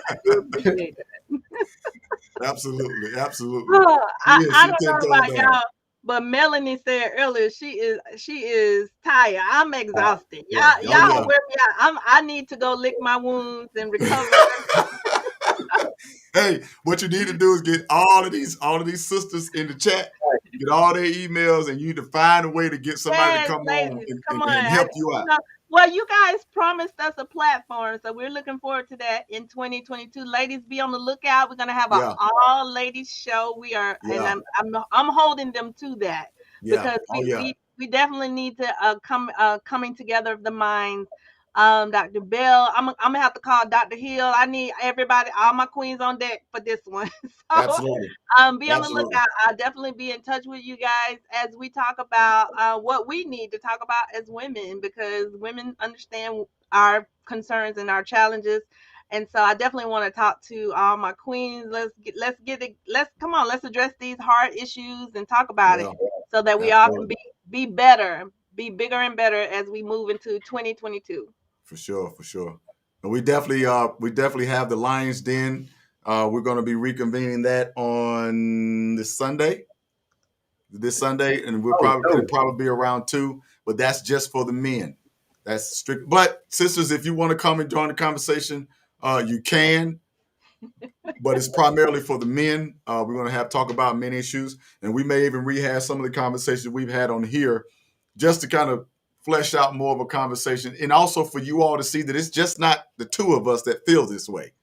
I do appreciate that. Absolutely. I don't know about y'all, but Melanie said earlier she is tired. I'm exhausted. Y'all wear me out. I need to go lick my wounds and recover. Hey, what you need to do is get all of these sisters in the chat, get all their emails, and you need to find a way to get somebody to come on and help you out. Well, you guys promised us a platform, so we're looking forward to that in 2022. Ladies, be on the lookout. We're gonna have an all ladies show. We are, and I'm holding them to that because we definitely need to coming together of the minds. Dr. Bell, I'm gonna have to call Dr. Hill. I need everybody, all my queens on deck for this one. So, absolutely. Be on the lookout. I'll definitely be in touch with you guys as we talk about what we need to talk about as women, because women understand our concerns and our challenges. And so I definitely want to talk to all my queens. Let's address these hard issues and talk about it so that we all can be better, be bigger and better as we move into 2022. For sure. And we definitely have the Lions Den. We're going to be reconvening that on this Sunday, and it'll probably be around 2. But that's just for the men. That's strict. But sisters, if you want to come and join the conversation, you can. But it's primarily for the men. We're going to talk about men issues, and we may even rehash some of the conversations we've had on here, just to kind of flesh out more of a conversation, and also for you all to see that it's just not the two of us that feel this way.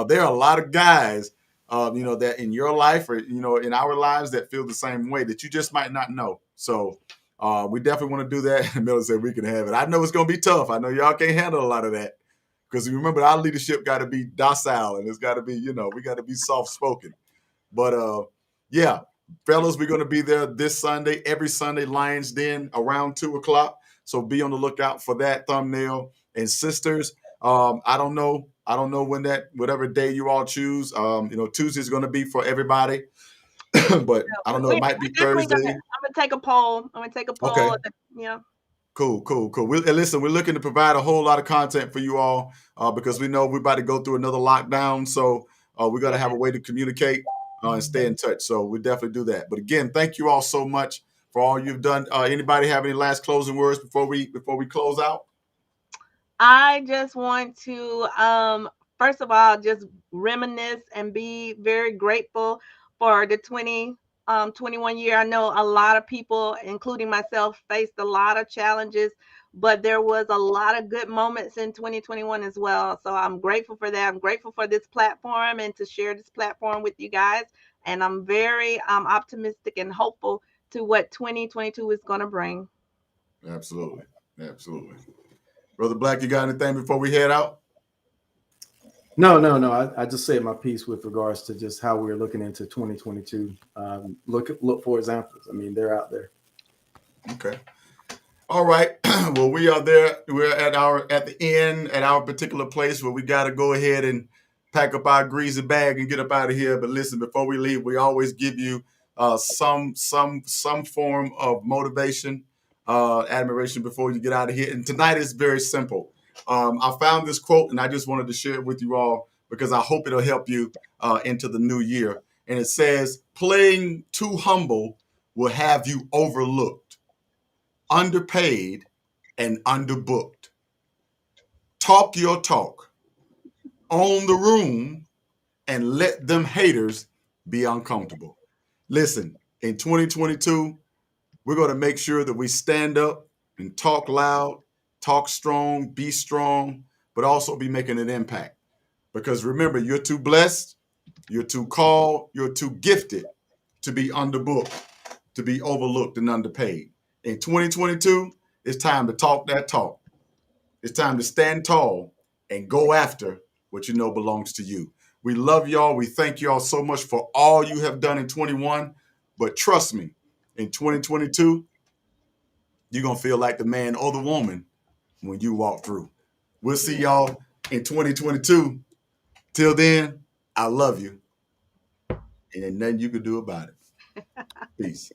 There are a lot of guys, that in your life or, in our lives that feel the same way that you just might not know. So we definitely want to do that. And Miller said we can have it. I know it's going to be tough. I know y'all can't handle a lot of that because remember our leadership got to be docile and it's got to be, we got to be soft-spoken. But fellas, we're going to be there this Sunday, every Sunday, Lions Den around 2:00. So be on the lookout for that thumbnail. And sisters, I don't know when whatever day you all choose. Tuesday is going to be for everybody, but I don't know. It might be Thursday. I'm gonna take a poll. Okay. Cool. Listen, we're looking to provide a whole lot of content for you all because we know we're about to go through another lockdown. So we're going to have a way to communicate and stay in touch. So we definitely do that. But again, thank you all so much for all you've done. Anybody have any last closing words before we close out? I just want to, first of all, just reminisce and be very grateful for the 2021 year. I know a lot of people, including myself, faced a lot of challenges, but there was a lot of good moments in 2021 as well. So I'm grateful for that. I'm grateful for this platform and to share this platform with you guys. And I'm very optimistic and hopeful to what 2022 is going to bring. Absolutely. Brother Black, you got anything before we head out? No. I just said my piece with regards to just how we're looking into 2022. Look for examples. I mean, they're out there. Okay. All right. Well, we are there. We're at the end at our particular place where we got to go ahead and pack up our greasy bag and get up out of here. But listen, before we leave, we always give you some form of motivation, admiration before you get out of here. And tonight is very simple. I found this quote and I just wanted to share it with you all because I hope it'll help you into the new year. And it says, playing too humble will have you overlooked, underpaid, and underbooked. Talk your talk, own the room, and let them haters be uncomfortable. Listen, in 2022, we're going to make sure that we stand up and talk loud, talk strong, be strong, but also be making an impact. Because remember, you're too blessed, you're too called, you're too gifted to be underbooked, to be overlooked and underpaid. In 2022, it's time to talk that talk. It's time to stand tall and go after what you know belongs to you. We love y'all. We thank y'all so much for all you have done in 21. But trust me, in 2022, you're going to feel like the man or the woman when you walk through. We'll see y'all in 2022. Till then, I love you. And there's nothing you can do about it. Peace.